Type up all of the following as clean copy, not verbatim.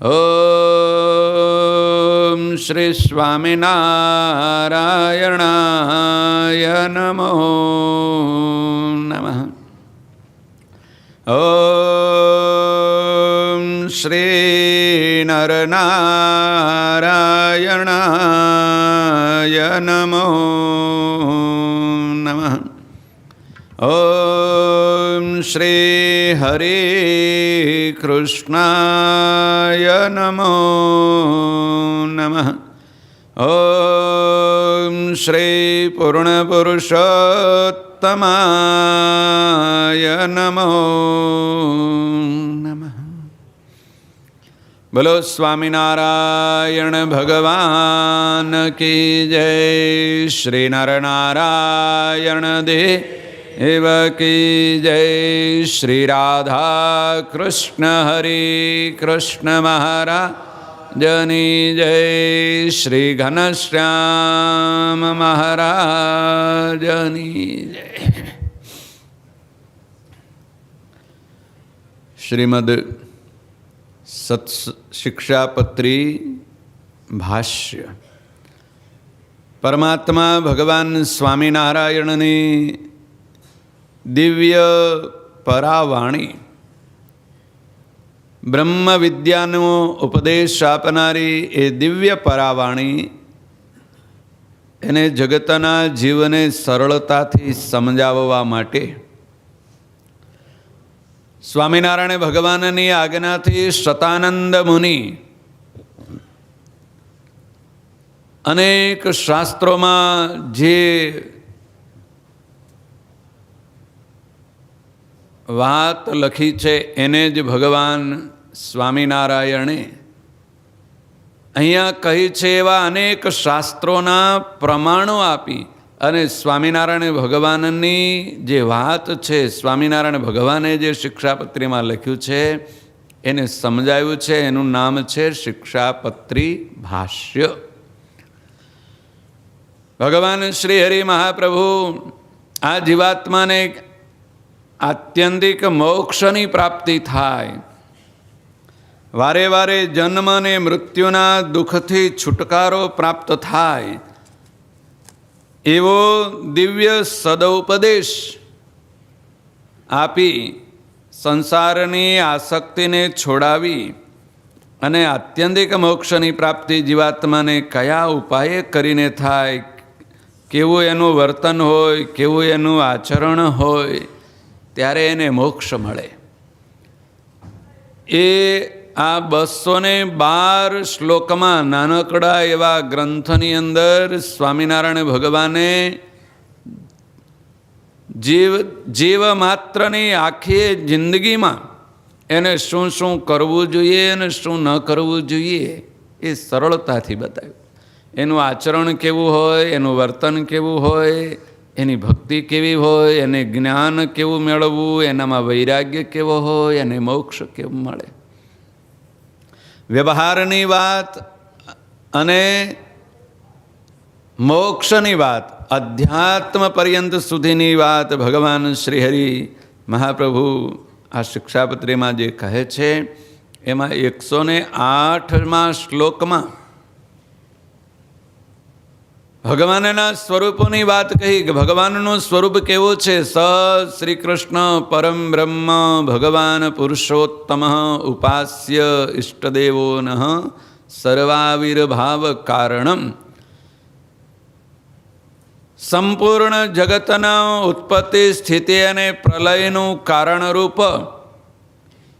ઓમ શ્રી સ્વામિનારાયણાય નમો નમઃ. ઓમ શ્રી નરનારાયણાય નમો નમઃ. ઓમ શ્રી હરે કૃષ્ણાય નમો નમઃ. ઓમ શ્રી પૂર્ણપુરુષોત્તમાય નમો નમઃ. બોલો સ્વામિનારાયણ ભગવાન કી જય. શ્રી નરનારાયણ દેવ કી જય. શ્રી રાધા કૃષ્ણ હરિ કૃષ્ણ મહારાજની જય. શ્રી ઘનશ્યામ મહારાજની જય. શ્રીમદ શિક્ષાપત્રી ભાષ્ય. પરમાત્મા ભગવાન સ્વામિનારાયણની દિવ્ય પરાવાણી, બ્રહ્મ વિદ્યાનો ઉપદેશ આપનારી એ દિવ્ય પરાવાણી એને જગતના જીવને સરળતાથી સમજાવવા માટે સ્વામિનારાયણ ભગવાનની આજ્ઞાથી શતાનંદ મુનિ અનેક શાસ્ત્રોમાં જે વાત લખી છે એને જ ભગવાન સ્વામિનારાયણે અહીંયા કહી છે એવા અનેક શાસ્ત્રોના પ્રમાણો આપી અને સ્વામિનારાયણ ભગવાનની જે વાત છે, સ્વામિનારાયણ ભગવાને જે શિક્ષાપત્રીમાં લખ્યું છે એને સમજાવ્યું છે. એનું નામ છે શિક્ષાપત્રી ભાષ્ય. ભગવાન શ્રી હરિ મહાપ્રભુ આ જીવાત્માને આત્યંતિક મોક્ષની પ્રાપ્તિ થાય, વારે વારે જન્મ અને મૃત્યુના દુઃખથી છુટકારો પ્રાપ્ત થાય એવો દિવ્ય સદઉપદેશ આપી સંસારની આસક્તિને છોડાવી અને આત્યંતિક મોક્ષની પ્રાપ્તિ જીવાત્માને કયા ઉપાયે કરીને થાય, કેવું એનું વર્તન હોય, કેવું એનું આચરણ હોય, ત્યારે એને મોક્ષ મળે. એ આ 212 શ્લોકમાં નાનકડા એવા ગ્રંથની અંદર સ્વામિનારાયણ ભગવાને જીવ માત્રની આખી જિંદગીમાં એને શું શું કરવું જોઈએ અને શું ન કરવું જોઈએ એ સરળતાથી બતાવ્યું. એનું આચરણ કેવું હોય, એનું વર્તન કેવું હોય, એની ભક્તિ કેવી હોય, એને જ્ઞાન કેવું મેળવવું, એનામાં વૈરાગ્ય કેવો હોય, એને મોક્ષ કેવું મળે. વ્યવહારની વાત અને મોક્ષની વાત, અધ્યાત્મ પર્યંત સુધીની વાત ભગવાન શ્રી હરિ મહાપ્રભુ આ શિક્ષાપત્રીમાં જે કહે છે એમાં 108મા શ્લોકમાં ભગવાનના સ્વરૂપોની વાત કહી કે ભગવાનનું સ્વરૂપ કેવું છે. સ શ્રી કૃષ્ણ પરમ બ્રહ્મ ભગવાન પુરુષોત્તમ ઉપાસ્ય ઇષ્ટદેવો નઃ સર્વાવિર્ભાવ કારણમ. સંપૂર્ણ જગતના ઉત્પત્તિ, સ્થિતિ અને પ્રલયનું કારણરૂપ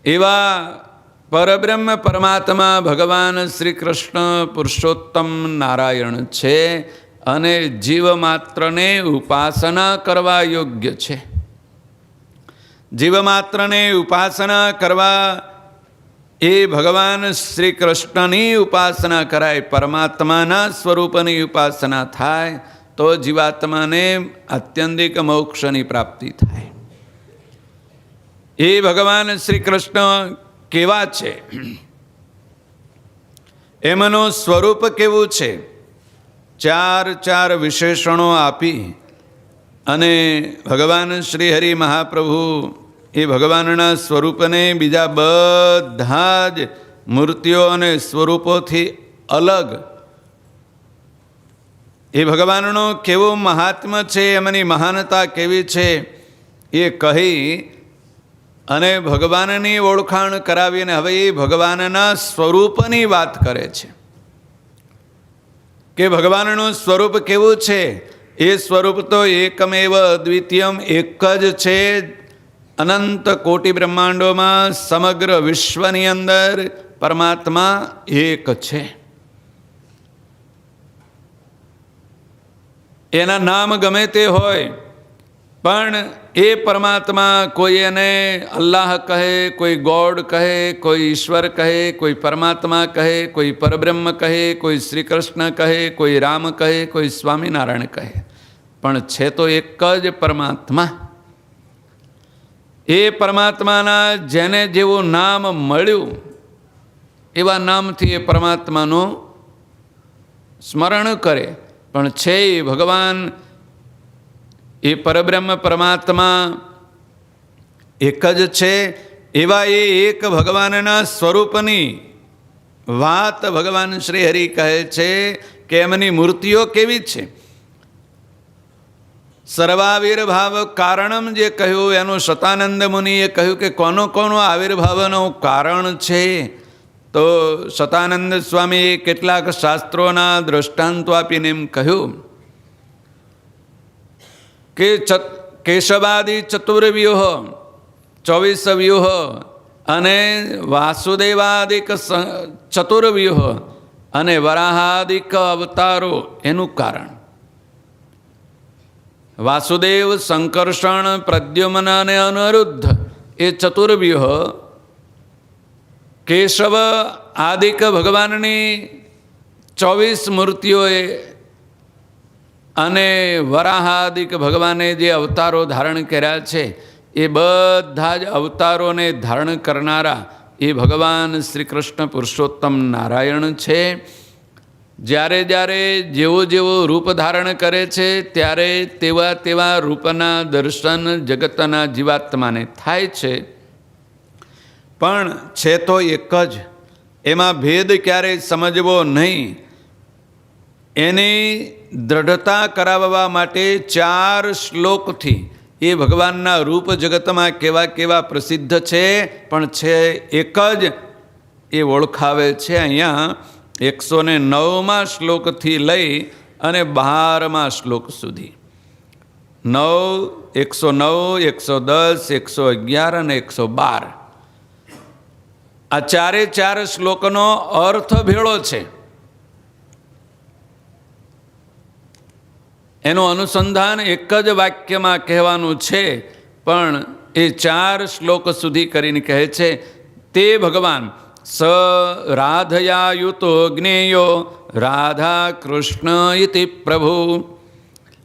એવા પરબ્રહ્મ પરમાત્મા ભગવાન શ્રી કૃષ્ણ પુરુષોત્તમ નારાયણ છે અને જીવ માત્રને ઉપાસના કરવા યોગ્ય છે. જીવ માત્રને ઉપાસના કરવા એ ભગવાન શ્રી કૃષ્ણની ઉપાસના કરાય, પરમાત્માના સ્વરૂપની ઉપાસના થાય તો જીવાત્માને આત્યંતિક મોક્ષની પ્રાપ્તિ થાય. એ ભગવાન શ્રી કૃષ્ણ કેવા છે, એમનું સ્વરૂપ કેવું છે, ચાર વિશેષણો આપી અને ભગવાન શ્રી હરિ મહાપ્રભુ એ ભગવાનના સ્વરૂપને બીજા બધા જ મૂર્તિઓ અને સ્વરૂપોથી અલગ એ ભગવાનનો કેવો મહાત્મ્ય છે, એમની મહાનતા કેવી છે એ કહી અને ભગવાનની ઓળખાણ કરાવીને હવે એ ભગવાનના સ્વરૂપની વાત કરે છે કે ભગવાનનું સ્વરૂપ કેવું છે. એ સ્વરૂપ તો એકમેવ દ્વિતીયમ, એક જ છે. અનંત કોટી બ્રહ્માંડોમાં સમગ્ર વિશ્વની અંદર પરમાત્મા એક છે. એના નામ ગમે તે હોય, પણ એ પરમાત્મા કોઈ એને અલ્લાહ કહે, કોઈ ગોડ કહે, કોઈ ઈશ્વર કહે, કોઈ પરમાત્મા કહે, કોઈ પરબ્રહ્મ કહે, કોઈ શ્રી કૃષ્ણ કહે, કોઈ રામ કહે, કોઈ સ્વામિનારાયણ કહે, પણ છે તો એક જ પરમાત્મા. એ પરમાત્માના જેને જેવું નામ મળ્યું એવા નામથી એ પરમાત્માનું સ્મરણ કરે. પણ છે એ ભગવાન, એ પરબ્રહ્મ પરમાત્મા એક જ છે. એવા એ એક ભગવાનના સ્વરૂપની વાત ભગવાન શ્રી હરિ કહે છે કે એમની મૂર્તિઓ કેવી છે. સર્વાવિર્ભાવ કારણમ જે કહ્યું એનું શતાનંદ મુનિએ કહ્યું કે કોનો કોનો આવિર્ભાવનું કારણ છે. તો શતાનંદ સ્વામીએ કેટલાક શાસ્ત્રોના દૃષ્ટાંતો આપીને એમ કહ્યું કે કેશવાદિ ચતુર્વ્યૂહ 24 વ્યૂહ અને વાસુદેવાદિક ચતુર્વ્યૂહ અને વરાહાદિક અવતારો એનું કારણ. વાસુદેવ, સંકર્ષણ, પ્રદ્યુમ્ન અને અનિરુદ્ધ એ ચતુર્વ્યૂહ, કેશવ આદિક ભગવાનની 24 મૂર્તિઓએ અને વરાહાદિક ભગવાને જે અવતારો ધારણ કર્યા છે એ બધા જ અવતારોને ધારણ કરનારા એ ભગવાન શ્રી કૃષ્ણ પુરુષોત્તમ નારાયણ છે. જ્યારે જ્યારે જેવો જેવો રૂપ ધારણ કરે છે ત્યારે તેવા તેવા રૂપના દર્શન જગતના જીવાત્માને થાય છે. પણ છે તો એક જ, એમાં ભેદ ક્યારેય સમજવો નહીં. એની દ્રઢતા કરાવવા માટે 4 શ્લોકથી એ ભગવાનના રૂપ જગતમાં કેવા કેવા પ્રસિદ્ધ છે પણ છે એક જ એ ઓળખાવે છે. અહીંયા 109મા શ્લોકથી લઈ અને 12મા શ્લોક સુધી 9, 109, 110, 111 અને 112 આ 4 શ્લોકનો અર્થ ભેળો છે. એનું અનુસંધાન એક જ વાક્યમાં કહેવાનું છે, પણ એ 4 શ્લોક સુધી કરીને કહે છે તે ભગવાન સ રાધયાયુતો જ્ઞેયો રાધા કૃષ્ણ ઇતિ પ્રભુ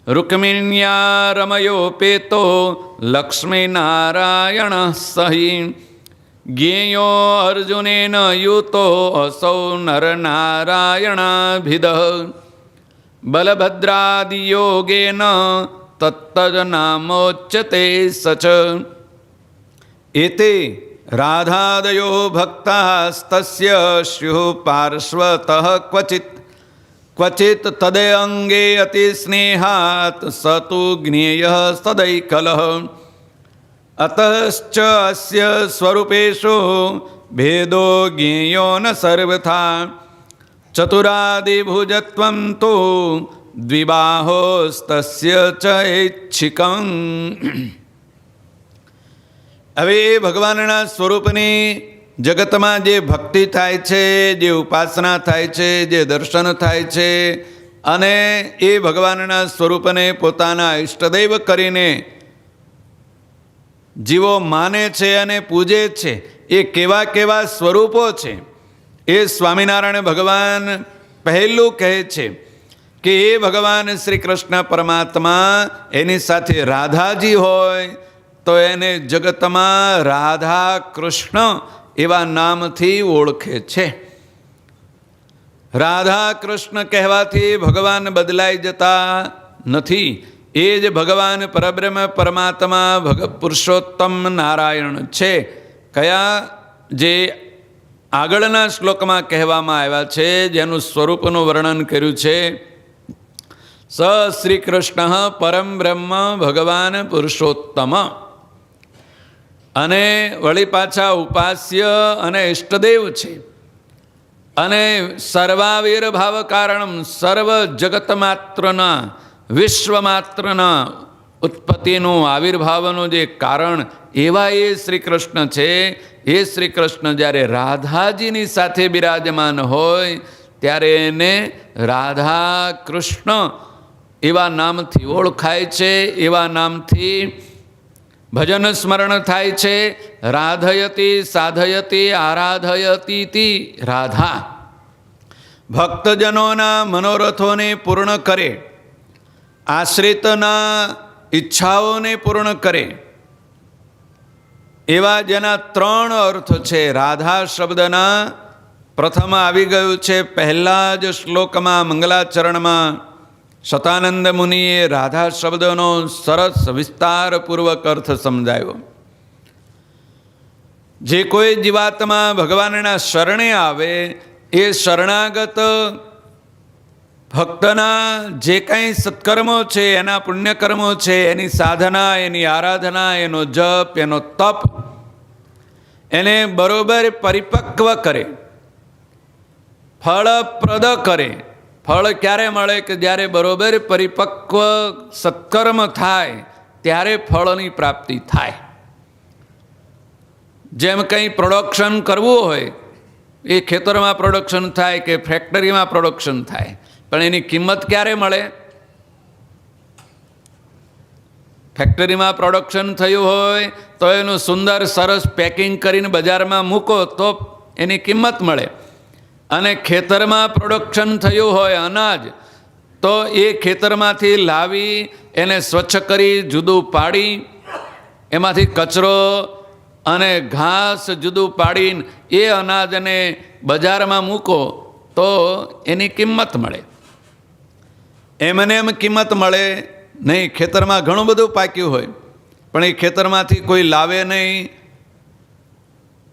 રૂક્મિણ્યા રમયો પેતો લક્ષ્મીનારાયણ સહી જ્ઞેયો અર્જુનેન યુતો અસૌ નરનારાયણાભિદ બલભદ્રાદિયોગેન તત્તજનામોચ્યતે સચ એતે રાધાદયો ભક્તાસ્તસ્ય સ્યુઃ પાર્શ્વતઃ ક્વચિત તદેઅંગે અતિસ્નેહાત સ તુ જ્ઞેયઃ સદૈકલઃ અતશ્ચ અસ્ય સ્વરૂપેષુ ભેદો જ્ઞેયો ન સર્વથા ચતુરાદિભુજત્વં તુ દ્વિબાહોસ્તસ્ય ચ ઐચ્છિકં. હવે એ ભગવાનના સ્વરૂપની જગતમાં જે ભક્તિ થાય છે, જે ઉપાસના થાય છે, જે દર્શન થાય છે અને એ ભગવાનના સ્વરૂપને પોતાના ઈષ્ટદૈવ કરીને જીવો માને છે અને પૂજે છે, એ કેવા કેવા સ્વરૂપો છે એ સ્વામિનારાયણ ભગવાન પહેલું કહે છે કે એ ભગવાન શ્રી કૃષ્ણ પરમાત્મા એની સાથે રાધાજી હોય તો એને જગતમાં રાધા કૃષ્ણ એવા નામથી ઓળખે છે. રાધા કૃષ્ણ કહેવાથી ભગવાન બદલાઈ જતા નથી. એ જ ભગવાન પરબ્રહ્મ પરમાત્મા પુરુષોત્તમ નારાયણ છે. કયા? જે આગળના શ્લોકમાં કહેવામાં આવ્યા છે, જેનું સ્વરૂપનું વર્ણન કર્યું છે. સ શ્રી કૃષ્ણ પરમ બ્રહ્મ ભગવાન પુરુષોત્તમ. અને વળી પાછા ઉપાસ્ય અને ઇષ્ટદેવ છે. અને સર્વાવિર્ભાવ કારણમ, સર્વ જગત માત્રના, વિશ્વ માત્રના ઉત્પત્તિનું, આવિર્ભાવનું જે કારણ એવા એ શ્રી કૃષ્ણ છે. એ શ્રી કૃષ્ણ જ્યારે રાધાજીની સાથે બિરાજમાન હોય ત્યારે એને રાધા કૃષ્ણ એવા નામથી ઓળખાય છે, એવા નામથી ભજન સ્મરણ થાય છે. રાધયતી સાધયતી આરાધયતી રાધા. ભક્તજનોના મનોરથોને પૂર્ણ કરે, આશ્રિતના ઈચ્છાઓને પૂર્ણ કરે, એવા જેના 3 અર્થ છે. રાધા શબ્દના પ્રથમ આવી ગયું છે પહેલા જ શ્લોકમાં, મંગલાચરણમાં શતાનંદ મુનિએ રાધા શબ્દનો સરસ વિસ્તારપૂર્વક અર્થ સમજાવ્યો. જે કોઈ જીવાત્મા ભગવાનના શરણે આવે એ શરણાગત ભક્તના જે કંઈ સત્કર્મો છે, એના પુણ્યકર્મો છે, એની સાધના, એની આરાધના, એનો જપ, એનો તપ, એને બરોબર પરિપક્વ કરે, ફળપ્રદ કરે. ફળ ક્યારે મળે? કે જ્યારે બરોબર પરિપક્વ સત્કર્મ થાય ત્યારે ફળની પ્રાપ્તિ થાય. જેમ કંઈ પ્રોડક્શન કરવું હોય, એ ખેતરમાં પ્રોડક્શન થાય કે ફેક્ટરીમાં પ્રોડક્શન થાય, પણ એની કિંમત ક્યારે મળે? ફેક્ટરીમાં પ્રોડક્શન થયું હોય તો એનું સુંદર સરસ પેકિંગ કરીને બજારમાં મૂકો તો એની કિંમત મળે. અને ખેતરમાં પ્રોડક્શન થયું હોય અનાજ, તો એ ખેતરમાંથી લાવી એને સ્વચ્છ કરી જુદું પાડી, એમાંથી કચરો અને ઘાસ જુદું પાડીને એ અનાજને બજારમાં મૂકો તો એની કિંમત મળે. એમને એમ કિંમત મળે નહીં. ખેતરમાં ઘણું બધું પાક્યું હોય પણ એ ખેતરમાંથી કોઈ લાવે નહીં,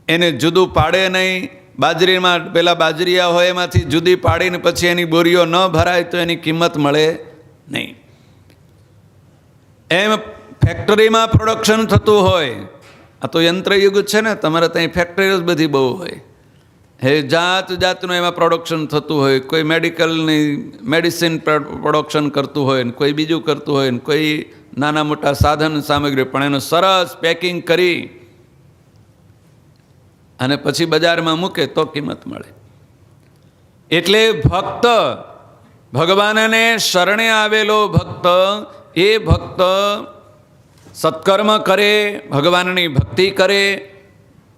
એને જુદું પાડે નહીં. બાજરીમાં પેલા બાજરીયા હોય એમાંથી જુદી પાડીને પછી એની બોરીઓ ન ભરાય તો એની કિંમત મળે નહીં. એમ ફેક્ટરીમાં પ્રોડક્શન થતું હોય, આ તો યંત્રયુગ છે ને, તમારે ત્યાં ફેક્ટરીઓ જ બધી બહુ હોય, હે જાત જાતનું એમાં પ્રોડક્શન થતું હોય. કોઈ મેડિકલની મેડિસિન પ્રોડક્શન કરતું હોય ને, કોઈ બીજું કરતું હોય ને, કોઈ નાના મોટા સાધન સામગ્રી, પણ એનું સરસ પેકિંગ કરી અને પછી બજારમાં મૂકે તો કિંમત મળે. એટલે ભક્ત, ભગવાનને શરણે આવેલો ભક્ત, એ ભક્ત સત્કર્મ કરે, ભગવાનની ભક્તિ કરે,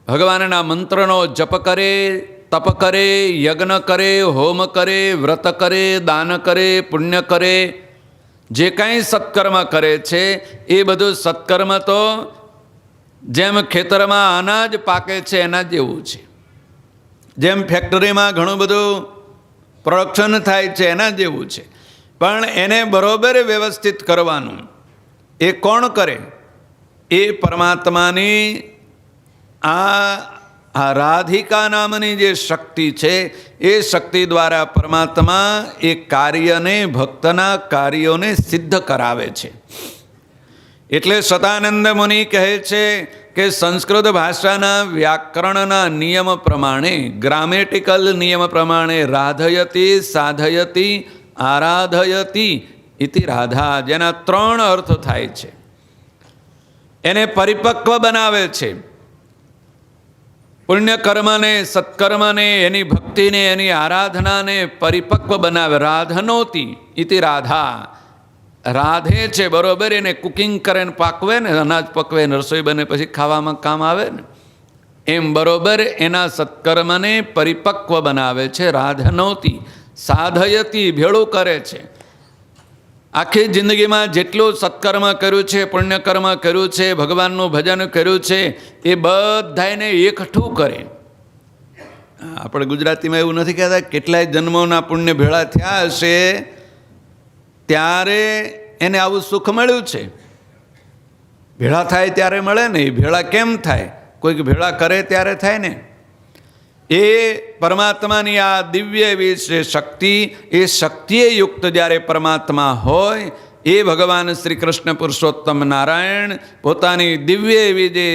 ભગવાનના મંત્રનો જપ કરે, તપ કરે, યજ્ઞ કરે, હોમ કરે, વ્રત કરે, દાન કરે, પુણ્ય કરે, જે કાંઈ સત્કર્મ કરે છે એ બધું સત્કર્મ તો જેમ ખેતરમાં અનાજ પાકે છે એના જેવું છે, જેમ ફેક્ટરીમાં ઘણું બધું પ્રોડક્શન થાય છે એના જેવું છે. પણ એને બરોબર વ્યવસ્થિત કરવાનું એ કોણ કરે? એ પરમાત્માની આ રાધિકા નામની જે શક્તિ છે એ શક્તિ દ્વારા પરમાત્મા એ કાર્યને, ભક્તના કાર્યોને સિદ્ધ કરાવે છે. એટલે શતાનંદ મુનિ કહે છે કે સંસ્કૃત ભાષાના વ્યાકરણના નિયમ પ્રમાણે, ગ્રામેટિકલ નિયમ પ્રમાણે રાધયતી, સાધયતી, આરાધયતી ઇતિ રાધા, જેના 3 અર્થ થાય છે. એને પરિપક્વ બનાવે છે. પુણ્યકર્મને, સત્કર્મને, એની ભક્તિને, એની આરાધનાને પરિપક્વ બનાવે. રાધનોતી ઇતિ રાધા, રાધે છે બરોબર. એને કુકિંગ કરે ને પાકવે ને, અનાજ પકવે ને રસોઈ બને પછી ખાવામાં કામ આવે ને, એમ બરોબર એના સત્કર્મને પરિપક્વ બનાવે છે. રાધનોતી, સાધયતી, ભેળું કરે છે. આખી જિંદગીમાં જેટલું સત્કર્મ કર્યું છે, પુણ્યકર્મ કર્યું છે, ભગવાનનું ભજન કર્યું છે, એ બધાને એકઠું કરે. આપણે ગુજરાતીમાં એવું નથી કહેતા કેટલાય જન્મોના પુણ્ય ભેળા થયા હશે ત્યારે એને આવું સુખ મળ્યું છે. ભેળા થાય ત્યારે મળે ને. એ ભેળા કેમ થાય? કોઈક ભેળા કરે ત્યારે થાય ને. એ પરમાત્માની આ દિવ્ય એવી શક્તિ, એ શક્તિએ યુક્ત જ્યારે પરમાત્મા હોય, એ ભગવાન શ્રી કૃષ્ણ પુરુષોત્તમ નારાયણ પોતાની દિવ્ય એવી જે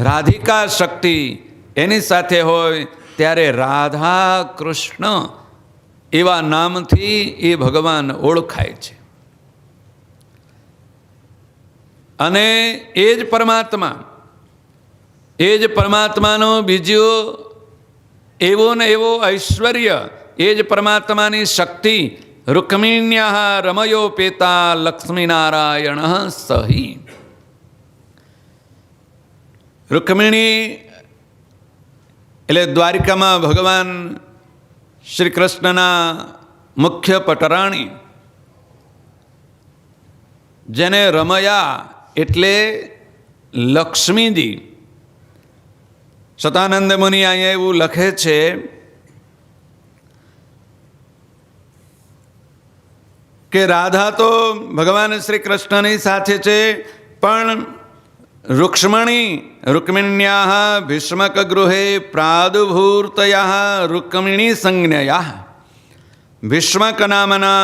રાધિકા શક્તિ એની સાથે હોય, ત્યારે રાધા કૃષ્ણ એવા નામથી એ ભગવાન ઓળખાય છે. અને એ જ પરમાત્માનો બીજો એવો ને એવો ઐશ્વર્ય, એ જ પરમાત્માની શક્તિ. રૂક્મિણ્યા રમયો પેતા લક્ષ્મીનારાયણ સહી. રૂક્મિણી એટલે દ્વારિકામાં ભગવાન શ્રી કૃષ્ણના મુખ્ય પટરાણી, જેને રમયા એટલે લક્ષ્મીજી. સતાનંદ મુનિ અહીંયા એવું લખે છે કે રાધા તો ભગવાન શ્રી કૃષ્ણની સાથે છે, પણ રૂક્મિણ્યા ભીષ્મક ગૃહે પ્રાદુર્ભૂતયા રૂક્મિણી સંજ્ઞયા. ભીષ્મક નામના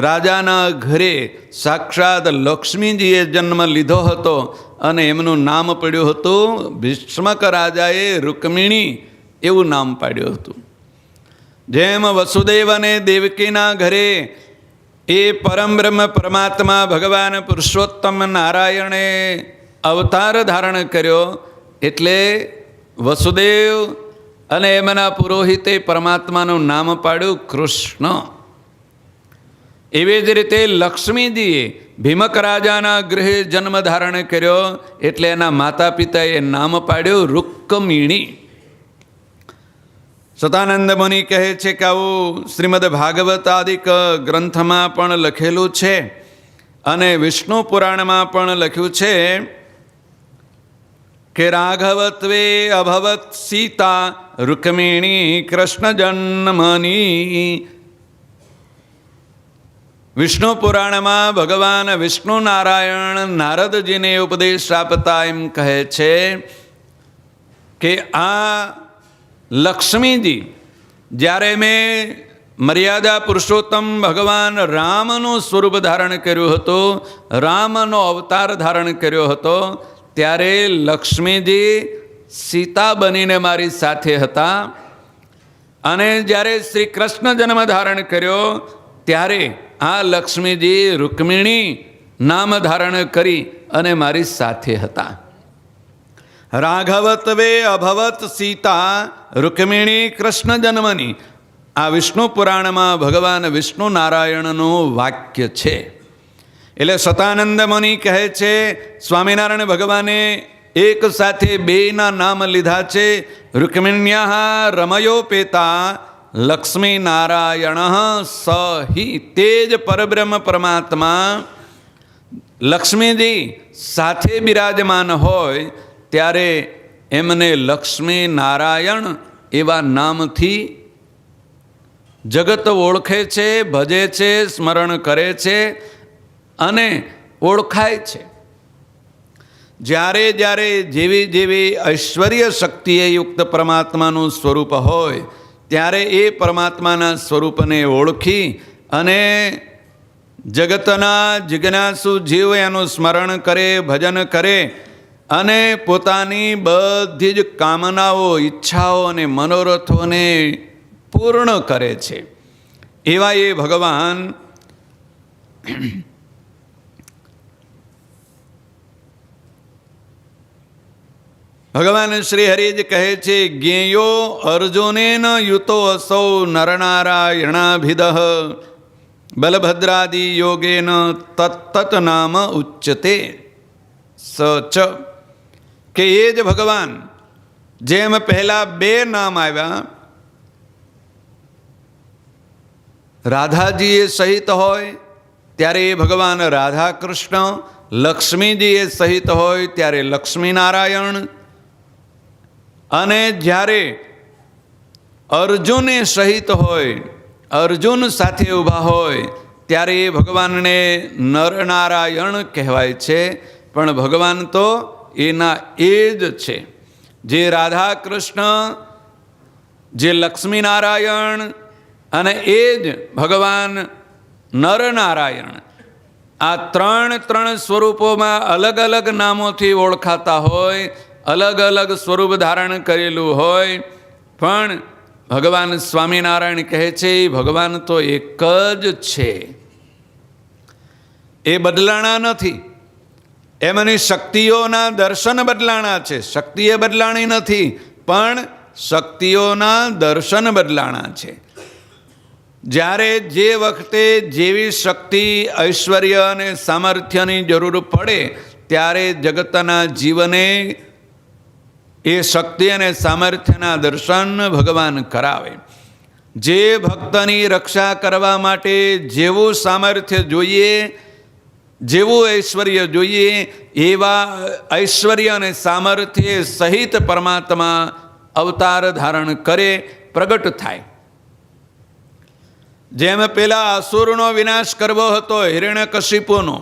રાજાના ઘરે સાક્ષાત લક્ષ્મીજીએ જન્મ લીધો હતો અને એમનું નામ પડ્યું હતું, ભીષ્મક રાજાએ રૂક્મિણી એવું નામ પાડ્યું હતું. જેમ વસુદેવ અને દેવકીના ઘરે એ પરમ બ્રહ્મ પરમાત્મા ભગવાન પુરુષોત્તમ નારાયણે અવતાર ધારણ કર્યો, એટલે વસુદેવ અને એમના પુરોહિતે પરમાત્માનું નામ પાડ્યું કૃષ્ણ. એવી જ રીતે લક્ષ્મીજીએ ભીમક રાજાના ગૃહે જન્મ ધારણ કર્યો, એટલે એના માતા પિતાએ નામ પાડ્યું રૂક્મિણી. સતાનંદ મુનિ કહે છે કે આવું શ્રીમદ ભાગવત આદિક ગ્રંથમાં પણ લખેલું છે અને વિષ્ણુ પુરાણમાં પણ લખ્યું છે કે રાઘવત્વે અભવત સીતા રૂક્મિણી કૃષ્ણ જન્મની. વિષ્ણુ પુરાણમાં ભગવાન વિષ્ણુ નારાયણ નારદજીને ઉપદેશ આપતા એમ કહે છે કે આ લક્ષ્મીજી જ્યારે મેં મર્યાદા પુરુષોત્તમ ભગવાન રામનું સ્વરૂપ ધારણ કર્યું હતું, રામનો અવતાર ધારણ કર્યો હતો, ત્યારે લક્ષ્મીજી સીતા બનીને મારી સાથે હતા. અને જ્યારે શ્રી કૃષ્ણ જન્મ ધારણ કર્યો ત્યારે આ લક્ષ્મીજી રૂક્મિણી નામ ધારણ કરી અને મારી સાથે હતા. રાઘવત્વે અભવત સીતા રૂક્મિણી કૃષ્ણ જન્મની. આ વિષ્ણુ પુરાણમાં ભગવાન વિષ્ણુ નારાયણનું વાક્ય છે. એટલે સતાનંદ મુનિ કહે છે સ્વામિનારાયણ ભગવાને એક સાથે બેના નામ લીધા છે. રૂક્મિણ્યા રમયો પેતા લક્ષ્મી નારાયણ સહી. તે જ પરબ્રહ્મ પરમાત્મા લક્ષ્મીજી સાથે બિરાજમાન હોય ત્યારે એમને લક્ષ્મી નારાયણ એવા નામથી જગત ઓળખે છે, ભજે છે, સ્મરણ કરે છે અને ઓળખાય છે. જ્યારે જ્યારે જેવી જેવી ઐશ્વર્ય શક્તિએ યુક્ત પરમાત્માનું સ્વરૂપ હોય ત્યારે એ પરમાત્માના સ્વરૂપને ઓળખી અને જગતના જિજ્ઞાસુ જીવ એનું સ્મરણ કરે, ભજન કરે અને પોતાની બધી જ કામનાઓ, ઈચ્છાઓ અને મનોરથોને પૂર્ણ કરે છે. એવા એ ભગવાન ભગવાન શ્રી હરિજ કહે છે જ્ઞેયો અર્જુનેન યુતો અસૌ નરનારાયણાભિદ બલભદ્રાદિ યોગેન તત્તત નામ ઉચ્ચતે સચ. કે એ જ ભગવાન જેમ પહેલા બે નામ આવ્યા, રાધાજી એ સહિત હોય ત્યારે એ ભગવાન રાધા કૃષ્ણ, લક્ષ્મીજી એ સહિત હોય ત્યારે લક્ષ્મીનારાયણ, અને જ્યારે અર્જુન એ સહિત હોય, અર્જુન સાથે ઊભા હોય ત્યારે એ ભગવાનને નરનારાયણ કહેવાય છે. પણ ભગવાન તો એના એ જ છે જે રાધા કૃષ્ણ જે લક્ષ્મીનારાયણ અને એ જ ભગવાન નરનારાયણ, આ ત્રણ સ્વરૂપોમાં અલગ અલગ નામોથી ઓળખાતા હોય, અલગ અલગ સ્વરૂપ ધારણ કરેલું હોય, પણ ભગવાન સ્વામિનારાયણ કહે છે ભગવાન તો એક જ છે, એ બદલાણા નથી. એમની શક્તિઓના દર્શન બદલાણા છે, શક્તિએ બદલાણી નથી, પણ શક્તિઓના દર્શન બદલાણા છે. જ્યારે જે વખતે જેવી શક્તિ, ઐશ્વર્ય અને સામર્થ્યની જરૂર પડે ત્યારે જગતના જીવને એ શક્તિ અને સામર્થ્યના દર્શન ભગવાન કરાવે. જે ભક્તની રક્ષા કરવા માટે જેવું સામર્થ્ય જોઈએ, જેવું ઐશ્વર્ય જોઈએ, એવા ઐશ્વર્ય અને સામર્થ્ય સહિત પરમાત્મા અવતાર ધારણ કરે, પ્રગટ થાય. જેમ પેલા અસુરનો વિનાશ કરવો હતો હિરણ્યકશિપુનો,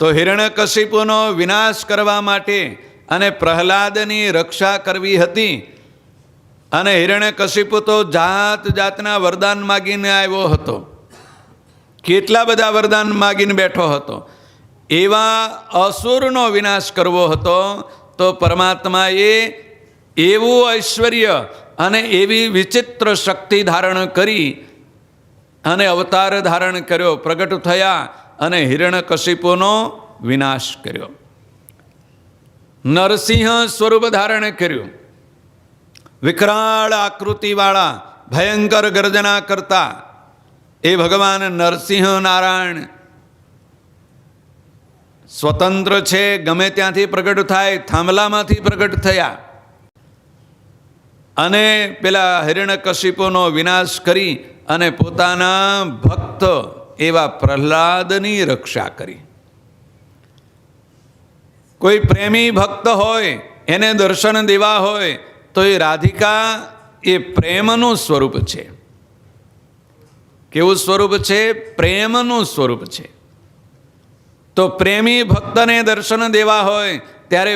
તો હિરણ્યકશિપુનો વિનાશ કરવા માટે અને પ્રહલાદની રક્ષા કરવી હતી, અને હિરણ્યકશિપુ તો જાત જાતના વરદાન માગીને આવ્યો હતો, કેટલા બધા વરદાન માગીને બેઠો હતો. એવા અસુરનો વિનાશ કરવો હતો તો પરમાત્માએ એવું ઐશ્વર્ય અને એવી વિચિત્ર શક્તિ ધારણ કરી અને અવતાર ધારણ કર્યો, પ્રગટ થયા અને હિરણ્યકશિપુનો વિનાશ કર્યો. નરસિંહ સ્વરૂપ ધારણ કર્યું, વિકરાળ આકૃતિવાળા ભયંકર ગર્જના કરતા એ ભગવાન નરસિંહ નારાયણ સ્વતંત્ર છે, ગમે ત્યાંથી પ્રગટ થાય, થાંભલામાંથી પ્રગટ થયા અને પેલા હિરણ્યકશિપુનો વિનાશ કરી અને પોતાના ભક્ત એવા પ્રહલાદની રક્ષા કરી. કોઈ પ્રેમી ભક્ત હોય, એને દર્શન દેવા હોય તો એ રાધિકા એ પ્રેમનું સ્વરૂપ છે. કેવું સ્વરૂપ છે? પ્રેમનું સ્વરૂપ છે. તો પ્રેમી ભક્તને દર્શન દેવા હોય ત્યારે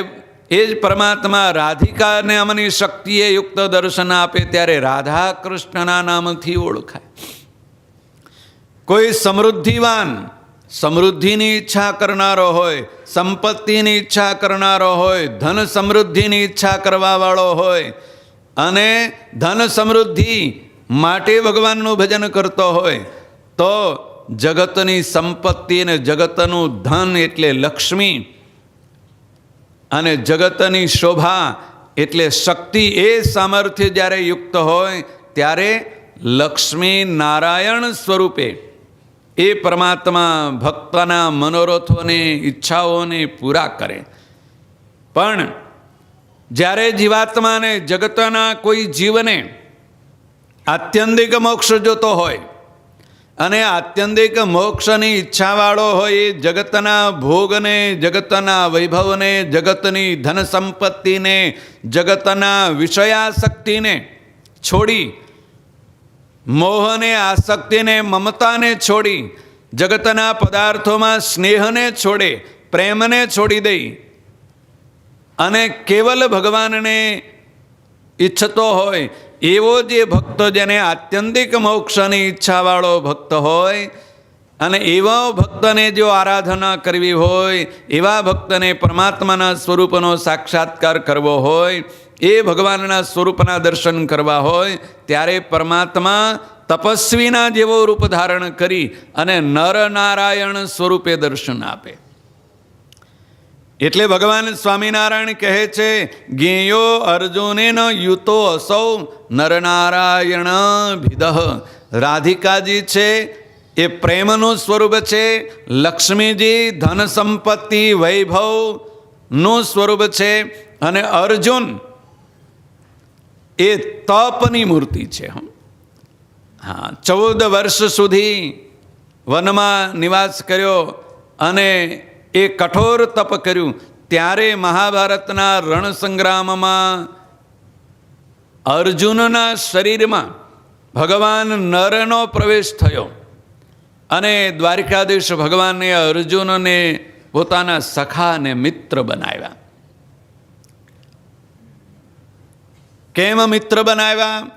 એ જ પરમાત્મા રાધિકાને અમની શક્તિએ યુક્ત દર્શન આપે ત્યારે રાધા કૃષ્ણના નામથી ઓળખાય. કોઈ સમૃદ્ધિવાન, સમૃદ્ધિની ઈચ્છા કરનારો હોય, સંપત્તિની ઈચ્છા કરનારો હોય, ધન સમૃદ્ધિની ઈચ્છા કરવાવાળો હોય અને ધન સમૃદ્ધિ માટે ભગવાનનું ભજન કરતો હોય તો જગતની સંપત્તિ અને જગતનું ધન એટલે લક્ષ્મી અને જગતની શોભા એટલે શક્તિ, એ સામર્થ્ય જ્યારે યુક્ત હોય ત્યારે લક્ષ્મી નારાયણ સ્વરૂપે એ પરમાત્મા ભક્તના મનોરથોને, ઈચ્છાઓને પૂરા કરે. પણ જ્યારે જીવાત્માને, જગતના કોઈ જીવને આત્યંતિક મોક્ષ જોતો હોય અને આત્યંતિક મોક્ષની ઈચ્છાવાળો હોય, એ જગતના ભોગને, જગતના વૈભવને, જગતની ધન સંપત્તિને, જગતના વિષયાસક્તિને છોડી, મોહને, આસક્તિને, મમતાને છોડી, જગતના પદાર્થોમાં સ્નેહને છોડે, પ્રેમને છોડી દઈ અને કેવલ ભગવાનને ઈચ્છતો હોય એવો જે ભક્ત, જેને આત્યંતિક મોક્ષની ઈચ્છાવાળો ભક્ત હોય અને એવા ભક્તને જો આરાધના કરવી હોય, એવા ભક્તને પરમાત્માના સ્વરૂપનો સાક્ષાત્કાર કરવો હોય, એ ભગવાનના સ્વરૂપના દર્શન કરવા હોય ત્યારે પરમાત્મા તપસ્વીના જેવો રૂપ ધારણ કરી અને નરનારાયણ સ્વરૂપે દર્શન આપે. એટલે ભગવાન સ્વામિનારાયણ કહે છે, જ્ઞેયો અર્જુનેન યુતો અસૌ નરનારાયણ ભિદઃ. રાધિકાજી છે એ પ્રેમનું સ્વરૂપ છે, લક્ષ્મીજી ધન સંપત્તિ વૈભવનું સ્વરૂપ છે અને અર્જુન એ તપની મૂર્તિ છે. હા, 14 વર્ષ સુધી વનમાં નિવાસ કર્યો અને એ કઠોર તપ કર્યું. ત્યારે મહાભારતના રણસંગ્રામમાં અર્જુનના શરીરમાં ભગવાન નરનો પ્રવેશ થયો અને દ્વારિકાધીશ ભગવાને અર્જુનને પોતાના સખા અને મિત્ર બનાવ્યા. કેમ મિત્ર બનાવ્યા?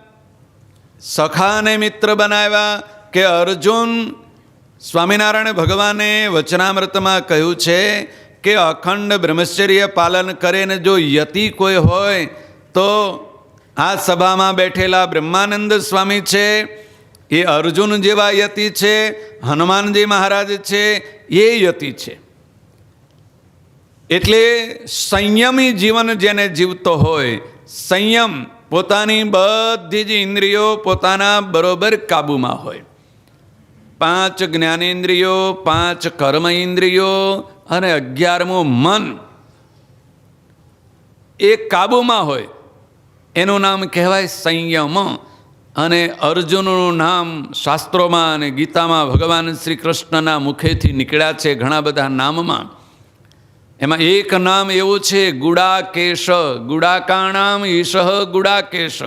સખાને મિત્ર બનાવ્યા કે અર્જુન, સ્વામિનારાયણ ભગવાને વચનામૃતમાં કહ્યું છે કે અખંડ બ્રહ્મચર્ય પાલન કરે ને જો યતિ કોઈ હોય તો આ સભામાં બેઠેલા બ્રહ્માનંદ સ્વામી છે એ અર્જુન જેવા યતિ છે, હનુમાનજી મહારાજ છે એ યતિ છે. એટલે સંયમી જીવન જેને જીવતો હોય, સંયમ, પોતાની બધી જ ઇન્દ્રિયો પોતાના બરોબર કાબૂમાં હોય, 5 જ્ઞાનેન્દ્રિયો, 5 કર્મ ઇન્દ્રિયો અને 11મું મન એ કાબૂમાં હોય, એનું નામ કહેવાય સંયમ. અને અર્જુનનું નામ શાસ્ત્રોમાં અને ગીતામાં ભગવાન શ્રી કૃષ્ણના મુખેથી નીકળ્યા છે ઘણા બધા નામમાં. એમાં એક નામ એવું છે ગુડાકેશ, ગુડાકાણામ ઈશ ગુડાકેશ,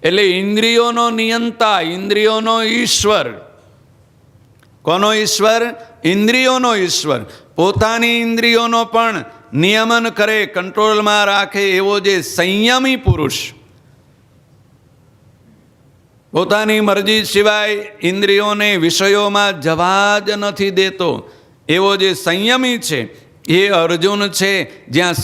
એટલે ઇન્દ્રિયોનો નિયંતા, ઇન્દ્રિયોનો ઈશ્વર. કોનો ઈશ્વર? ઇન્દ્રિયોનો ઈશ્વર. પોતાની ઇન્દ્રિયોનો પણ નિયમન કરે, કંટ્રોલમાં રાખે એવો જે સંયમી પુરુષ, પોતાની મરજી સિવાય ઇન્દ્રિયોને વિષયોમાં જવા જ નથી દેતો એવો જે સંયમી છે એ અર્જુન છે. જ્યાં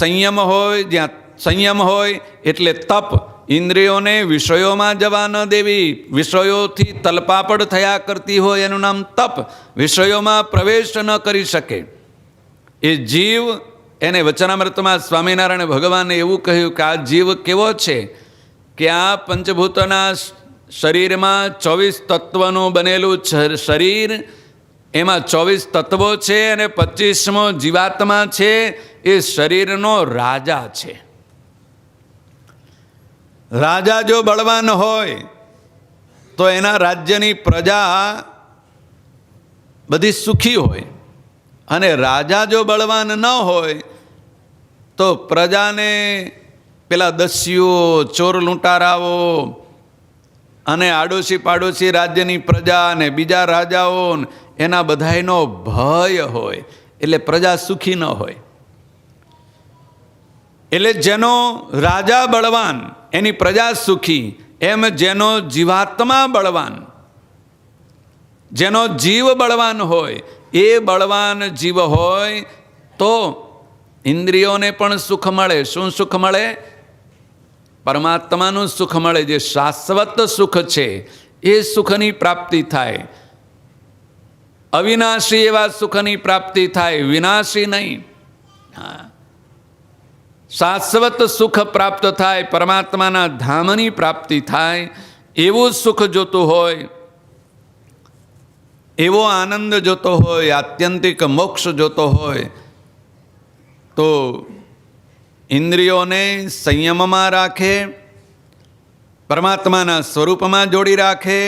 સંયમ હોય એટલે તપ, ઇન્દ્રિયોને વિષયોમાં જવા ન દેવી, વિષયોથી તલપાપડ થયા કરતી હોય એનું નામ તપ, વિષયોમાં પ્રવેશ ન કરી શકે એ જીવ. એને વચનામૃતમાં સ્વામિનારાયણ ભગવાને એવું કહ્યું કે આ જીવ કેવો છે કે આ પંચભૂતના શરીરમાં 24 તત્વનું બનેલું શરીર, એમાં 24 તત્વો છે અને 25મો જીવાત્મા છે, એ શરીરનો રાજા છે. રાજા જો બળવાન હોય તો એના રાજ્યની પ્રજા બધી સુખી હોય, અને રાજા જો બળવાન ન હોય તો પ્રજાને પેલા દસ્યુઓ, ચોર લૂંટારાઓ અને આડોશી પાડોશી રાજ્યની પ્રજા અને બીજા રાજાઓ એના બધાયનો ભય હોય, એટલે પ્રજા સુખી ન હોય. એટલે જેનો રાજા બળવાન એની પ્રજા સુખી, એમ જેનો જીવાત્મા બળવાન, જેનો જીવ બળવાન હોય, એ બળવાન જીવ હોય તો ઇન્દ્રિયોને પણ સુખ મળે. શું સુખ મળે? પરમાત્માનું સુખ મળે, જે શાશ્વત સુખ છે એ સુખની પ્રાપ્તિ થાય. અવિનાશી એવા સુખની પ્રાપ્તિ થાય, વિનાશી નહીં. શાશ્વત સુખ પ્રાપ્ત થાય, પરમાત્માના ધામની પ્રાપ્તિ થાય, એવું સુખ જોતું હોય, એવો આનંદ જોતો હોય, આત્યંતિક મોક્ષ જોતો હોય તો ઇન્દ્રિયોને સંયમમાં રાખે, પરમાત્માના સ્વરૂપમાં જોડી રાખે.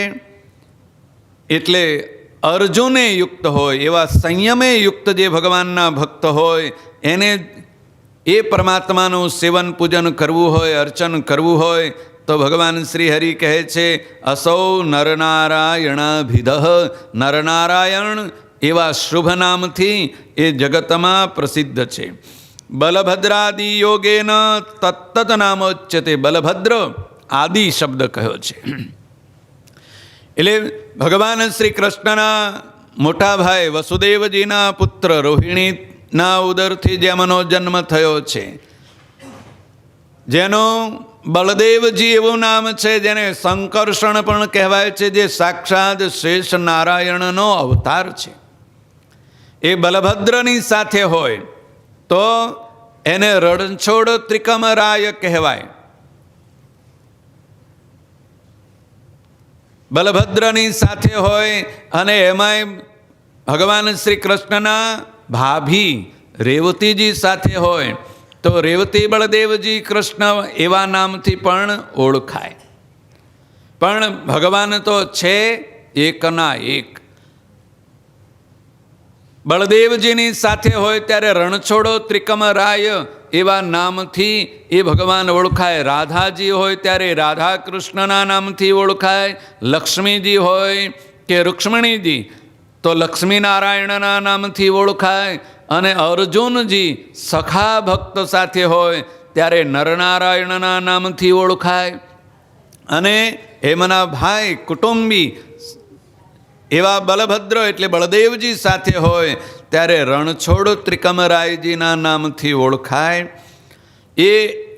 એટલે અર્જુને યુક્ત હોય એવા સંયમે યુક્ત જે ભગવાનના ભક્ત હોય એને એ પરમાત્માનું સેવન પૂજન કરવું હોય, અર્ચન કરવું હોય તો ભગવાન શ્રી હરિ કહે છે અસૌ નરનારાયણાભિધ. નરનારાયણ એવા શુભ નામથી એ જગતમાં પ્રસિદ્ધ છે. બલભદ્રાદિ યોગેન તત્તત નામોચ્યતે. બલભદ્ર આદિ શબ્દ કહ્યો છે. એટલે ભગવાન શ્રી કૃષ્ણના મોટા ભાઈ વસુદેવજીના પુત્ર રોહિણીના ઉદરથી જેમનો જન્મ થયો છે, જેનો બલદેવજી એવું નામ છે, જેને સંકર્ષણ પણ કહેવાય છે, જે સાક્ષાત શેષ નારાયણનો અવતાર છે, એ બલભદ્રની સાથે હોય તો એને રણછોડ ત્રિકમરાય કહેવાય. બલભદ્રની સાથે હોય અને એમાંય ભગવાન શ્રી કૃષ્ણના ભાભી રેવતીજી સાથે હોય તો રેવતી બળદેવજી કૃષ્ણ એવા નામથી પણ ઓળખાય. પણ ભગવાન તો છે એકના એક. બળદેવજીની સાથે હોય ત્યારે રણછોડો ત્રિકમરાય એવા નામથી એ ભગવાન ઓળખાય. રાધાજી હોય ત્યારે રાધા કૃષ્ણના નામથી ઓળખાય. લક્ષ્મીજી હોય કે રૂક્ષ્મણીજી તો લક્ષ્મીનારાયણના નામથી ઓળખાય. અને અર્જુનજી સખા ભક્ત સાથે હોય ત્યારે નરનારાયણના નામથી ઓળખાય. અને એમના ભાઈ કુટુંબી એવા બલભદ્ર એટલે બળદેવજી સાથે હોય ત્યારે રણછોડ ત્રિકમરાયજીના નામથી ઓળખાય. એ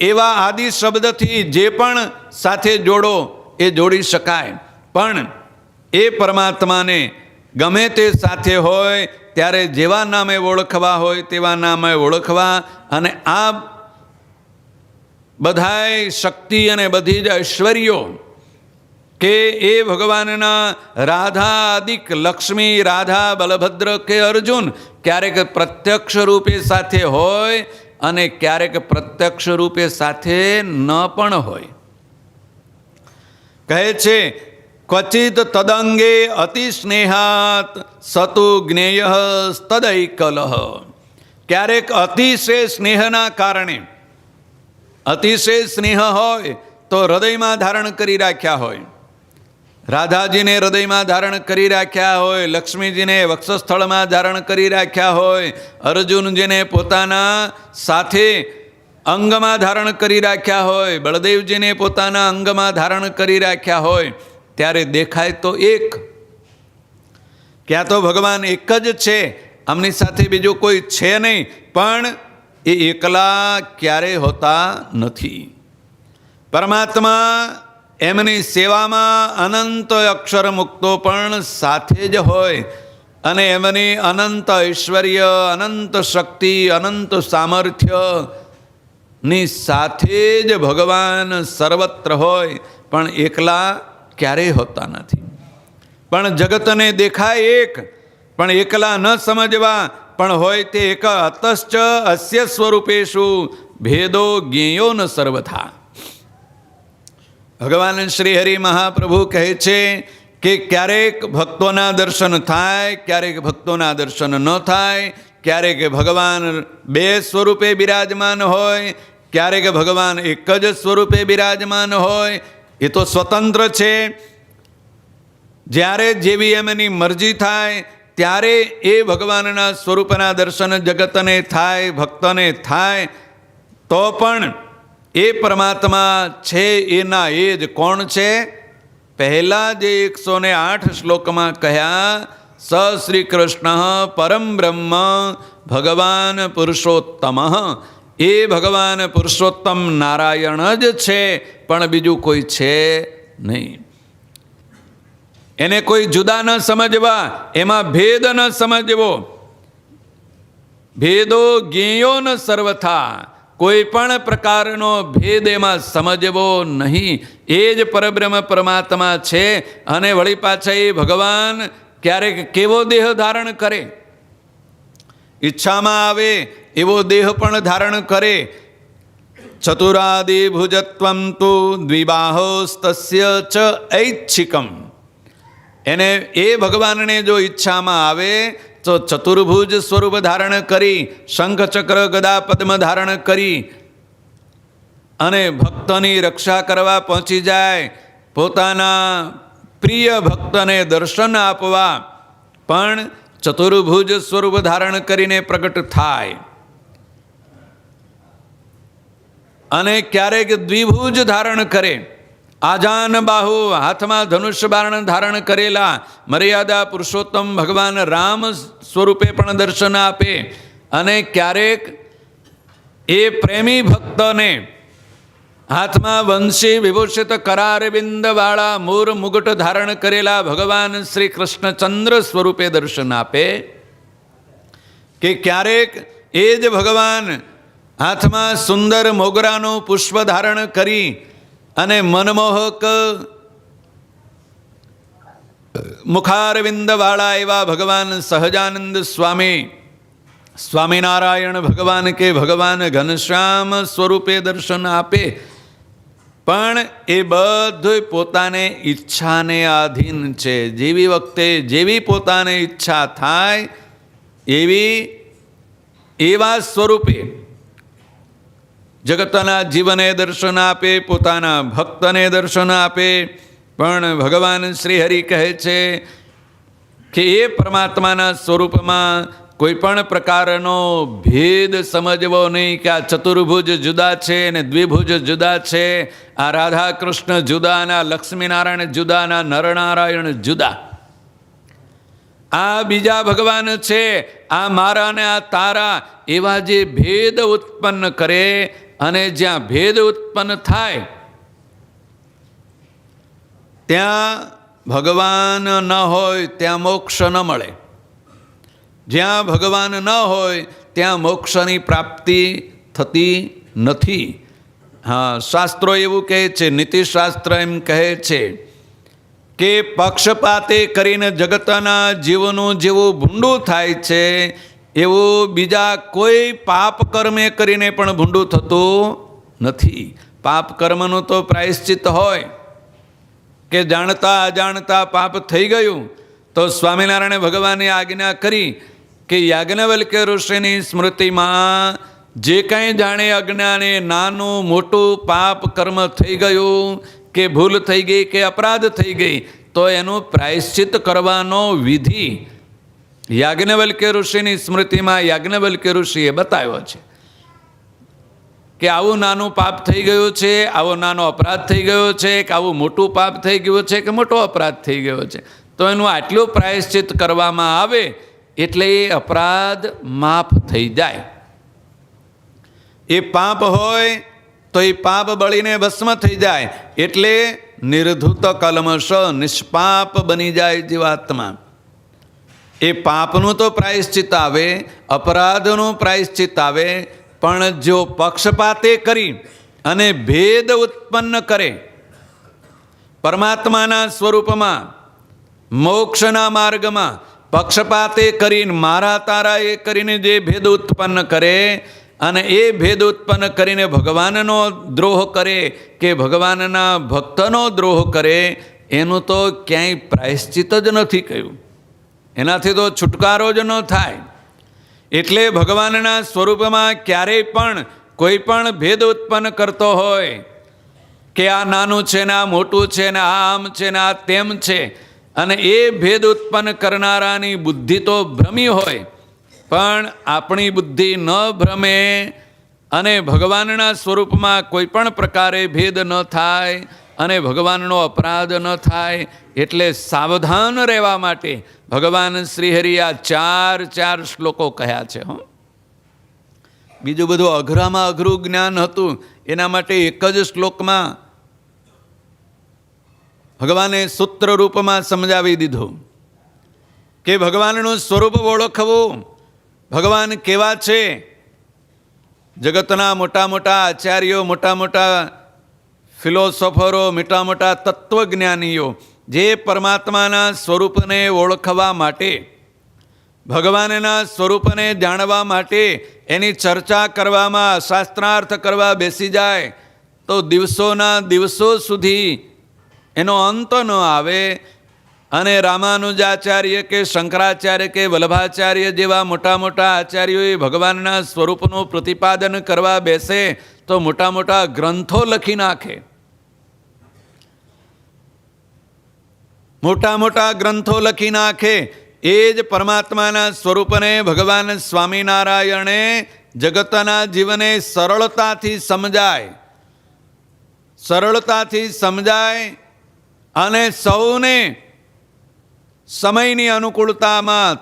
એવા આદિ શબ્દથી જે પણ સાથે જોડો એ જોડી શકાય, પણ એ પરમાત્માને ગમે તે સાથે હોય ત્યારે જેવા નામે ઓળખવા હોય તેવા નામે ઓળખવા. અને આ બધાય શક્તિ અને બધી જ ઐશ્વર્યો કે એ ભગવાનના રાધા અધિક લક્ષ્મી, રાધા, બલભદ્ર કે અર્જુન ક્યારેક પ્રત્યક્ષ રૂપે સાથે હોય અને ક્યારેક પ્રત્યક્ષ રૂપે સાથે ન પણ હોય. કહે છે ક્વચિત તદંગે અતિ સ્નેહાત સતુ જ્ઞેય તદૈકલહ. ક્યારેક અતિશય સ્નેહના કારણે, અતિશય સ્નેહ હોય તો હૃદયમાં ધારણ કરી રાખ્યા હોય, રાધાજીને હૃદયમાં ધારણ કરી રાખ્યા હોય, લક્ષ્મીજીને વક્ષસ્થળમાં ધારણ કરી રાખ્યા હોય, અર્જુનજીને પોતાના સાથે અંગમાં ધારણ કરી રાખ્યા હોય, બળદેવજીને પોતાના અંગમાં ધારણ કરી રાખ્યા હોય, ત્યારે દેખાય તો એક. ક્યાં તો ભગવાન એક જ છે, આમની સાથે બીજું કોઈ છે નહીં, પણ એ એકલા ક્યારેય હોતા નથી. પરમાત્મા એમની સેવામાં અનંત અક્ષર મુક્તો પણ સાથે જ હોય અને એમની અનંત ઐશ્વર્ય, અનંત શક્તિ, અનંત સામર્થ્યની સાથે જ ભગવાન સર્વત્ર હોય, પણ એકલા ક્યારેય હોતા નથી. પણ જગતને દેખાય એક, પણ એકલા ન સમજવા, પણ હોય તે એક. અતશ્ચ અસ્ય સ્વરૂપેષુ ભેદો જ્ઞેયો ન સર્વથા. ભગવાન શ્રી હરિ મહાપ્રભુ કહે છે કે ક્યારેક ભક્તોના દર્શન થાય, ક્યારેક ભક્તોના દર્શન ન થાય, ક્યારેક ભગવાન બે સ્વરૂપે બિરાજમાન હોય, ક્યારેક ભગવાન એક જ સ્વરૂપે બિરાજમાન હોય. એ તો સ્વતંત્ર છે. જ્યારે જેવી એમની મરજી થાય ત્યારે એ ભગવાનના સ્વરૂપના દર્શન જગતને થાય, ભક્તને થાય. તો પણ એ પરમાત્મા છે એના એ જ કોણ છે? પહેલા જે 108 શ્લોકમાં કહ્યા, સ શ્રી કૃષ્ણ પરમ બ્રહ્મ ભગવાન પુરુષોત્તમ. એ ભગવાન પુરુષોત્તમ નારાયણ જ છે, પણ બીજું કોઈ છે નહીં. એને કોઈ જુદા ન સમજવા, એમાં ભેદ ન સમજવો. ભેદો જ્ઞેયો ન સર્વથા. કોઈ પણ પ્રકારનો ભેદ એમાં સમજવો નહીં. એ જ પરબ્રહ્મ પરમાત્મા છે. અને વળી પાછા એ ભગવાન ક્યારેક કેવો દેહ ધારણ કરે, ઈચ્છામાં આવે એવો દેહ પણ ધારણ કરે. ચતુરાદિ ભુજત્વમ તુ દ્વિબાહોસ્તસ્ય ચ ઐચ્છિકમ. એને એ ભગવાનને જો ઈચ્છામાં આવે તો ચતુર્ભુજ સ્વરૂપ ધારણ કરી, શંખ ચક્ર ગદા પદ્મ ધારણ કરી અને ભક્તની રક્ષા કરવા પહોંચી જાય. પોતાના પ્રિય ભક્તને દર્શન આપવા પણ ચતુર્ભુજ સ્વરૂપ ધારણ કરીને પ્રગટ થાય. અને ક્યારેક દ્વિભુજ ધારણ કરે. આજાન બાહુ, હાથમાં ધનુષ્ય બાણ ધારણ કરેલા મર્યાદા પુરુષોત્તમ ભગવાન રામ સ્વરૂપે પણ દર્શન આપે. અને ક્યારેક એ પ્રેમી ભક્તને હાથમાં વંશી વિભૂષિત કરારવિંદવાળા મૂર મુગટ ધારણ કરેલા ભગવાન શ્રી કૃષ્ણચંદ્ર સ્વરૂપે દર્શન આપે. કે ક્યારેક એ જ ભગવાન હાથમાં સુંદર મોગરાનું પુષ્પ ધારણ કરી અને મનમોહક મુખારવિંદવાળા એવા ભગવાન સહજાનંદ સ્વામી, સ્વામિનારાયણ ભગવાન કે ભગવાન ઘનશ્યામ સ્વરૂપે દર્શન આપે. પણ એ બધું પોતાને ઈચ્છાને આધીન છે. જેવી વખતે જેવી પોતાને ઈચ્છા થાય એવા સ્વરૂપે જગતના જીવને દર્શન આપે, પોતાના ભક્તને દર્શન આપે. પણ ભગવાન શ્રી હરિ કહે છે કે એ પરમાત્માના સ્વરૂપમાં કોઈ પણ પ્રકારનો ભેદ સમજવો નહીં કે આ ચતુર્ભુજ જુદા છે ને દ્વિભુજ જુદા છે, આ રાધા કૃષ્ણ જુદા, ના લક્ષ્મીનારાયણ જુદા, ના નરનારાયણ જુદા, આ બીજા ભગવાન છે, આ મારા ને આ તારા, એવા જે ભેદ ઉત્પન્ન કરે, અને જ્યાં ભેદ ઉત્પન્ન થાય ત્યાં ભગવાન ન હોય ત્યાં મોક્ષ ન મળે. જ્યાં ભગવાન ન હોય ત્યાં મોક્ષની પ્રાપ્તિ થતી નથી. હા, શાસ્ત્રો એવું કહે છે, નીતિશાસ્ત્ર એમ કહે છે કે પક્ષપાતે કરીને જગતના જીવનું જેવું ભૂંડું થાય છે, એવું બીજા કોઈ પાપ કર્મે કરીને પણ ભૂંડું થતું નથી. પાપ કર્મનું તો પ્રાયશ્ચિત હોય કે જાણતા અજાણતા પાપ થઈ ગયું તો સ્વામિનારાયણ ભગવાને આજ્ઞા કરી કે યાજ્ઞવલ્ક્ય ઋષિની સ્મૃતિમાં જે કાંઈ જાણે અજ્ઞાને નાનું મોટું પાપ કર્મ થઈ ગયું કે ભૂલ થઈ ગઈ કે અપરાધ થઈ ગઈ તો એનું પ્રાયશ્ચિત કરવાનો વિધિ યાજ્ઞવલ્ક્ય ઋષિની સ્મૃતિમાં યાજ્ઞવલ્ક્ય ઋષિએ બતાવ્યો છે કે આવું નાનું પાપ થઈ ગયું છે, આવો નાનો અપરાધ થઈ ગયો છે, કે આવું મોટું પાપ થઈ ગયું છે કે મોટો અપરાધ થઈ ગયો છે, તો એનું આટલું પ્રાયશ્ચિત કરવામાં આવે એટલે એ અપરાધ માફ થઈ જાય. એ પાપ હોય તો એ પાપ બળીને ભસ્મ થઈ જાય, એટલે નિર્ધૂત કલ્મશ નિષ્પાપ બની જાય જીવાત્મા. એ પાપનું તો પ્રાયશ્ચિત આવે, અપરાધનું પ્રાયશ્ચિત આવે, પણ જો પક્ષપાતે કરી અને ભેદ ઉત્પન્ન કરે પરમાત્માના સ્વરૂપમાં, મોક્ષના માર્ગમાં પક્ષપાતે કરીને મારા તારા એ કરીને જે ભેદ ઉત્પન્ન કરે અને એ ભેદ ઉત્પન્ન કરીને ભગવાનનો દ્રોહ કરે કે ભગવાનના ભક્તનો દ્રોહ કરે, એનું તો ક્યાંય પ્રાયશ્ચિત જ નથી કહ્યું. એનાથી તો છુટકારો જ ન થાય. એટલે ભગવાનના સ્વરૂપમાં ક્યારેય પણ કોઈ પણ ભેદ ઉત્પન્ન કરતો હોય કે આ નાનું છે ને આ મોટું છે ને આ આમ છે ને આ તેમ છે, અને એ ભેદ ઉત્પન્ન કરનારાની બુદ્ધિ તો ભ્રમી હોય, પણ આપણી બુદ્ધિ ન ભ્રમે અને ભગવાનના સ્વરૂપમાં કોઈ પણ પ્રકારે ભેદ ન થાય અને ભગવાનનો અપરાધ ન થાય. એટલે સાવધાન રહેવા માટે ભગવાન શ્રીહરિ આ ચાર શ્લોકો કહ્યા છે. બીજું બધું અઘરામાં અઘરું જ્ઞાન હતું, એના માટે એક જ શ્લોકમાં ભગવાને સૂત્ર રૂપમાં સમજાવી દીધું કે ભગવાનનું સ્વરૂપ ઓળખવું, ભગવાન કેવા છે. જગતના મોટા મોટા આચાર્યો, મોટા મોટા ફિલોસોફરો, મોટા મોટા તત્વજ્ઞાનીઓ જે પરમાત્માના સ્વરૂપને ઓળખવા માટે, ભગવાનના સ્વરૂપને જાણવા માટે એની ચર્ચા કરવામાં, શાસ્ત્રાર્થ કરવા બેસી જાય તો દિવસોના દિવસો સુધી એનો અંત ન આવે. અને રામાનુજાચાર્ય કે શંકરાચાર્ય કે વલ્લભાચાર્ય જેવા મોટા મોટા આચાર્યોએ ભગવાનના સ્વરૂપનું પ્રતિપાદન કરવા બેસે તો મોટા મોટા ગ્રંથો લખી નાખે. મોટા મોટા ગ્રંથો લખી નાખે. એ જ પરમાત્માના સ્વરૂપને ભગવાન સ્વામિનારાયણે જગતના જીવને સરળતાથી સમજાય અને સૌને સમયની અનુકૂળતામાં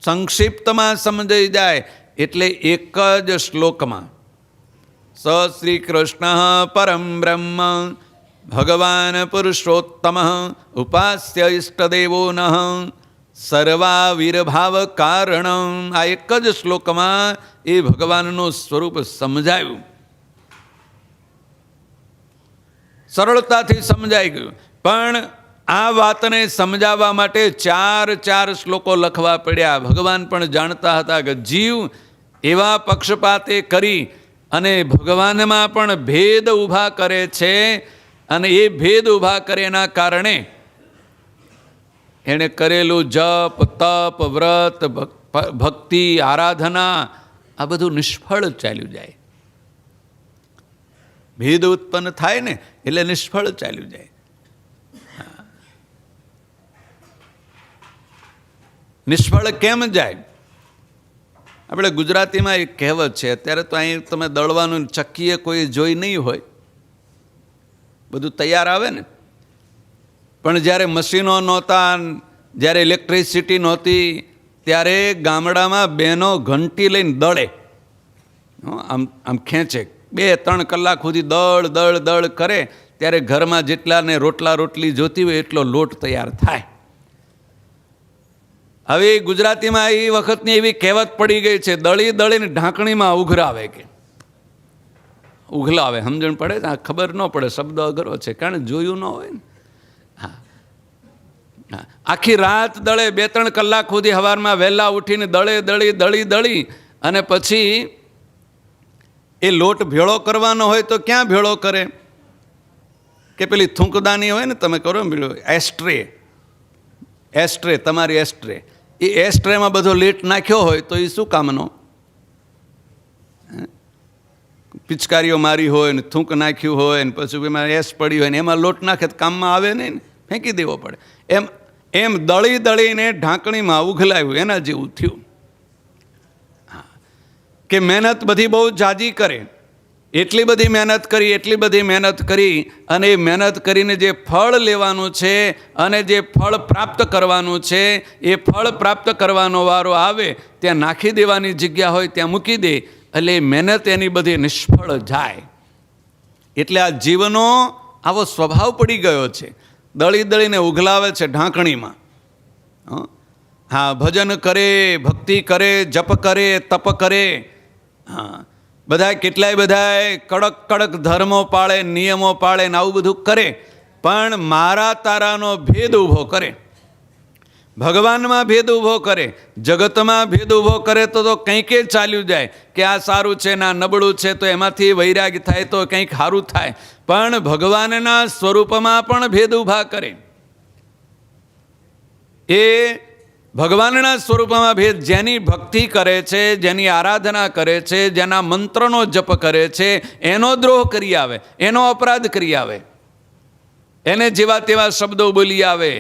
સંક્ષિપ્તમાં સમજાઈ જાય. એટલે એક જ શ્લોકમાં સ શ્રી કૃષ્ણ પરમ બ્રહ્મ ભગવાન પુરુષોત્તમ ઉપાસ્ય ઇષ્ટદેવો નઃ સર્વાવિર્ભાવ કારણમ. આ એક જ શ્લોકમાં એ ભગવાનનું સ્વરૂપ સમજાયું, સરળતાથી સમજાઈ ગયું. પણ આ વાતને સમજાવવા માટે ચાર શ્લોકો લખવા પડ્યા. ભગવાન પણ જાણતા હતા કે જીવ એવા પક્ષપાતે કરી અને ભગવાનમાં પણ ભેદ ઊભા કરે છે, અને એ ભેદ ઊભા કરે એના કારણે એણે કરેલું જપ, તપ, વ્રત, ભક્તિ, આરાધના આ બધું નિષ્ફળ ચાલ્યું જાય. ભેદ ઉત્પન્ન થાય ને એટલે નિષ્ફળ ચાલ્યું જાય. નિષ્ફળ કેમ જાય? આપણે ગુજરાતીમાં એક કહેવત છે, અત્યારે તો અહીં તમે દળવાનું ચક્કીએ કોઈ જોઈ નહીં હોય, બધું તૈયાર આવે ને, પણ જ્યારે મશીનો નહોતા, જ્યારે ઇલેક્ટ્રિસિટી નહોતી, ત્યારે ગામડામાં બહેનો ઘંટી લઈને દળે, આમ આમ ખેંચે, 2-3 કલાક સુધી દળ દળ દળ કરે, ત્યારે ઘરમાં જેટલાને રોટલા રોટલી જોતી હોય એટલો લોટ તૈયાર થાય. હવે ગુજરાતીમાં એ વખતની એવી કહેવત પડી ગઈ છે, દળી દળીને ઢાંકણીમાં ઉઘરાવે, કે ઉઘલાવે. સમજણ પડે ને? ખબર ન પડે, શબ્દ અઘરો છે, કારણ જોયું ન હોય ને. હા, આખી રાત દળે, 2-3 કલાક સુધી સવારમાં વહેલા ઉઠીને દળે દળી અને પછી એ લોટ ભેળો કરવાનો હોય તો ક્યાં ભેળો કરે? કે પેલી થૂંકદાની હોય ને, તમે કરો ને એસ્ટ્રે, તમારી એસ્ટ્રે, એ એસ્ટ્રેમાં બધો લેટ નાખ્યો હોય તો એ શું કામનો? પિચકારીઓ મારી હોય ને થૂંક નાખ્યું હોય ને પછી એમાં એસ પડી હોય ને એમાં લોટ નાખે તો કામમાં આવે નહીં ને, ફેંકી દેવો પડે. એમ દળી દળીને ઢાંકણીમાં ઉઘલાવ્યું, એના જેવું થયું. કે મહેનત બધી બહુ જાજી કરે, એટલી બધી મહેનત કરી અને એ મહેનત કરીને જે ફળ લેવાનું છે અને જે ફળ પ્રાપ્ત કરવાનું છે, એ ફળ પ્રાપ્ત કરવાનો વારો આવે ત્યાં નાખી દેવાની જગ્યા હોય ત્યાં મૂકી દે, એટલે એ મહેનત એની બધી નિષ્ફળ જાય. એટલે આ જીવનો આવો સ્વભાવ પડી ગયો છે, દળી દળીને ઉઘલાવે છે ઢાંકણીમાં. હા, ભજન કરે, ભક્તિ કરે, જપ કરે, તપ કરે, હા, કેટલાય કડક કડક ધર્મો પાળે, નિયમો પાળે ને આવું બધું કરે, પણ મારા તારાનો ભેદ ઊભો કરે, ભગવાનમાં ભેદ ઊભો કરે, જગતમાં ભેદ ઊભો કરે તો કંઈક ચાલ્યું જાય કે આ સારું છે ને આ નબળું છે, તો એમાંથી વૈરાગ્ય થાય તો કંઈક સારું થાય. પણ ભગવાનના સ્વરૂપમાં પણ ભેદ ઊભા કરે. એ ભગવાનના સ્વરૂપમાં ભેદ, જેની ભક્તિ કરે છે, જેની આરાધના કરે છે, જેના મંત્રનો જપ કરે છે, એનો દ્રોહ કરી આવે, એનો અપરાધ કરી આવે, એને જેવા તેવા શબ્દો બોલી આવે,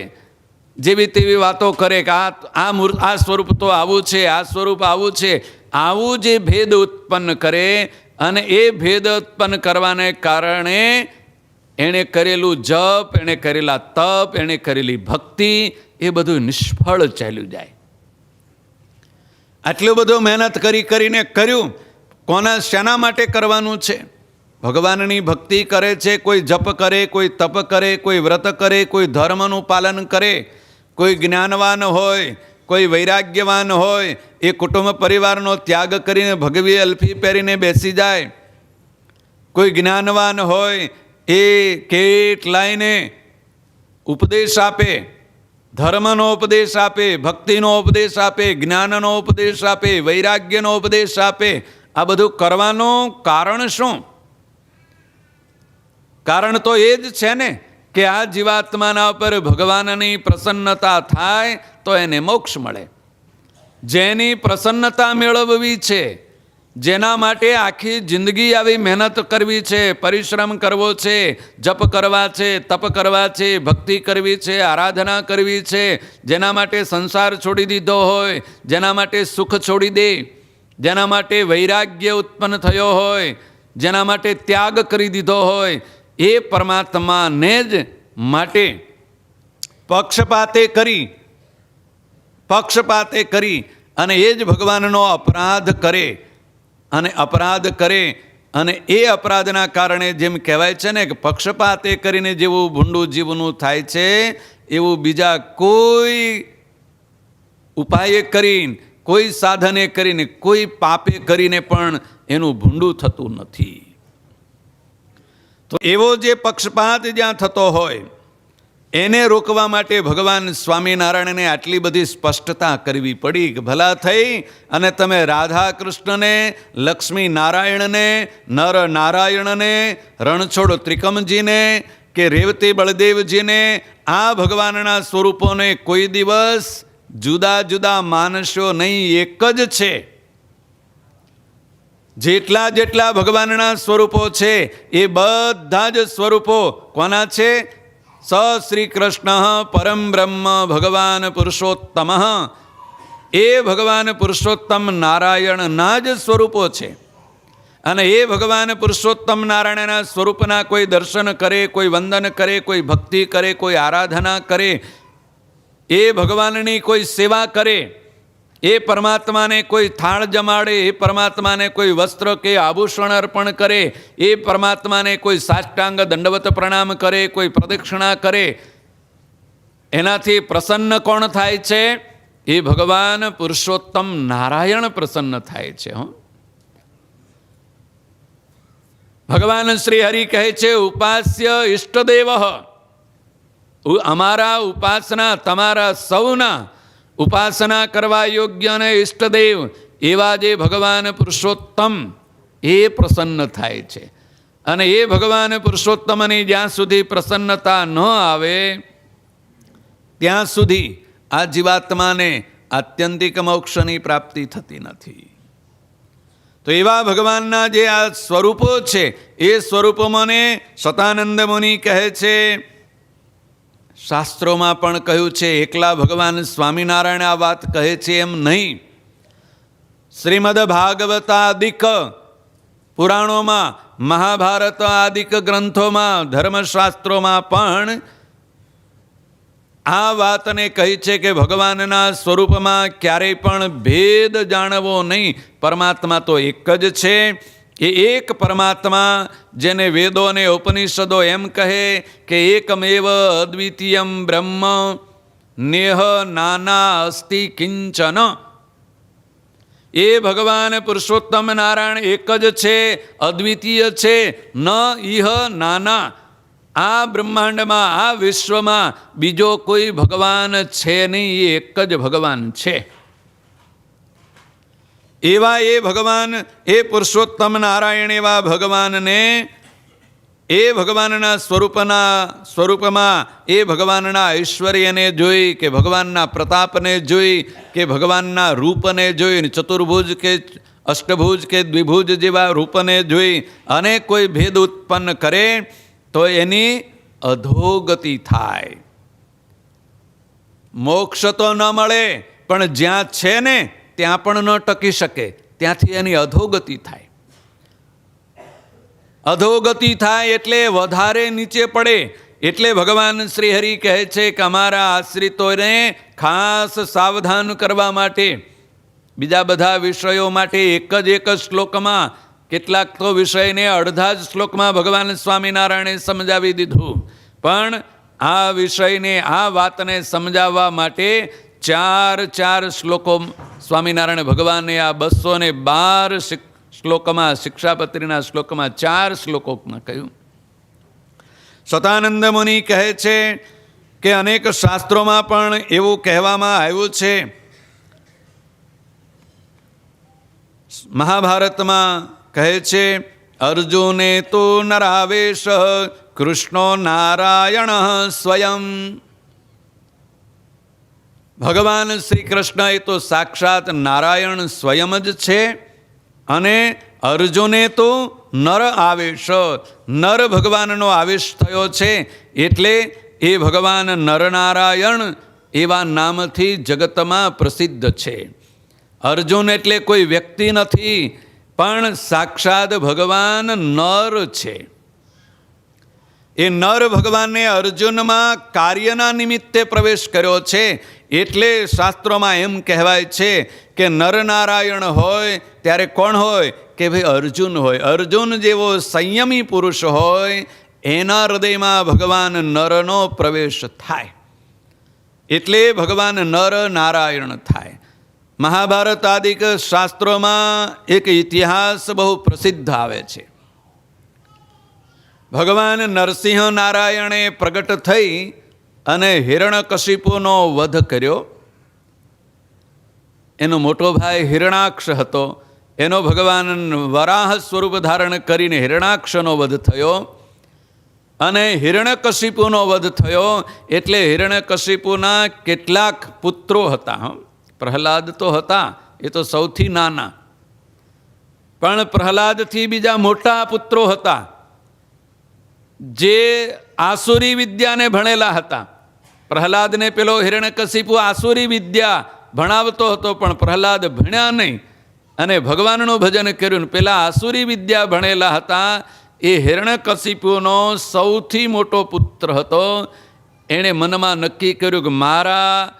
જેવી તેવી વાતો કરે કે આ સ્વરૂપ તો આવું છે, આ સ્વરૂપ આવું છે, આવું જે ભેદ ઉત્પન્ન કરે, અને એ ભેદ ઉત્પન્ન કરવાને કારણે એણે કરેલું જપ, એણે કરેલા તપ, એણે કરેલી ભક્તિ, એ બધું નિષ્ફળ ચાલ્યું જાય. આટલું બધું મહેનત કરીને કર્યું, શેના માટે કરવાનું છે? ભગવાનની ભક્તિ કરે છે, કોઈ જપ કરે, કોઈ તપ કરે, કોઈ વ્રત કરે, કોઈ ધર્મનું પાલન કરે, કોઈ જ્ઞાનવાન હોય, કોઈ વૈરાગ્યવાન હોય, એ કુટુંબ પરિવારનો ત્યાગ કરીને ભગવી અલ્ફી પહેરીને બેસી જાય. કોઈ જ્ઞાનવાન હોય, એ કેટલાયને ઉપદેશ આપે, ધર્મનો ઉપદેશ આપે, ભક્તિનો ઉપદેશ આપે, જ્ઞાનનો ઉપદેશ આપે, વૈરાગ્યનો ઉપદેશ આપે. આ બધું કરવાનું કારણ શું? કારણ તો એ જ છે ને કે આ જીવાત્માના ઉપર ભગવાનની પ્રસન્નતા થાય તો એને મોક્ષ મળે. જેની પ્રસન્નતા મેળવવી છે, જેના માટે આખી જિંદગી આવી મહેનત કરવી છે, પરિશ્રમ કરવો છે, જપ કરવા છે, તપ કરવા છે, ભક્તિ કરવી છે, આરાધના કરવી છે, જેના માટે સંસાર છોડી દીધો હોય, જેના માટે સુખ છોડી દે, જેના માટે વૈરાગ્ય ઉત્પન્ન થયો હોય, જેના માટે ત્યાગ કરી દીધો હોય, એ પરમાત્માને જ માટે પક્ષપાતે કરી અને એ જ ભગવાનનો અપરાધ કરે, અને અપરાધ કરે, અને એ અપરાધના કારણે જેમ કહેવાય છે ને કે પક્ષપાતે કરીને જેવું ભૂંડું જીવનું થાય છે, એવું બીજા કોઈ ઉપાયે કરીને, કોઈ સાધને કરીને, કોઈ પાપે કરીને પણ એનું ભૂંડું થતું નથી. તો એવો જે પક્ષપાત જ્યાં થતો હોય એને રોકવા માટે ભગવાન સ્વામિનારાયણને આટલી બધી સ્પષ્ટતા કરવી પડી કે ભલા થઈ અને તમે રાધા કૃષ્ણને, લક્ષ્મી નારાયણને, નર નારાયણને, રણછોડ ત્રિકમજીને કે રેવતી બળદેવજીને, આ ભગવાનના સ્વરૂપોને કોઈ દિવસ જુદા જુદા માનશો નહીં, એક જ છે. જેટલા ભગવાનના સ્વરૂપો છે એ બધા જ સ્વરૂપો કોના છે? સ શ્રી કૃષ્ણ પરમ બ્રહ્મ ભગવાન પુરુષોત્તમ. એ ભગવાન પુરુષોત્તમ નારાયણના જ સ્વરૂપો છે. અને એ ભગવાન પુરુષોત્તમ નારાયણના સ્વરૂપના કોઈ દર્શન કરે, કોઈ વંદન કરે, કોઈ ભક્તિ કરે, કોઈ આરાધના કરે, એ ભગવાનની કોઈ સેવા કરે, એ પરમાત્માને કોઈ થાળ જમાડે, એ પરમાત્માને કોઈ વસ્ત્ર કે આભૂષણ અર્પણ કરે, એ પરમાત્માને કોઈ સાષ્ટાંગ દંડવત પ્રણામ કરે, કોઈ પ્રદક્ષિણા કરે, એનાથી પ્રસન્ન કોણ થાય છે? એ ભગવાન પુરુષોત્તમ નારાયણ પ્રસન્ન થાય છે. ભગવાન શ્રી હરિ કહે છે, ઉપાસ્ય ઇષ્ટદેવ, અમારા ઉપાસના, તમારા સૌના ઉપાસના કરવા યોગ્ય અને ઇષ્ટદેવ એવા જે ભગવાન પુરુષોત્તમ, એ પ્રસન્ન થાય છે. અને એ ભગવાન પુરુષોત્તમની જ્યાં સુધી પ્રસન્નતા ન આવે ત્યાં સુધી આ જીવાત્માને આત્યંતિક મોક્ષની પ્રાપ્તિ થતી નથી. તો એવા ભગવાનના જે આ સ્વરૂપો છે, એ સ્વરૂપોને સતાનંદ મુનિ કહે છે, શાસ્ત્રોમાં પણ કહ્યું છે, એકલા ભગવાન સ્વામિનારાયણ આ વાત કહે છે એમ નહીં. શ્રીમદ ભાગવતાદિક પુરાણોમાં, મહાભારત આદિક ગ્રંથોમાં, ધર્મશાસ્ત્રોમાં પણ આ વાતને કહી છે કે ભગવાનના સ્વરૂપમાં ક્યારેય પણ ભેદ જાણવો નહીં. પરમાત્મા તો એક જ છે. એ એક પરમાત્મા, જેને વેદો અને ઉપનિષદો એમ કહે કે એકમેવ અદ્વિતીયમ બ્રહ્મ નેહ નાના અસ્તિ કિંચન. એ ભગવાન પુરુષોત્તમ નારાયણ એક જ છે, અદ્વિતીય છે, ન ઇહ નાના. આ બ્રહ્માંડમાં, આ વિશ્વમાં બીજો કોઈ ભગવાન છે નહીં, એ એક જ ભગવાન છે. એવા એ ભગવાન, એ પુરુષોત્તમ નારાયણ એવા ભગવાનને, એ ભગવાનના સ્વરૂપમાં એ ભગવાનના ઐશ્વર્યને જોઈ, કે ભગવાનના પ્રતાપને જોઈ, કે ભગવાનના રૂપને જોઈ, ચતુર્ભુજ કે અષ્ટભુજ કે દ્વિભુજ જેવા રૂપને જોઈ અને કોઈ ભેદ ઉત્પન્ન કરે તો એની અધોગતિ થાય. મોક્ષ તો ન મળે, પણ જ્યાં છે ને ત્યાં પણ ન ટકી શકે, ત્યાંથી એની અધોગતિ થાય. અધોગતિ થાય એટલે વધારે નીચે પડે. એટલે ભગવાન શ્રી હરિ કહે છે કે અમારા આશ્રિતોને ખાસ સાવધાન કરવા માટે, બીજા બધા વિષયો માટે એક જ શ્લોકમાં, કેટલાક તો વિષયને અડધા જ શ્લોકમાં ભગવાન સ્વામિનારાયણે સમજાવી દીધું, પણ આ વિષયને, આ વાતને સમજાવવા માટે ચાર શ્લોકો સ્વામિનારાયણ ભગવાને આ 212 શ્લોકમાં, શિક્ષાપત્રીના શ્લોકમાં 4 શ્લોકોમાં કહ્યું. સતાનંદ મુનિ કહે છે કે અનેક શાસ્ત્રોમાં પણ એવું કહેવામાં આવ્યું છે. મહાભારતમાં કહે છે, અર્જુને તો નરાવેશ કૃષ્ણો નારાયણ સ્વયં. ભગવાન શ્રી કૃષ્ણ એ તો સાક્ષાત નારાયણ સ્વયં જ છે. અને અર્જુને તો નર આવેશ, નર ભગવાનનો આવેશ થયો છે. એટલે એ ભગવાન નરનારાયણ એવા નામથી જગતમાં પ્રસિદ્ધ છે. અર્જુન એટલે કોઈ વ્યક્તિ નથી, પણ સાક્ષાત ભગવાન નર છે. એ નર ભગવાનને અર્જુનમાં કાર્યના નિમિત્તે પ્રવેશ કર્યો છે. એટલે શાસ્ત્રોમાં એમ કહેવાય છે કે નરનારાયણ હોય ત્યારે કોણ હોય? કે ભાઈ અર્જુન હોય. અર્જુન જેવો સંયમી પુરુષ હોય એના હૃદયમાં ભગવાન નરનો પ્રવેશ થાય. એટલે ભગવાન નર નારાયણ થાય. મહાભારત આદિક શાસ્ત્રોમાં એક ઇતિહાસ બહુ પ્રસિદ્ધ આવે છે. ભગવાન નરસિંહ નારાયણે પ્રગટ થઈ અને હિરણ્યકશિપુનો વધ કર્યો. એનો મોટો ભાઈ હિરણાક્ષ હતો. એનો ભગવાન વરાહ સ્વરૂપ ધારણ કરીને હિરણાક્ષનો વધ થયો. અને હિરણ્યકશિપુનો વધ થયો એટલે હિરણ્યકશિપુના કેટલાક પુત્રો હતા. પ્રહલાદ તો હતા, એ તો સૌથી નાના, પણ પ્રહલાદથી બીજા મોટા પુત્રો હતા જે આસુરી વિદ્યાને ભણેલા હતા. પ્રહલાદને પેલો હિરણ્યકશિપુ આસુરી વિદ્યા ભણાવતો હતો, પણ પ્રહલાદ ભણ્યા નહીં અને ભગવાનનું ભજન કર્યું. પેલા આસુરી વિદ્યા ભણેલા હતા એ હિરણ્યકશિપુનો સૌથી મોટો પુત્ર હતો. એણે મનમાં નક્કી કર્યું કે મારા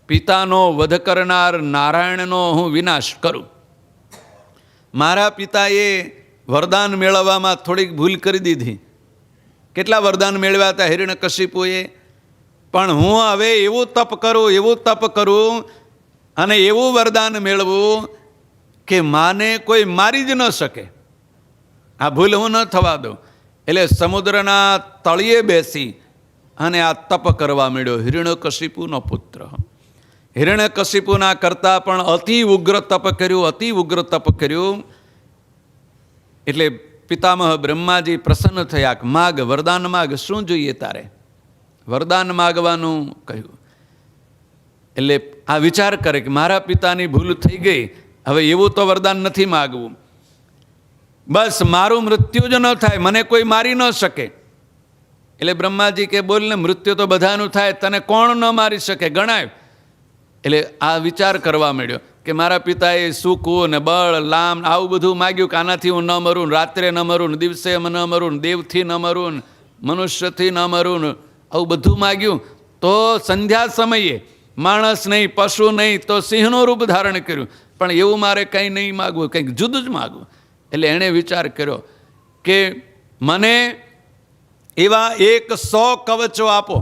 પિતાનો વધ કરનાર નારાયણનો હું વિનાશ કરું. મારા પિતાએ વરદાન મેળવવામાં થોડીક ભૂલ કરી દીધી. કેટલા વરદાન મેળવ્યા હતા હિરણ્યકશિપુએ, પણ હું હવે એવું તપ કરું અને એવું વરદાન મેળવું કે માને કોઈ મારી જ ન શકે. આ ભૂલ હું ન થવા દઉં. એટલે સમુદ્રના તળિયે બેસી અને આ તપ કરવા માંડ્યો હિરણ્યકશિપુનો પુત્ર. હિરણ્યકશિપુના કરતાં પણ અતિ ઉગ્ર તપ કર્યું. એટલે પિતામહ બ્રહ્માજી પ્રસન્ન થયા કે માગ, વરદાન માગ, શું જોઈએ તારે? વરદાન માગવાનું કહ્યું. એટલે આ વિચાર કરે કે મારા પિતાની ભૂલ થઈ ગઈ, હવે એવું તો વરદાન નથી માગવું. બસ મારું મૃત્યુ જ ન થાય, મને કોઈ મારી ન શકે. એટલે બ્રહ્માજી કે બોલ ને, મૃત્યુ તો બધાનું થાય, તને કોણ ન મારી શકે, ગણાય. એટલે આ વિચાર કરવા માંડ્યો કે મારા પિતાએ સુખ ને બળ, લામ, આવું બધું માગ્યું કે આનાથી હું ન મરું, રાત્રે ન મરું, દિવસે ન મરું, દેવથી ન મરું, મનુષ્યથી ન મરું, આવું બધું માગ્યું. તો સંધ્યા સમયે માણસ નહીં, પશુ નહીં, તો સિંહનું રૂપ ધારણ કર્યું. પણ એવું મારે કંઈ નહીં માગવું, કંઈક જુદું જ માગવું. એટલે એણે વિચાર કર્યો કે મને એવા 100 કવચો આપો.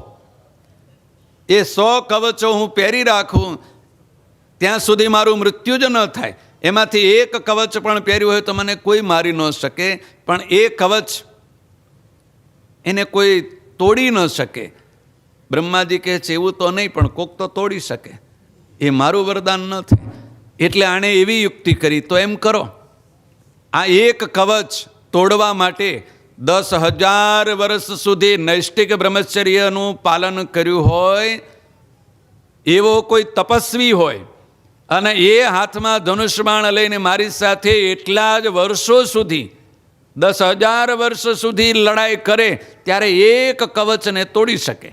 એ 100 કવચો હું પહેરી રાખું ત્યાં સુધી મારું મૃત્યુ જ ન થાય. એમાંથી એક કવચ પણ પહેર્યું હોય તો મને કોઈ મારી ન શકે, પણ એ કવચ એને કોઈ તોડી ન શકે. બ્રહ્માજી કહે છે એવું તો નહીં, પણ કોક તો તોડી શકે, એ મારું વરદાન ન થાય. એટલે આણે એવી યુક્તિ કરી, તો એમ કરો, આ એક કવચ તોડવા માટે 10,000 વર્ષ સુધી નૈષ્ટિક બ્રહ્મચર્યનું પાલન કર્યું હોય એવો કોઈ તપસ્વી હોય અને એ હાથમાં ધનુષ્બાણ લઈને મારી સાથે એટલા જ વર્ષો સુધી 10,000 વર્ષ સુધી લડાઈ કરે ત્યારે એક કવચને તોડી શકે.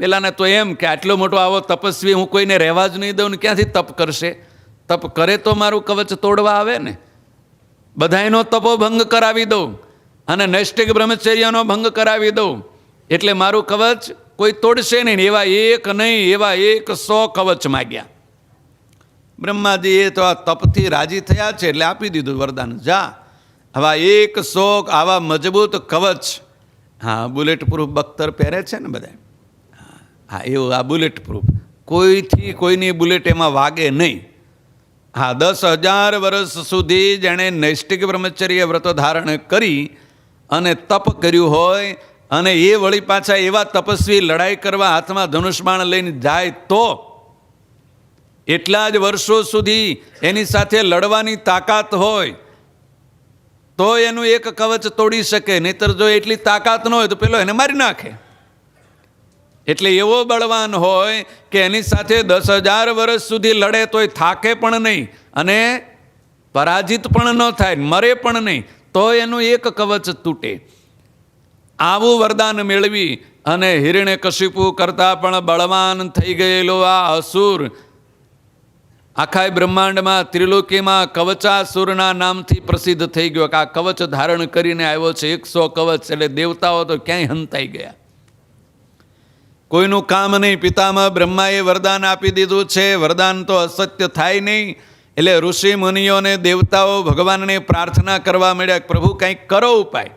પેલાને તો એમ કે આટલો મોટો આવો તપસ્વી હું કોઈને રહેવા જ નહીં દઉં ને ક્યાંથી તપ કરશે? તપ કરે તો મારું કવચ તોડવા આવે ને. બધાયનો તપો ભંગ કરાવી દઉં અને નૈષ્ટિક બ્રહ્મચર્યનો ભંગ કરાવી દઉં એટલે મારું કવચ કોઈ તોડશે નહીં. એવા એક નહીં, એવા 100 કવચ માગ્યા. બ્રહ્માજીએ તો આ તપથી રાજી થયા છે એટલે આપી દીધું વરદાન, જા આવા 100 આવા મજબૂત કવચ. હા, બુલેટ પ્રૂફ બખ્તર પહેરે છે ને બધા. હા, એવું આ બુલેટ પ્રૂફ, કોઈથી કોઈની બુલેટ એમાં વાગે નહીં. હા, 10,000 વર્ષ સુધી જેણે નૈષ્ટિક બ્રહ્મચર્ય વ્રત ધારણ કરી અને તપ કર્યું હોય અને એ વળી પાછા એવા તપસ્વી લડાઈ કરવા હાથમાં ધનુષ્બાણ લઈને જાય તો એટલા જ વર્ષો સુધી એની સાથે લડવાની તાકાત હોય તો એનું એક કવચ તોડી શકે. નહીતર જો એટલી તાકાત ન હોય તો પેલો એને મારી નાખે. એટલે એવો બળવાન હોય કે એની સાથે 10,000 વર્ષ સુધી લડે તોય થાકે પણ નહીં અને પરાજિત પણ ન થાય, મરે પણ નહીં, તો એનું એક કવચ તૂટે. આવું વરદાન મેળવી અને હિરણ્યકશિપુ કરતાં પણ બળવાન થઈ ગયેલો આ અસુર આખા બ્રહ્માંડમાં ત્રિલોકીમાં કવચાસુરના નામથી પ્રસિદ્ધ થઈ ગયો કે આ કવચ ધારણ કરીને આવ્યો છે. 100 કવચ એટલે દેવતાઓ તો ક્યાંય હંતાઈ ગયા. કોઈનું કામ નહીં. પિતામહ બ્રહ્માએ વરદાન આપી દીધું છે, વરદાન તો અસત્ય થાય નહીં. એટલે ઋષિ મુનિઓને દેવતાઓ ભગવાનને પ્રાર્થના કરવા માંડ્યા, પ્રભુ કંઈક કરો ઉપાય.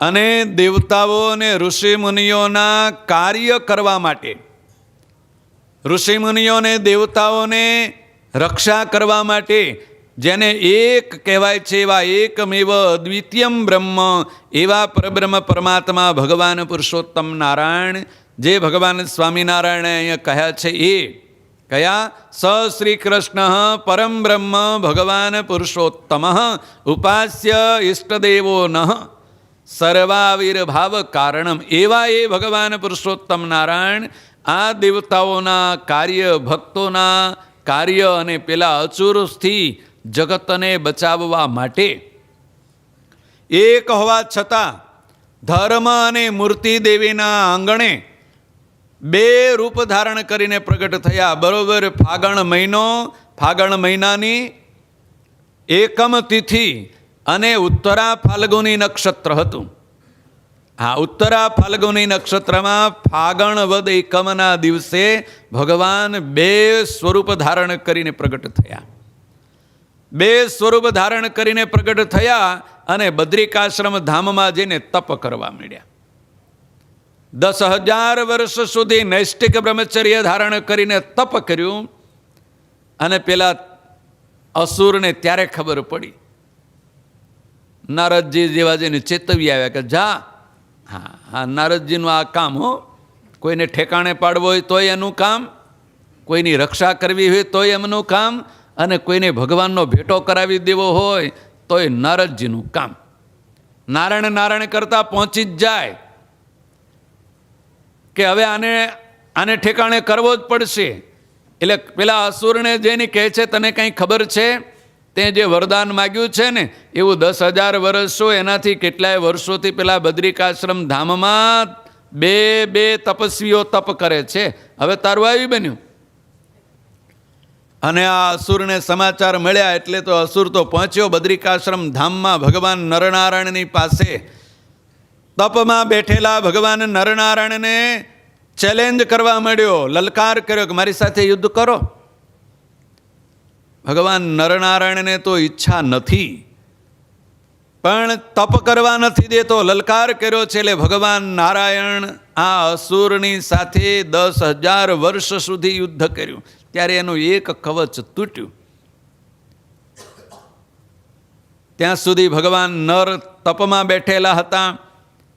અને દેવતાઓ અને ઋષિ મુનિઓના કાર્ય કરવા માટે, ઋષિ મુનિઓને દેવતાઓને રક્ષા કરવા માટે, જેને એક કહેવાય છે એવા એકમેવ અદ્વિતીયમ બ્રહ્મ એવા પરબ્રહ્મ પરમાત્મા ભગવાન પુરુષોત્તમ નારાયણ, જે ભગવાન સ્વામિનારાયણે અહીંયા કહ્યા છે એ કયા? સ શ્રી કૃષ્ણ પરમ બ્રહ્મ ભગવાન પુરુષોત્તમ ઉપાસ્ય ઇષ્ટદેવો નઃ સર્વાવિર્ભાવ કારણમ. એવા એ ભગવાન પુરુષોત્તમ નારાયણ આ દેવતાઓના કાર્ય, ભક્તોના કાર્ય અને પેલા અચુરથી જગતને બચાવવા માટે એક હોવા છતાં ધર્મ અને મૂર્તિ દેવીના આંગણે 2 રૂપ ધારણ કરીને પ્રગટ થયા. બરોબર ફાગણ મહિનો, ફાગણ મહિનાની એકમ તિથિ અને ઉત્તરા ફાલ્ગુની નક્ષત્ર હતું. હા, ઉત્તરા ફાલ્ગુની નક્ષત્રમાં ફાગણ વદ એકમના દિવસે ભગવાન 2 સ્વરૂપ ધારણ કરીને પ્રગટ થયા. 2 સ્વરૂપ ધારણ કરીને પ્રગટ થયા અને બદ્રિકાશ્રમ ધામમાં જઈને તપ કરવા માંડ્યા. 10,000 વર્ષ સુધી નૈષ્ટિક બ્રહ્મચર્ય ધારણ કરીને તપ કર્યું. અને પેલા અસુરને ત્યારે ખબર પડી. નારદજી જેવા જઈને ચેતવી આવ્યા કે જા. હા, નારદજીનું આ કામ હો. કોઈને ઠેકાણે પાડવો હોય તોય એનું કામ, કોઈની રક્ષા કરવી હોય તોય એમનું કામ, અને કોઈને ભગવાનનો ભેટો કરાવી દેવો હોય તોય નારદજીનું કામ. નારાયણ નારાયણ કરતા પહોંચી જ જાય કે હવે આને ઠેકાણે કરવો જ પડશે. એટલે પેલા અસુરને જઈને કહે છે, તને કંઈ ખબર છે? તે જે વરદાન માગ્યું છે ને એવું 10,000 વર્ષો, એનાથી કેટલાય વર્ષોથી પેલા બદ્રિકાશ્રમ ધામમાં 2 તપસ્વીઓ તપ કરે છે. હવે તારું આવી બન્યું. અને આ અસુરને સમાચાર મળ્યા એટલે તો અસુર તો પહોંચ્યો બદ્રિકાશ્રમ ધામમાં ભગવાન નરનારાયણની પાસે. તપમાં બેઠેલા ભગવાન નરનારાયણને ચેલેન્જ કરવા માંડ્યો, લલકાર કર્યો કે મારી સાથે યુદ્ધ કરો. ભગવાન નરનારાયણને તો ઈચ્છા નથી, પણ તપ કરવા નથી દેતો, લલકાર કર્યો છે. એટલે ભગવાન નારાયણ આ અસુરની સાથે 10,000 વર્ષ સુધી યુદ્ધ કર્યું. ત્યારે એનું એક કવચ તૂટ્યું. ત્યાં સુધી ભગવાન નર તપમાં બેઠેલા હતા.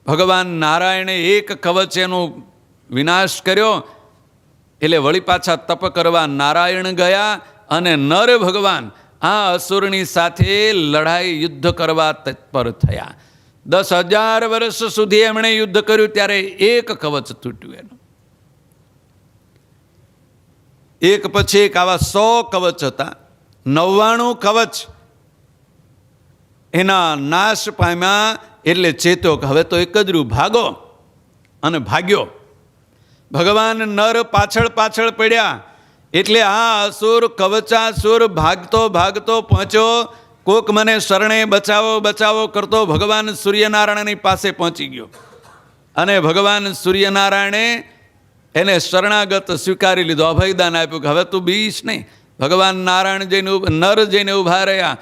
ભગવાન નારાયણે એક કવચ એનો વિનાશ કર્યો. એટલે વળી પાછા તપ કરવા નારાયણ ગયા અને નર ભગવાન આ અસુરની સાથે લડાઈ યુદ્ધ કરવા તત્પર થયા. 10,000 વર્ષ સુધી એમણે યુદ્ધ કર્યું ત્યારે એક કવચ તૂટ્યું એનું. એક પછી એક આવા 100 કવચ હતા. 99 કવચ એના નાશ પામ્યા. એટલે ચેત્યો કે હવે તો એક જ રૂ ભાગો, અને ભાગ્યો. ભગવાન નર પાછળ પાછળ પડ્યા. એટલે આ અસુર કવચાસુર ભાગતો ભાગતો પહોંચ્યો. કોક મને શરણે બચાવો બચાવો કરતો ભગવાન સૂર્યનારાયણની પાસે પહોંચી ગયો. અને ભગવાન સૂર્યનારાયણે એને શરણાગત સ્વીકારી લીધો, અભયદાન આપ્યું કે હવે તું બીશ નહીં. ભગવાન નારાયણ જઈને નર જઈને ઊભા રહ્યા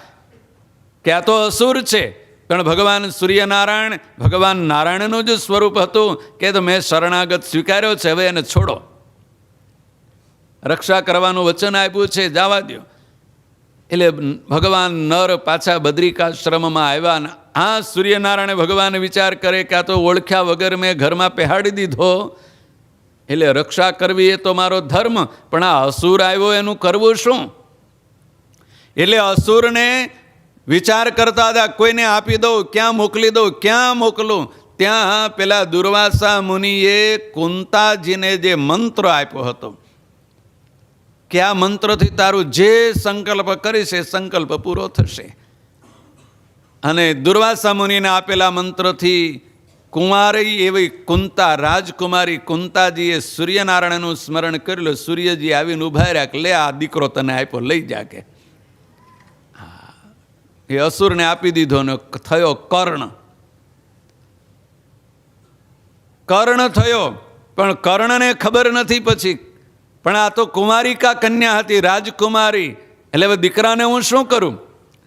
કે આ તો અસુર છે. પણ ભગવાન સૂર્યનારાયણ ભગવાન નારાયણનું જ સ્વરૂપ હતું કે તો મેં શરણાગત સ્વીકાર્યો છે, હવે એને છોડો. રક્ષા કરવાનું વચન આપ્યું છે, જવા દો. એટલે ભગવાન નર પાછા બદ્રિકાશ્રમમાં આવ્યા. આ સૂર્યનારાયણ ભગવાન વિચાર કરે કે આ તો ઓળખ્યા વગર મેં ઘરમાં પહેરાડી દીધો, એટલે રક્ષા કરવી એ તો મારો ધર્મ, પણ આ અસુર આવ્યો એનું કરવું શું? એટલે અસુરને વિચાર કરતા હતા કોઈને આપી દઉં, ક્યાં મોકલી દઉં, ક્યાં મોકલું. ત્યાં પેલા દુર્વાસા મુનિએ કુંતાજીને જે મંત્ર આપ્યો હતો કે આ મંત્રથી તારું જે સંકલ્પ કરીશ એ સંકલ્પ પૂરો થશે. અને દુર્વાસા મુનિને આપેલા મંત્રથી કુંવારી એવી કુંતા, રાજકુમારી કુંતાજીએ સૂર્યનારાયણનું સ્મરણ કર્યું. સૂર્યજી આવીને ઉભા રહ્યા કે લે આ દીકરો તને આપ્યો, લઈ જા. કે એ અસુરને આપી દીધો ને થયો કર્ણ. કર્ણ થયો, પણ કર્ણને ખબર નથી પછી. પણ આ તો કુમારિકા કન્યા હતી, રાજકુમારી. એટલે હવે દીકરાને હું શું કરું?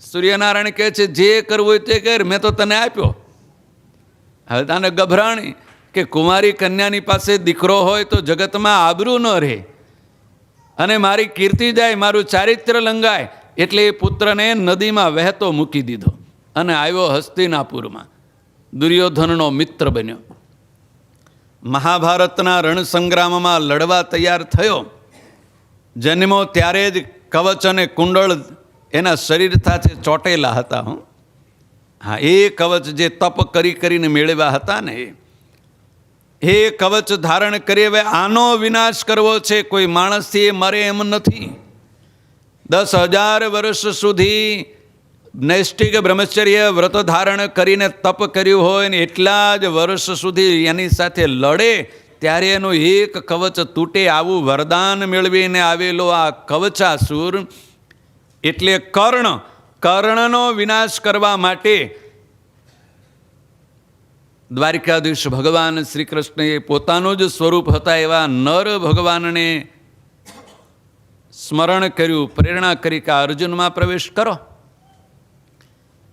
સૂર્યનારાયણ કહે છે જે કરવું હોય તે કર, મેં તો તને આપ્યો. હવે તને ગભરાણી કે કુમારી કન્યાની પાસે દીકરો હોય તો જગતમાં આબરૂ ન રહે અને મારી કીર્તિ જાય, મારું ચારિત્ર્ય લંઘાય. એટલે એ પુત્રને નદીમાં વહેતો મૂકી દીધો અને આવ્યો હસ્તિનાપુરમાં. દુર્યોધનનો મિત્ર બન્યો. મહાભારતના રણસંગ્રામમાં લડવા તૈયાર થયો. જન્મો ત્યારે જ કવચ અને કુંડળ એના શરીર સાથે ચોંટેલા હતા. હા, એ કવચ જે તપ કરી કરીને મેળવ્યા હતા ને એ કવચ ધારણ કરી હવે આનો વિનાશ કરવો છે. કોઈ માણસથી એ મરે એમ નથી. 10,000 વર્ષ સુધી નૈષ્ટિક બ્રહ્મચર્ય વ્રત ધારણ કરીને તપ કર્યું હોય ને એટલા જ વર્ષ સુધી એની સાથે લડે ત્યારે એનું એક કવચ તૂટે આવું વરદાન મેળવીને આવેલો આ કવચાસુર એટલે કર્ણનો વિનાશ કરવા માટે દ્વારિકાધીશ ભગવાન શ્રી કૃષ્ણએ પોતાનું જ સ્વરૂપ હતા એવા નર ભગવાનને સ્મરણ કર્યું, પ્રેરણા કરી કે અર્જુનમાં પ્રવેશ કરો.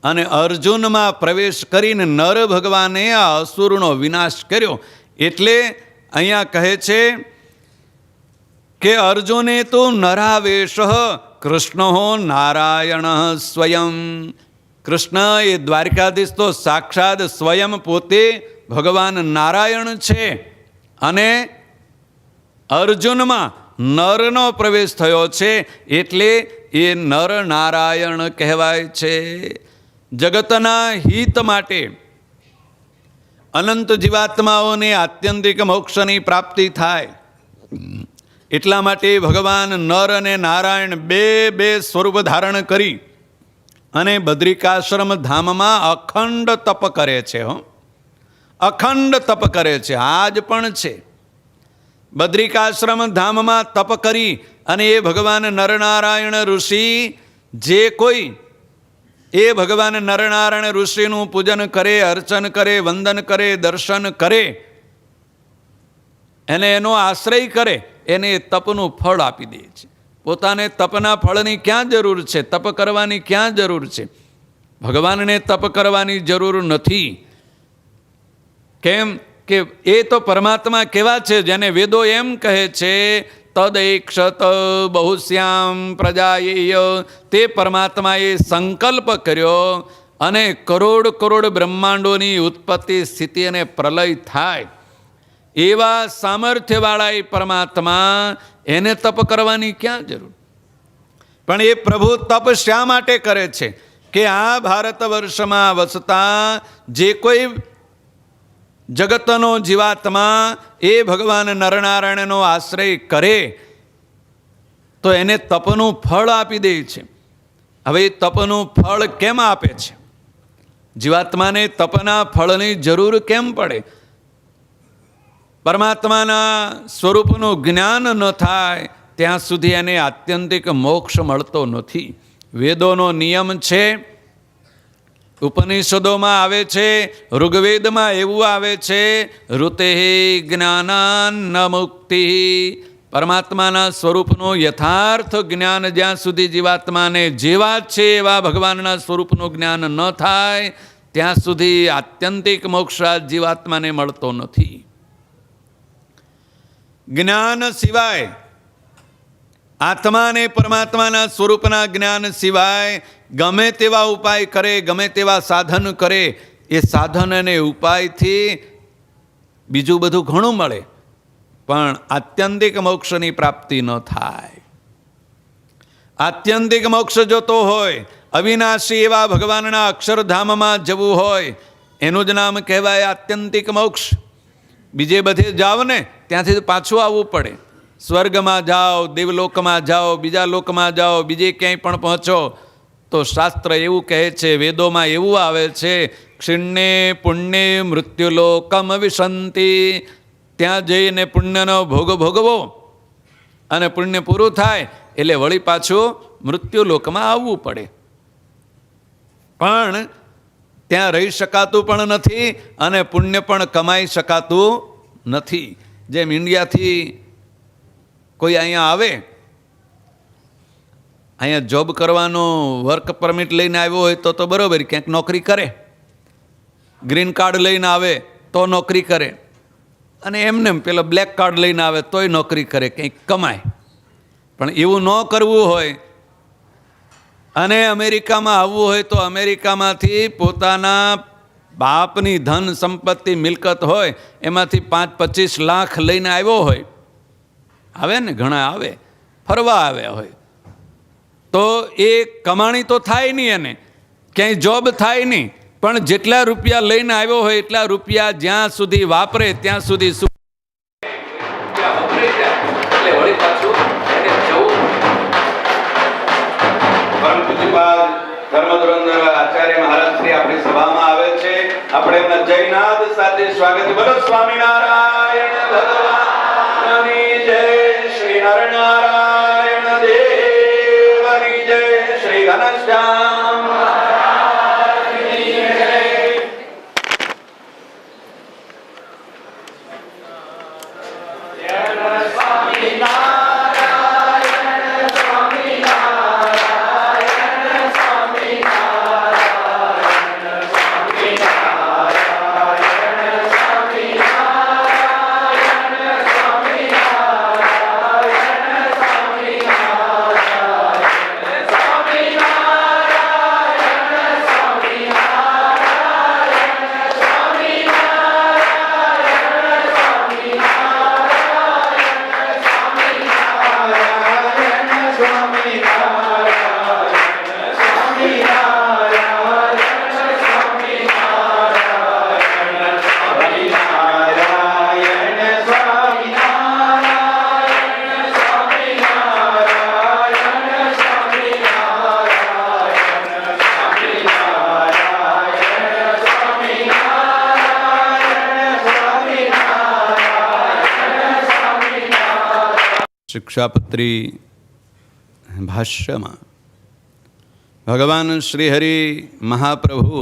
અને અર્જુનમાં પ્રવેશ કરીને નર ભગવાને આ અસુરનો વિનાશ કર્યો. એટલે અહીંયા કહે છે કે અર્જુને તો નરાવેશ કૃષ્ણો નારાયણ સ્વયં. કૃષ્ણ એ દ્વારકાધીશ તો સાક્ષાત સ્વયં પોતે ભગવાન નારાયણ છે. અને અર્જુનમાં નરનો પ્રવેશ થયો છે એટલે એ નર નારાયણ કહેવાય છે. જગતના હિત માટે અનંત જીવાત્માઓને આત્યંતિક મોક્ષની પ્રાપ્તિ થાય એટલા માટે ભગવાન નર અને નારાયણ બે સ્વરૂપ ધારણ કરી અને બદ્રિકાશ્રમ ધામમાં અખંડ તપ કરે છે. અખંડ તપ કરે છે, આજ પણ છે. બદ્રિકાશ્રમ ધામમાં તપ કરી અને એ ભગવાન નરનારાયણ ઋષિ જે કોઈ એ ભગવાન નરનારાયણ ઋષિનું પૂજન કરે, અર્ચન કરે, વંદન કરે, દર્શન કરે, એને એનો આશ્રય કરે, એને તપનું ફળ આપી દે છે. પોતાને તપના ફળની ક્યાં જરૂર છે? તપ કરવાની ક્યાં જરૂર છે? ભગવાનને તપ કરવાની જરૂર નથી. કેમ કે એ તો પરમાત્મા કેવા છે જેને વેદો એમ કહે છે તદૈક્ષત બહુશ્યામ પ્રજાયેય. તે પરમાત્માએ સંકલ્પ કર્યો અને કરોડ બ્રહ્માંડોની ઉત્પત્તિ, સ્થિતિ અને પ્રલય થાય એવા સામર્થ્યવાળા એ પરમાત્મા, એને તપ કરવાની ક્યાં જરૂર? પણ એ પ્રભુ તપ શા માટે કરે છે કે આ ભારત વર્ષમાં વસતા જે કોઈ જગતનો જીવાત્મા એ ભગવાન નરનારાયણનો આશ્રય કરે તો એને તપનું ફળ આપી દે છે. હવે એ તપનું ફળ કેમ આપે છે? જીવાત્માને તપના ફળની જરૂર કેમ પડે? પરમાત્માના સ્વરૂપનું જ્ઞાન ન થાય ત્યાં સુધી એને આત્યંતિક મોક્ષ મળતો નથી. વેદોનો નિયમ છે, ઉપનિષદોમાં આવે છે, ઋગ્વેદમાં એવું આવે છે, ઋતે જ્ઞાનાન ન મુક્તિ. પરમાત્માના સ્વરૂપનું યથાર્થ જ્ઞાન જ્યાં સુધી જીવાત્માને જેવા છે એવા ભગવાનના સ્વરૂપનું જ્ઞાન ન થાય ત્યાં સુધી આત્યંતિક મોક્ષ જીવાત્માને મળતો નથી. જ્ઞાન સિવાય, આત્માને પરમાત્માના સ્વરૂપના જ્ઞાન સિવાય ગમે તેવા ઉપાય કરે, ગમે તેવા સાધન કરે, એ સાધન અને ઉપાયથી બીજું બધું ઘણું મળે પણ આત્યંતિક મોક્ષની પ્રાપ્તિ ન થાય. આત્યંતિક મોક્ષ જોતો હોય, અવિનાશી એવા ભગવાનના અક્ષરધામમાં જવું હોય, એનું જ નામ કહેવાય આત્યંતિક મોક્ષ. બીજે બધે જાઓ ને ત્યાંથી પાછું આવવું પડે. સ્વર્ગમાં જાઓ, દેવલોકમાં જાઓ, બીજા લોકમાં જાઓ, બીજે ક્યાંય પણ પહોંચો તો શાસ્ત્ર એવું કહે છે, વેદોમાં એવું આવે છે, ક્ષિણ્ણે પુણ્ય મૃત્યુલોકમ વિશંતિ. ત્યાં જઈને પુણ્યનો ભોગ ભોગવો અને પુણ્ય પૂરું થાય એટલે વળી પાછું મૃત્યુલોકમાં આવવું પડે. પણ ત્યાં રહી શકાતું પણ નથી અને પુણ્ય પણ કમાઈ શકાતું નથી. જેમ ઇન્ડિયાથી કોઈ અહીંયા આવે, અહીંયા જોબ કરવાનો વર્ક પરમિટ લઈને આવ્યો હોય તો બરાબર, ક્યાંક નોકરી કરે. ગ્રીન કાર્ડ લઈને આવે તો નોકરી કરે, અને એમને પેલો બ્લેક કાર્ડ લઈને આવે તોય નોકરી કરે, કંઈક કમાય. પણ એવું ન કરવું હોય અને અમેરિકામાં આવવું હોય તો અમેરિકામાંથી પોતાના બાપની ધન સંપત્તિ મિલકત હોય એમાંથી 5-25 લાખ લઈને આવ્યો હોય, આવે ને, ઘણા આવે, ફરવા આવ્યા હોય, તો એ કમાણી તો થાય નહીં, એને ક્યાંય જોબ થાય નહીં, પણ જેટલા રૂપિયા લઈને આવ્યો હોય એટલા રૂપિયા જ્યાં સુધી વાપરે ત્યાં સુધી ધર્મધુરંદર આચાર્ય મહારાજ શ્રી આપણી સભામાં આવે છે. આપણે એમના જયનાદ સાથે સ્વાગત. બોલો સ્વામિનારાયણ ભગવાનની જય, શ્રી નરનારાયણ દેવની જય, શ્રી ઘનશ્યામ મહારાજની જય. શિક્ષાપત્રી ભાષ્યમાં ભગવાન શ્રી હરિ મહાપ્રભુ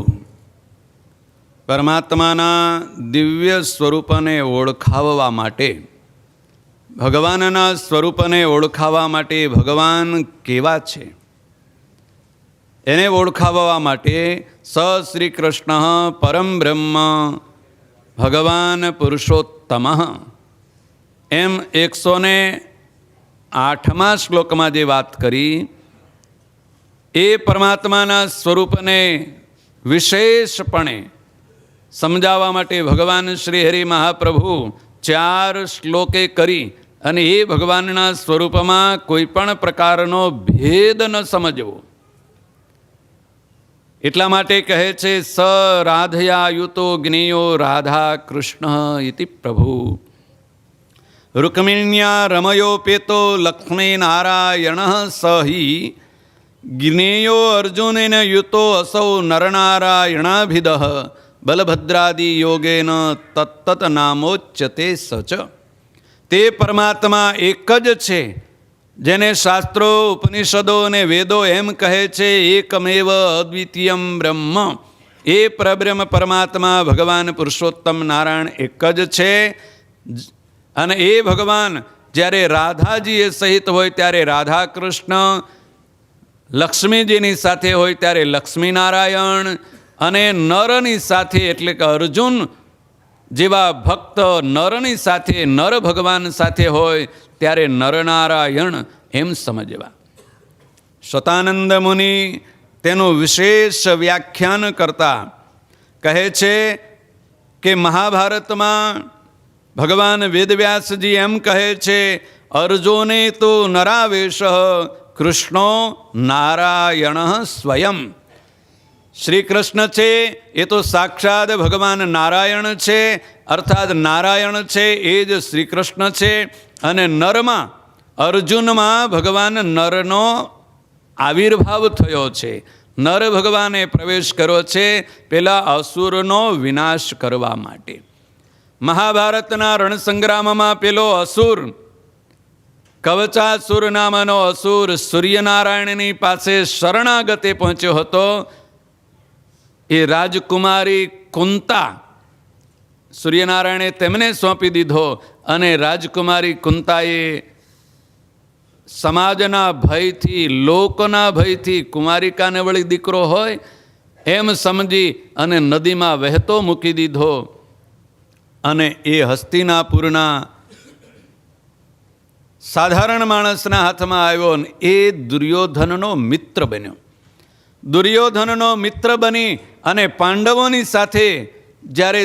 પરમાત્માના દિવ્ય સ્વરૂપને ઓળખાવવા માટે, ભગવાનના સ્વરૂપને ઓળખાવવા માટે ભગવાન કેવા છે એને ઓળખાવવા માટે સ શ્રી કૃષ્ણ પરમ બ્રહ્મ ભગવાન પુરુષોત્તમ એમ 108મા શ્લોકમાં જે વાત કરી એ પરમાત્માના સ્વરૂપને વિશેષપણે સમજાવવા માટે ભગવાન શ્રી હરિ મહાપ્રભુ 4 શ્લોકે કરી અને એ ભગવાનના સ્વરૂપમાં કોઈ પણ પ્રકારનો ભેદ ન સમજવો. એટલા માટે કહે છે સ રાધયા યુતો જ્ઞેયો રાધા કૃષ્ણ ઇતિ પ્રભુ. રૂકમિણ્યા રમયોપેતો લક્ષ્મી નારાયણ સહિ જ્ઞેયો અર્જુનેન યુતો અસૌ નરનારાયણાભિદ બલભદ્રાદિ યોગેન તત્તત નામોચ્યતે સચ. તે પરમાત્મા એક જ છે જેને શાસ્ત્રો ઉપનિષદો અને વેદો એમ કહે છે એકમેવ અદ્વિતીયમ બ્રહ્મ. એ પરબ્રહ્મ પરમાત્મા ભગવાન પુરુષોત્તમ નારાયણ એક જ છે. અને એ ભગવાન જ્યારે રાધાજી એ સહિત હોય ત્યારે રાધા કૃષ્ણ, લક્ષ્મીજીની સાથે હોય ત્યારે લક્ષ્મીનારાયણ, અને નરની સાથે એટલે કે અર્જુન જેવા ભક્ત નરની સાથે, નર ભગવાન સાથે હોય ત્યારે નરનારાયણ એમ સમજવા. શતાનંદ મુનિ તેનું વિશેષ વ્યાખ્યાન કરતા કહે છે કે મહાભારતમાં ભગવાન વેદવ્યાસજી એમ કહે છે અર્જુને તો નરાવેશ કૃષ્ણો નારાયણ સ્વયં. શ્રી કૃષ્ણ છે એ તો સાક્ષાત ભગવાન નારાયણ છે, અર્થાત નારાયણ છે એ જ શ્રી કૃષ્ણ છે. અને નરમાં અર્જુનમાં ભગવાન નરનો આવિર્ભાવ થયો છે. નર ભગવાને પ્રવેશ કર્યો છે પેલા અસુરનો વિનાશ કરવા માટે. મહાભારતના રણસંગ્રામમાં પેલો અસુર, કવચાસુર નામનો અસુર સૂર્યનારાયણની પાસે શરણાગતે પહોંચ્યો હતો. એ રાજકુમારી કુંતા સૂર્યનારાયણે તેમને સોંપી દીધો અને રાજકુમારી કુંતાએ સમાજના ભયથી, લોકના ભયથી, કુમારિકાને વળી દીકરો હોય એમ સમજી અને નદીમાં વહેતો મૂકી દીધો. અને એ હસ્તિનાપુરના સાધારણ માણસના હાથમાં આવ્યો અને એ દુર્યોધનનો મિત્ર બન્યો. દુર્યોધનનો મિત્ર બની અને પાંડવોની સાથે જ્યારે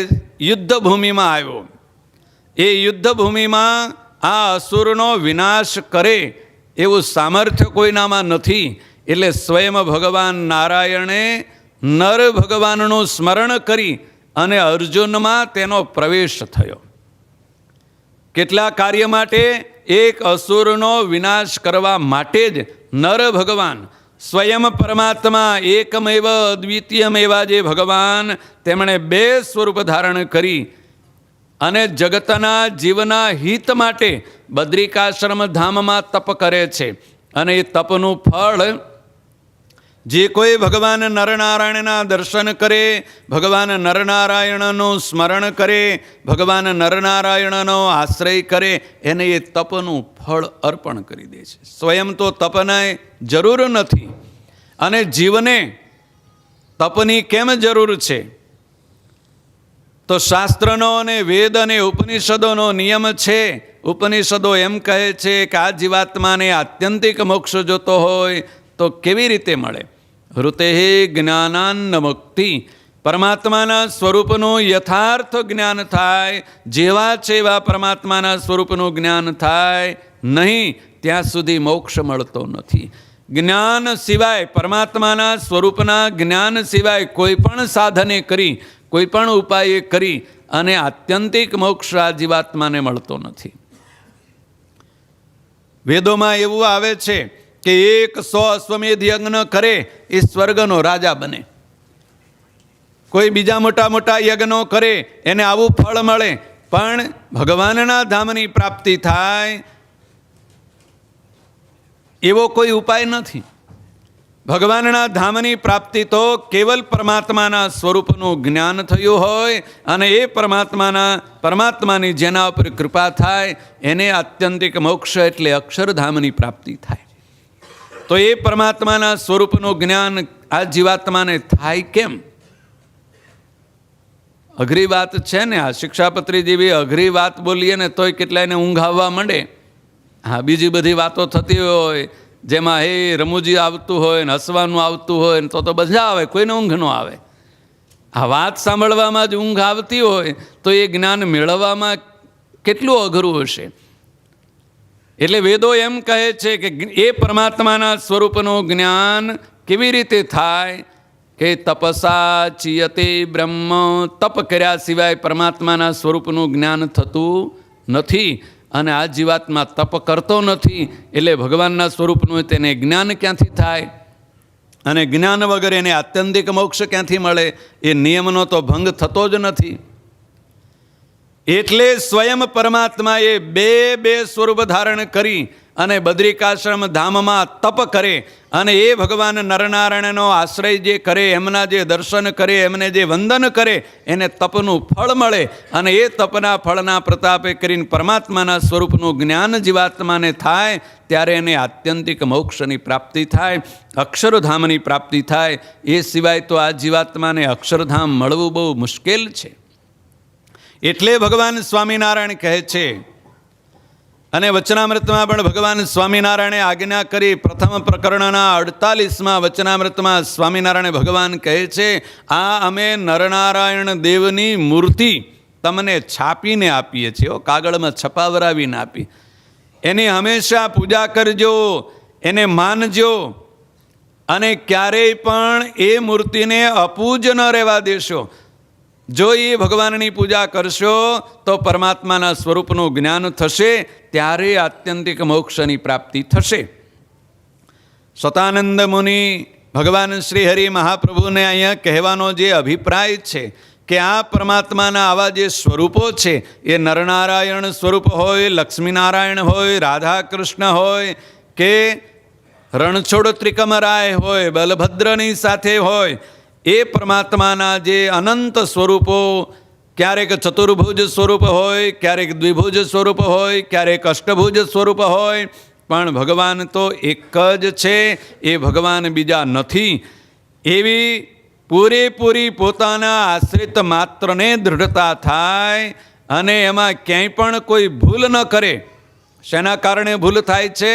યુદ્ધભૂમિમાં આવ્યો, એ યુદ્ધભૂમિમાં આ અસુરનો વિનાશ કરે એવું સામર્થ્ય કોઈનામાં નથી. એટલે સ્વયં ભગવાન નારાયણે નર ભગવાનનું સ્મરણ કરી અને અર્જુનમાં તેનો પ્રવેશ થયો. કેટલા કાર્ય માટે? એક અસુરનો વિનાશ કરવા માટે જ નર ભગવાન સ્વયં પરમાત્મા એકમેવ દ્વિતીયમેવા જે ભગવાન, તેમણે બે સ્વરૂપ ધારણ કરી અને જગતના જીવના હિત માટે બદ્રિકાશ્રમ ધામમાં તપ કરે છે. અને એ તપનું ફળ જે કોઈ ભગવાન નરનારાયણના દર્શન કરે, ભગવાન નરનારાયણનું સ્મરણ કરે, ભગવાન નરનારાયણનો આશ્રય કરે, એને એ તપનું ફળ અર્પણ કરી દે છે. સ્વયં તો તપને જરૂર નથી, અને જીવને તપની કેમ જરૂર છે? તો શાસ્ત્રનો અને વેદ અને ઉપનિષદોનો નિયમ છે. ઉપનિષદો એમ કહે છે કે આ જીવાત્માને આત્યંતિક મોક્ષ જોતો હોય તો કેવી રીતે મળે? હૃતે જ્ઞાનાન્ન મુક્તિ, પરમાત્માના સ્વરૂપનું યથાર્થ જ્ઞાન થાય, જેવા છે એવા પરમાત્માના સ્વરૂપનું જ્ઞાન થાય નહીં ત્યાં સુધી મોક્ષ મળતો નથી. જ્ઞાન સિવાય, પરમાત્માના સ્વરૂપના જ્ઞાન સિવાય કોઈ પણ સાધને કરી, કોઈ પણ ઉપાય કરી અને આત્યંતિક મોક્ષ આ જીવાત્માને મળતો નથી. વેદોમાં એવું આવે છે કે 100 અશ્વમેધ યજ્ઞ કરે એ સ્વર્ગનો રાજા બને. કોઈ બીજા મોટા મોટા યજ્ઞો કરે એને આવું ફળ મળે, પણ ભગવાનના ધામની પ્રાપ્તિ થાય એવો કોઈ ઉપાય નથી. ભગવાનના ધામની પ્રાપ્તિ તો કેવલ પરમાત્માના સ્વરૂપનું જ્ઞાન થયું હોય અને એ પરમાત્માની જેના ઉપર કૃપા થાય એને આત્યંતિક મોક્ષ એટલે અક્ષરધામની પ્રાપ્તિ થાય. તો એ પરમાત્માના સ્વરૂપનું જ્ઞાન આ જીવાત્માને થાય કેમ? અઘરી વાત છે ને. આ શિક્ષાપત્રી જેવી અઘરી વાત બોલીએ ને તોય કેટલાયને ઊંઘ આવવા માંડે. હા, બીજી બધી વાતો થતી હોય જેમાં હે રમૂજી આવતું હોય ને હસવાનું આવતું હોય ને તો બધા આવે, કોઈને ઊંઘ ન આવે. આ વાત સાંભળવામાં જ ઊંઘ આવતી હોય તો એ જ્ઞાન મેળવવામાં કેટલું અઘરું હશે. એટલે વેદો એમ કહે છે કે એ પરમાત્માના સ્વરૂપનું જ્ઞાન કેવી રીતે થાય કે તપસા ચિયતે બ્રહ્મ, તપ કર્યા સિવાય પરમાત્માના સ્વરૂપનું જ્ઞાન થતું નથી. અને આ જીવાત્મા તપ કરતો નથી એટલે ભગવાનના સ્વરૂપનું તેને જ્ઞાન ક્યાંથી થાય? અને જ્ઞાન વગર એને આત્યંતિક મોક્ષ ક્યાંથી મળે? એ નિયમનો તો ભંગ થતો જ નથી. એટલે સ્વયં પરમાત્માએ બે સ્વરૂપ ધારણ કરી અને બદ્રિકાશ્રમ ધામમાં તપ કરે અને એ ભગવાન નરનારાયણનો આશ્રય જે કરે, એમના જે દર્શન કરે, એમને જે વંદન કરે એને તપનું ફળ મળે. અને એ તપના ફળના પ્રતાપે કરીને પરમાત્માના સ્વરૂપનું જ્ઞાન જીવાત્માને થાય ત્યારે એને આત્યંતિક મોક્ષની પ્રાપ્તિ થાય, અક્ષરધામની પ્રાપ્તિ થાય. એ સિવાય તો આ જીવાત્માને અક્ષરધામ મળવું બહુ મુશ્કેલ છે. એટલે ભગવાન સ્વામિનારાયણ કહે છે, અને વચનામૃતમાં પણ ભગવાન સ્વામિનારાયણે આજ્ઞા કરી. પ્રથમ પ્રકરણના 48માં વચનામૃતમાં સ્વામિનારાયણ ભગવાન કહે છે, આ અમે નરનારાયણ દેવની મૂર્તિ તમને છાપીને આપીએ છીએ, કાગળમાં છપાવરાવીને આપી. એની હંમેશા પૂજા કરજો, એને માનજો અને ક્યારેય પણ એ મૂર્તિને અપૂજ ન રહેવા દેશો. જો એ ભગવાનની પૂજા કરશો તો પરમાત્માના સ્વરૂપનું જ્ઞાન થશે, ત્યારે આત્યંતિક મોક્ષની પ્રાપ્તિ થશે. સતાનંદ મુનિ ભગવાન શ્રી હરિ મહાપ્રભુને અહીંયા કહેવાનો જે અભિપ્રાય છે કે આ પરમાત્માના આવા જે સ્વરૂપો છે એ નરનારાયણ સ્વરૂપ હોય, લક્ષ્મીનારાયણ હોય, રાધા કૃષ્ણ હોય કે રણછોડ ત્રિકમરાય હોય, બલભદ્રની સાથે હોય, એ પરમાત્માના જે અનંત સ્વરૂપો, ક્યારેક ચતુર્ભુજ સ્વરૂપ હોય, ક્યારેક દ્વિભુજ સ્વરૂપ હોય, ક્યારેક અષ્ટભુજ સ્વરૂપ હોય, પણ ભગવાન તો એક જ છે, એ ભગવાન બીજા નથી. એવી પૂરેપૂરી પોતાના આશ્રિત માત્રને દૃઢતા થાય અને એમાં ક્યાંય પણ કોઈ ભૂલ ન કરે. શેના કારણે ભૂલ થાય છે?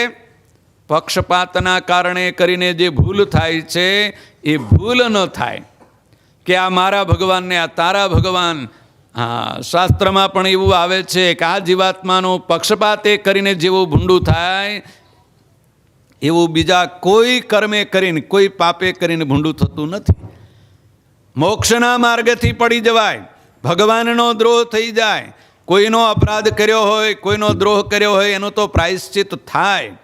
પક્ષપાતના કારણે કરીને જે ભૂલ થાય છે એ ભૂલ ન થાય કે આ મારા ભગવાનને આ તારા ભગવાન. હા, શાસ્ત્રમાં પણ એવું આવે છે કે આ જીવાત્માનું પક્ષપાતે કરીને જેવું ભૂંડું થાય એવું બીજા કોઈ કર્મે કરીને, કોઈ પાપે કરીને ભૂંડું થતું નથી. મોક્ષના માર્ગથી પડી જવાય, ભગવાનનો દ્રોહ થઈ જાય. કોઈનો અપરાધ કર્યો હોય, કોઈનો દ્રોહ કર્યો હોય એનું તો પ્રાયશ્ચિત થાય.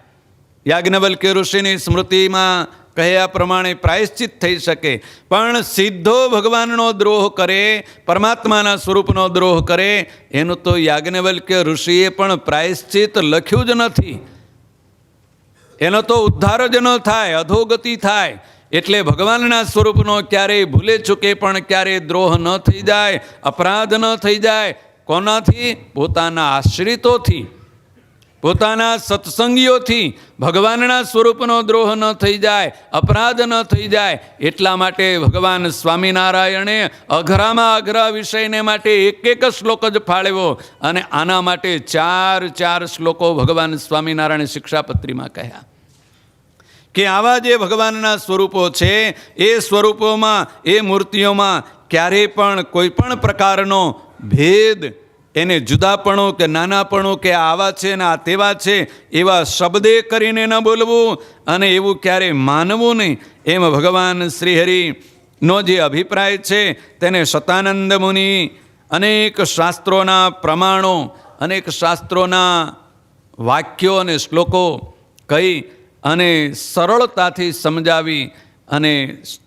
યાજ્ઞવલ્ક્ય ઋષિની સ્મૃતિમાં કહ્યા પ્રમાણે પ્રાયશ્ચિત થઈ શકે. પણ સીધો ભગવાનનો દ્રોહ કરે, પરમાત્માના સ્વરૂપનો દ્રોહ કરે, એનું તો યાજ્ઞવલ્ક્ય ઋષિએ પણ પ્રાયશ્ચિત લખ્યું જ નથી. એનો તો ઉદ્ધાર જ ન થાય, અધોગતિ થાય. એટલે ભગવાનના સ્વરૂપનો ક્યારેય ભૂલે ચૂકે પણ ક્યારેય દ્રોહ ન થઈ જાય, અપરાધ ન થઈ જાય. કોનાથી? પોતાના આશ્રિતોથી, પોતાના સત્સંગીઓથી ભગવાનના સ્વરૂપનો દ્રોહ ન થઈ જાય, અપરાધ ન થઈ જાય. એટલા માટે ભગવાન સ્વામિનારાયણે અઘરામાં અઘરા વિષયને માટે એક શ્લોક જ ફાળવ્યો અને આના માટે 4 શ્લોકો ભગવાન સ્વામિનારાયણે શિક્ષાપત્રીમાં કહ્યા કે આવા જે ભગવાનના સ્વરૂપો છે એ સ્વરૂપોમાં, એ મૂર્તિઓમાં ક્યારેય પણ કોઈ પણ પ્રકારનો ભેદ, એને જુદાપણો કે નાનાપણો કે આવા છે ને આ તેવા છે એવા શબ્દે કરીને ન બોલવું અને એવું ક્યારેય માનવું નહીં. એમ ભગવાન શ્રીહરિનો જે અભિપ્રાય છે તેને શતાનંદ મુનિ અનેક શાસ્ત્રોના પ્રમાણો, અનેક શાસ્ત્રોના વાક્યો અને શ્લોકો કહી અને સરળતાથી સમજાવી અને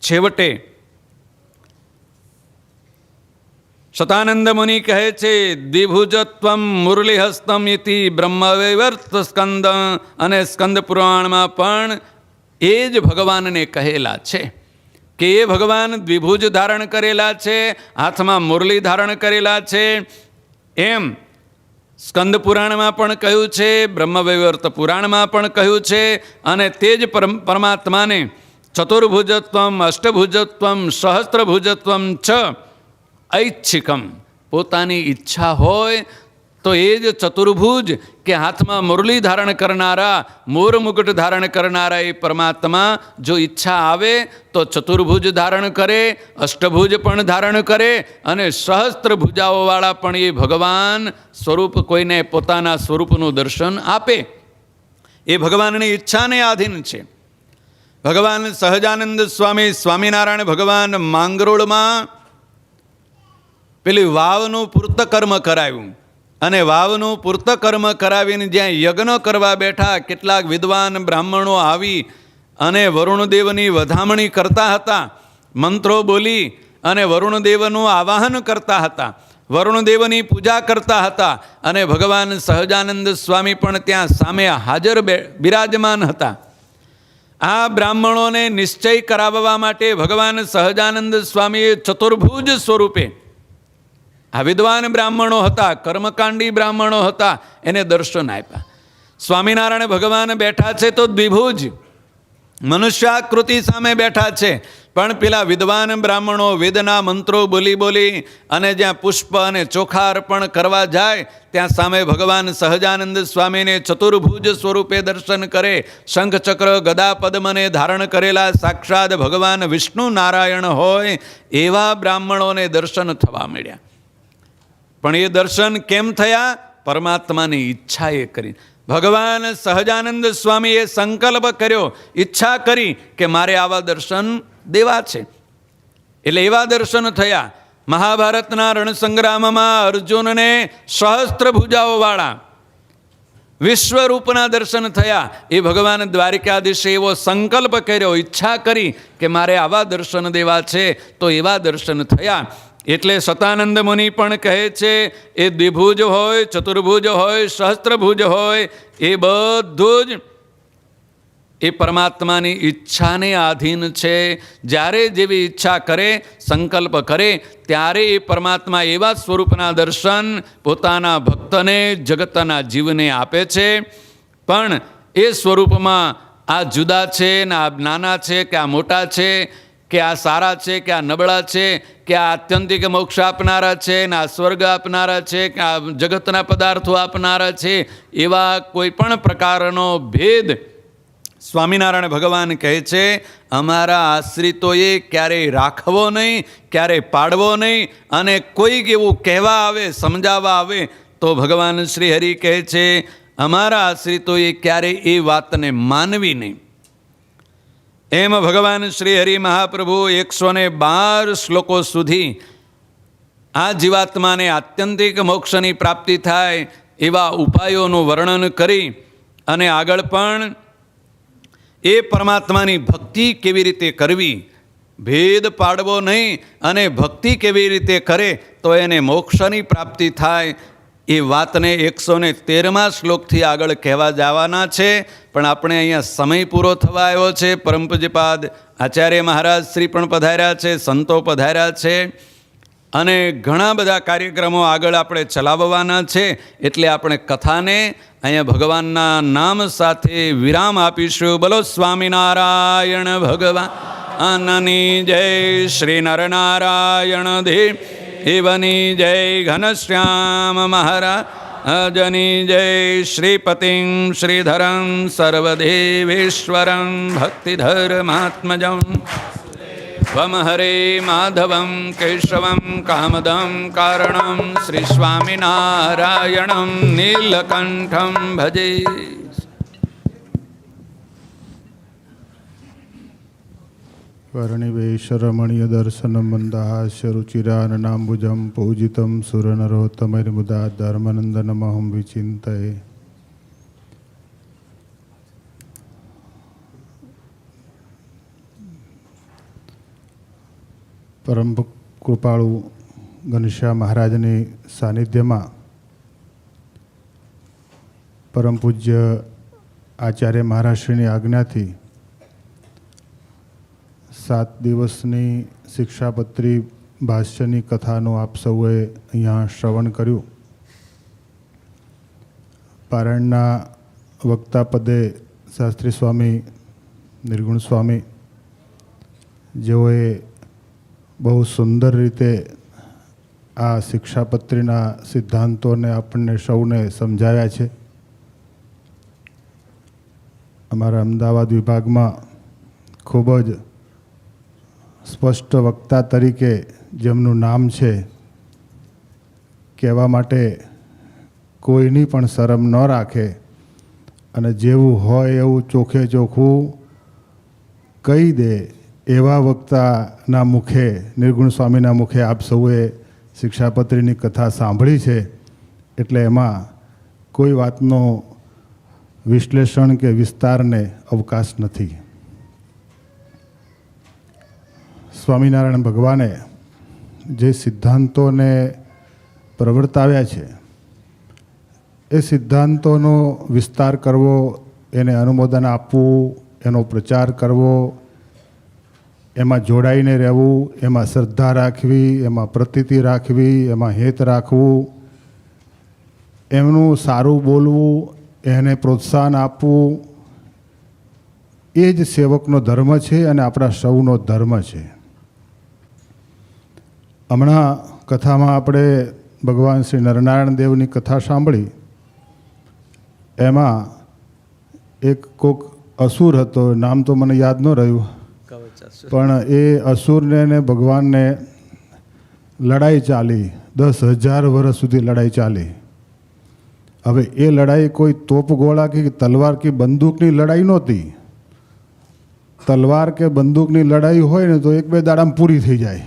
છેવટે શતાનંદ મુનિ કહે છે દ્વિભુજત્વમ મુરલીહસ્તમ ઇતિ બ્રહ્મવૈવર્ત સ્કંદ, અને સ્કંદ પુરાણમાં પણ એ જ ભગવાનને કહેલા છે કે એ ભગવાન દ્વિભુજ ધારણ કરેલા છે, હાથમાં મુરલી ધારણ કરેલા છે. એમ સ્કંદ પુરાણમાં પણ કહ્યું છે, બ્રહ્મવૈવર્ત પુરાણમાં પણ કહ્યું છે. અને તે જ પરમાત્માને ચતુર્ભુજત્વમ, અષ્ટભુજત્વમ, સહસ્ત્રભુજત્વમ છ ઐચ્છિકમ, પોતાની ઈચ્છા હોય તો એ જ ચતુર્ભુજ કે હાથમાં મુરલી ધારણ કરનારા, મોર મુકુટ ધારણ કરનારા એ પરમાત્મા જો ઈચ્છા આવે તો ચતુર્ભુજ ધારણ કરે, અષ્ટભુજ પણ ધારણ કરે અને સહસ્ત્ર ભુજાઓવાળા પણ એ ભગવાન સ્વરૂપ કોઈને પોતાના સ્વરૂપનું દર્શન આપે. એ ભગવાનની ઈચ્છાને આધીન છે. ભગવાન સહજાનંદ સ્વામી, સ્વામિનારાયણ ભગવાન માંગરોળમાં પેલી વાવનું પૂર્તકર્મ કરાવ્યું અને વાવનું પૂર્તકર્મ કરાવીને જ્યાં યજ્ઞ કરવા બેઠા કેટલાક વિદ્વાન બ્રાહ્મણો આવી અને વરુણદેવની વધામણી કરતા હતા, મંત્રો બોલી અને વરુણદેવનું આવાહન કરતા હતા, વરુણદેવની પૂજા કરતા હતા. અને ભગવાન સહજાનંદ સ્વામી પણ ત્યાં સામે હાજર બિરાજમાન હતા. આ બ્રાહ્મણોને નિશ્ચય કરાવવા માટે ભગવાન સહજાનંદ સ્વામીએ ચતુર્ભુજ સ્વરૂપે, આ વિદ્વાન બ્રાહ્મણો હતા, કર્મકાંડી બ્રાહ્મણો હતા, એને દર્શન આપ્યા. સ્વામિનારાયણ ભગવાન બેઠા છે તો દ્વિભુજ મનુષ્યાકૃતિ સામે બેઠા છે, પણ પેલા વિદ્વાન બ્રાહ્મણો વેદના મંત્રો બોલી બોલી અને જ્યાં પુષ્પ અને ચોખા અર્પણ કરવા જાય ત્યાં સામે ભગવાન સહજાનંદ સ્વામીને ચતુર્ભુજ સ્વરૂપે દર્શન કરે. શંખ ચક્ર ગદા પદ્મને ધારણ કરેલા સાક્ષાત ભગવાન વિષ્ણુ નારાયણ હોય એવા બ્રાહ્મણોને દર્શન થવા મળ્યા. પણ એ દર્શન કેમ થયા? પરમાત્માની ઈચ્છાએ કરી. ભગવાન સહજાનંદ સ્વામીએ સંકલ્પ કર્યો, ઈચ્છા કરી કે મારે આવા દર્શન દેવા છે. એટલે એવા દર્શન થયા. મહાભારતના રણસંગ્રામમાં અર્જુનને સહસ્ત્ર ભુજાઓવાળા વિશ્વરૂપના દર્શન થયા. એ ભગવાન દ્વારિકાધીશે એવો સંકલ્પ કર્યો, ઈચ્છા કરી કે મારે આવા દર્શન દેવા છે, તો એવા દર્શન થયા. એટલે શતાનંદ મુનિ પણ કહે છે એ દ્વિભુજ હોય, ચતુર્ભુજ હોય, સહસ્ત્રભુજ હોય, એ બધું જ એ પરમાત્માની ઈચ્છાને આધીન છે. જ્યારે જેવી ઈચ્છા કરે, સંકલ્પ કરે, ત્યારે એ પરમાત્મા એવા સ્વરૂપના દર્શન પોતાના ભક્તને, જગતના જીવને આપે છે. પણ એ સ્વરૂપમાં આ જુદા છે ને આ નાના છે કે આ મોટા છે, કે આ સારા છે કે આ નબળા છે, કે આ આત્યંતિક મોક્ષ આપનારા છે ને આ સ્વર્ગ આપનારા છે, કે આ જગતના પદાર્થો આપનારા છે, એવા કોઈ પણ પ્રકારનો ભેદ સ્વામિનારાયણ ભગવાન કહે છે અમારા આશ્રિતોએ ક્યારેય રાખવો નહીં, ક્યારેય પાડવો નહીં. અને કોઈક એવું કહેવા આવે, સમજાવવા આવે તો ભગવાન શ્રી હરિ કહે છે અમારા આશ્રિતોએ ક્યારેય એ વાતને માનવી નહીં. એમ ભગવાન શ્રી હરિ મહાપ્રભુ 112 શ્લોકો સુધી આ જીવાત્માને આત્યંતિક મોક્ષની પ્રાપ્તિ થાય એવા ઉપાયોનું વર્ણન કરી અને આગળ પણ એ પરમાત્માની ભક્તિ કેવી રીતે કરવી, ભેદ પાડવો નહીં, અને ભક્તિ કેવી રીતે કરે તો એને મોક્ષની પ્રાપ્તિ થાય, એ વાતને 113મા શ્લોકથી આગળ કહેવા જવાના છે. પણ આપણે અહીંયા સમય પૂરો થવા આવ્યો છે. પરમ પૂજ્યપાદ આચાર્ય મહારાજ શ્રી પણ પધાર્યા છે, સંતો પધાર્યા છે, અને ઘણા બધા કાર્યક્રમો આગળ આપણે ચલાવવાના છે. એટલે આપણે કથાને અહીંયા ભગવાનના નામ સાથે વિરામ આપીશું. બોલો સ્વામિનારાયણ ભગવાનની જય. શ્રી નરનારાયણ દેવની જય. ઘનશ્યામ મહારાજની જય. શ્રીપતિં શ્રીધરં સર્વદેવેશ્વરં ભક્તિધર્માત્મજં વમ હરે માધવં કેશવં કામદં કારણં શ્રી સ્વામિનારાયણં નીલકંઠં ભજે. વર્ણિવેશરમણીય દર્શનમ મંદાહાસ્ય રુચિરાનનાંબુજં પૂજિतं સુરનરોત્તમૈર્મુદા ધર્મનંદનમહં વિચિંતયે. પરમ કૃપાળુ ઘનશ્યામ મહારાજની સાનિધ્યમાં પરમ પૂજ્ય આચાર્ય મહારાજશ્રીની આજ્ઞાથી 7 દિવસની શિક્ષાપત્રી ભાષ્યની કથાનું આપ સૌએ અહીંયા શ્રવણ કર્યું. પારાયણના વક્તા પદે શાસ્ત્રી સ્વામી નિર્ગુણ સ્વામી, જેઓએ બહુ સુંદર રીતે આ શિક્ષાપત્રીના સિદ્ધાંતોને આપણને સૌને સમજાવ્યા છે. અમારા અમદાવાદ વિભાગમાં ખૂબ જ સ્પષ્ટ વક્તા તરીકે જેમનું નામ છે, કહેવા માટે કોઈની પણ શરમ ન રાખે અને જેવું હોય એવું ચોખે ચોખ્ખું કહી દે, એવા વક્તાના મુખે, નિર્ગુણ સ્વામીના મુખે આપ સૌએ શિક્ષાપત્રીની કથા સાંભળી છે. એટલે એમાં કોઈ વાતનો વિશ્લેષણ કે વિસ્તારને અવકાશ નથી. સ્વામિનારાયણ ભગવાને જે સિદ્ધાંતોને પ્રવર્તાવ્યા છે, એ સિદ્ધાંતોનો વિસ્તાર કરવો, એને અનુમોદન આપવું, એનો પ્રચાર કરવો, એમાં જોડાઈને રહેવું, એમાં શ્રદ્ધા રાખવી, એમાં પ્રતીતિ રાખવી, એમાં હેત રાખવું, એમનું સારું બોલવું, એને પ્રોત્સાહન આપવું, એ જ સેવકનો ધર્મ છે અને આપણા સૌનો ધર્મ છે. હમણાં કથામાં આપણે ભગવાન શ્રી નરનારાયણ દેવની કથા સાંભળી. એમાં એક કોક અસુર હતો, નામ તો મને યાદ ન રહ્યું, પણ એ અસુરને ને ભગવાનને લડાઈ ચાલી, 10,000 વર્ષ સુધી લડાઈ ચાલી. હવે એ લડાઈ કોઈ તોપ ગોળા કે તલવાર કે બંદૂકની લડાઈ નહોતી. તલવાર કે બંદૂકની લડાઈ હોય ને તો 1-2 દાડામાં પૂરી થઈ જાય.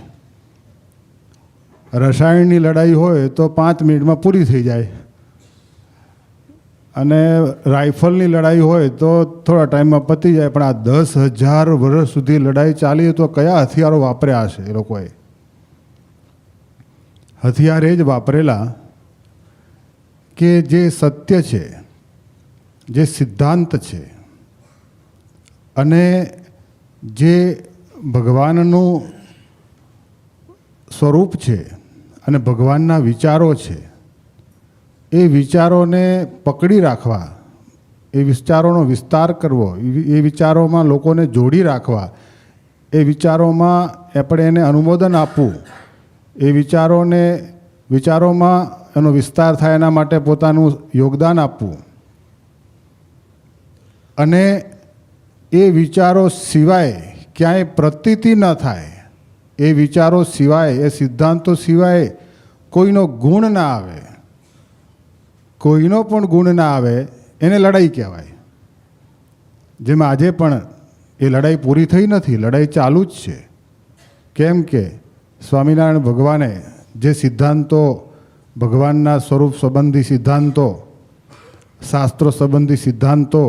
રસાયણની લડાઈ હોય તો 5 મિનિટમાં પૂરી થઈ જાય, અને રાઇફલની લડાઈ હોય તો થોડા ટાઈમમાં પતી જાય. પણ આ 10,000 વર્ષ સુધી લડાઈ ચાલી તો કયા હથિયારો વાપર્યા હશે એ લોકોએ? હથિયાર એ જ વાપરેલા કે જે સત્ય છે, જે સિદ્ધાંત છે, અને જે ભગવાનનું સ્વરૂપ છે અને ભગવાનના વિચારો છે, એ વિચારોને પકડી રાખવા, એ વિચારોનો વિસ્તાર કરવો, એ વિચારોમાં લોકોને જોડી રાખવા, એ વિચારોમાં આપણે એને અનુમોદન આપવું, એ વિચારોમાં એનો વિસ્તાર થાય એના માટે પોતાનું યોગદાન આપવું, અને એ વિચારો સિવાય ક્યાંય પ્રતીતિ ન થાય, એ વિચારો સિવાય, એ સિદ્ધાંતો સિવાય કોઈનો ગુણ ના આવે, કોઈનો પણ ગુણ ના આવે, એને લડાઈ કહેવાય. જેમ આજે પણ એ લડાઈ પૂરી થઈ નથી, લડાઈ ચાલુ જ છે. કેમ કે સ્વામિનારાયણ ભગવાને જે સિદ્ધાંતો, ભગવાનના સ્વરૂપ સંબંધી સિદ્ધાંતો, શાસ્ત્રો સંબંધી સિદ્ધાંતો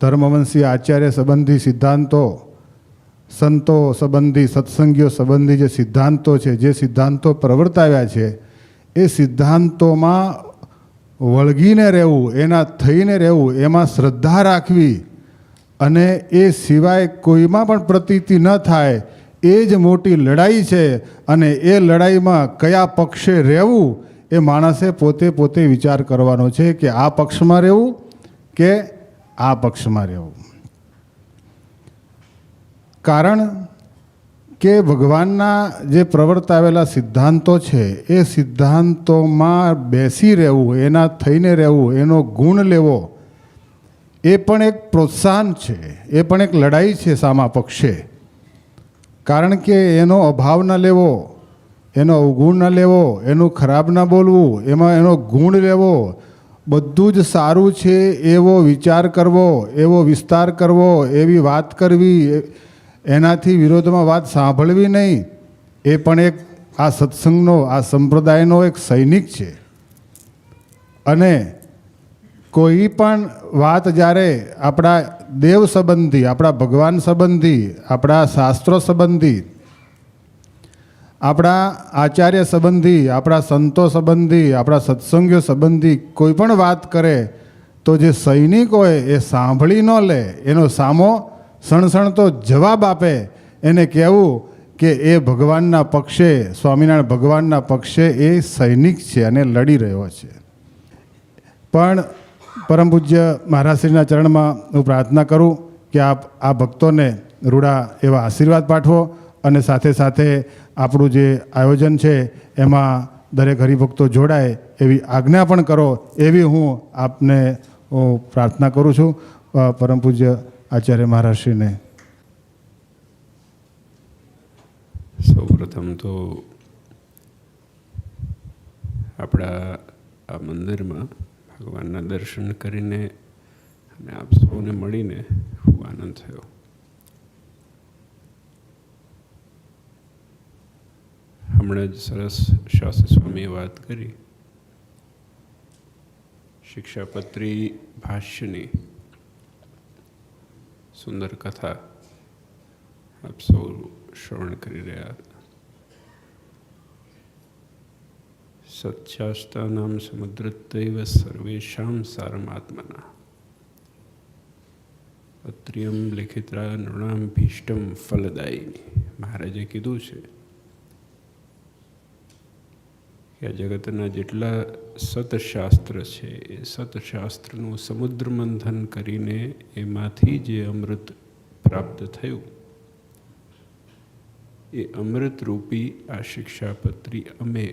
ધર્મવંશી આચાર્ય સંબંધી સિદ્ધાંતો, સંતો સંબંધી, સત્સંગીઓ સંબંધી જે સિદ્ધાંતો છે, જે સિદ્ધાંતો પ્રવર્તાવ્યા છે, એ સિદ્ધાંતોમાં વળગીને રહેવું, એના થઈને રહેવું, એમાં શ્રદ્ધા રાખવી અને એ સિવાય કોઈમાં પણ પ્રતીતિ ન થાય, એ જ મોટી લડાઈ છે. અને એ લડાઈમાં કયા પક્ષે રહેવું એ માણસે પોતે વિચાર કરવાનો છે કે આ પક્ષમાં રહેવું કે આ પક્ષમાં રહેવું. કારણ કે ભગવાનના જે પ્રવર્તાવેલા સિદ્ધાંતો છે, એ સિદ્ધાંતોમાં બેસી રહેવું, એના થઈને રહેવું, એનો ગુણ લેવો, એ પણ એક પ્રોત્સાહન છે, એ પણ એક લડાઈ છે સામા પક્ષે. કારણ કે એનો અભાવ ન લેવો, એનો અવગુણ ન લેવો, એનું ખરાબ ન બોલવું, એમાં એનો ગુણ લેવો, બધું જ સારું છે એવો વિચાર કરવો, એવો વિસ્તાર કરવો, એવી વાત કરવી, એનાથી વિરોધમાં વાત સાંભળવી નહીં, એ પણ એક આ સત્સંગનો, આ સંપ્રદાયનો એક સૈનિક છે. અને કોઈ પણ વાત જ્યારે આપણા દેવ સંબંધી, આપણા ભગવાન સંબંધી, આપણા શાસ્ત્રો સંબંધી, આપણા આચાર્ય સંબંધી, આપણા સંતો સંબંધી, આપણા સત્સંગીઓ સંબંધી કોઈ પણ વાત કરે તો જે સૈનિક હોય એ સાંભળી ન લે, એનો સામો સણસણતો જવાબ આપે. એને કહેવું કે એ ભગવાનના પક્ષે, સ્વામિનારાયણ ભગવાનના પક્ષે એ સૈનિક છે અને લડી રહ્યો છે. પણ પરમ પૂજ્ય મહારાજશ્રીના ચરણમાં હું પ્રાર્થના કરું કે આપ આ ભક્તોને રૂડા એવા આશીર્વાદ પાઠવો અને સાથે સાથે આપણું જે આયોજન છે એમાં દરેક હરિભક્તો જોડાય એવી આજ્ઞા પણ કરો, એવી હું આપને પ્રાર્થના કરું છું. પરમ પૂજ્ય આચાર્ય મહારાજશ્રીને સૌપ્રથમ તો આપણા આ મંદિરમાં ભગવાનના દર્શન કરીને અને આપ સૌને મળીને ખૂબ આનંદ થયો. હમણાં જ સરસ શાસ્ત્રી સ્વામીએ વાત કરી શિક્ષાપત્રી ભાષ્યની સુંદર કથા આપ સૌ શ્રવણ કરી રહ્યા હતા. સત્શાસ્ત્રાનામ સમુદ્રતૈવ સર્વેષાં સારમાત્મના અત્રિયમ લિખિત્રા નૃણામ ભીષ્ટમ ફલદાયિની. મહારાજે કીધું છે કે આ જગતના જેટલા સતશાસ્ત્ર છે એ સતશાસ્ત્રનું સમુદ્ર મંથન કરીને એમાંથી જે અમૃત પ્રાપ્ત થયું એ અમૃતરૂપી આ શિક્ષાપત્રી અમે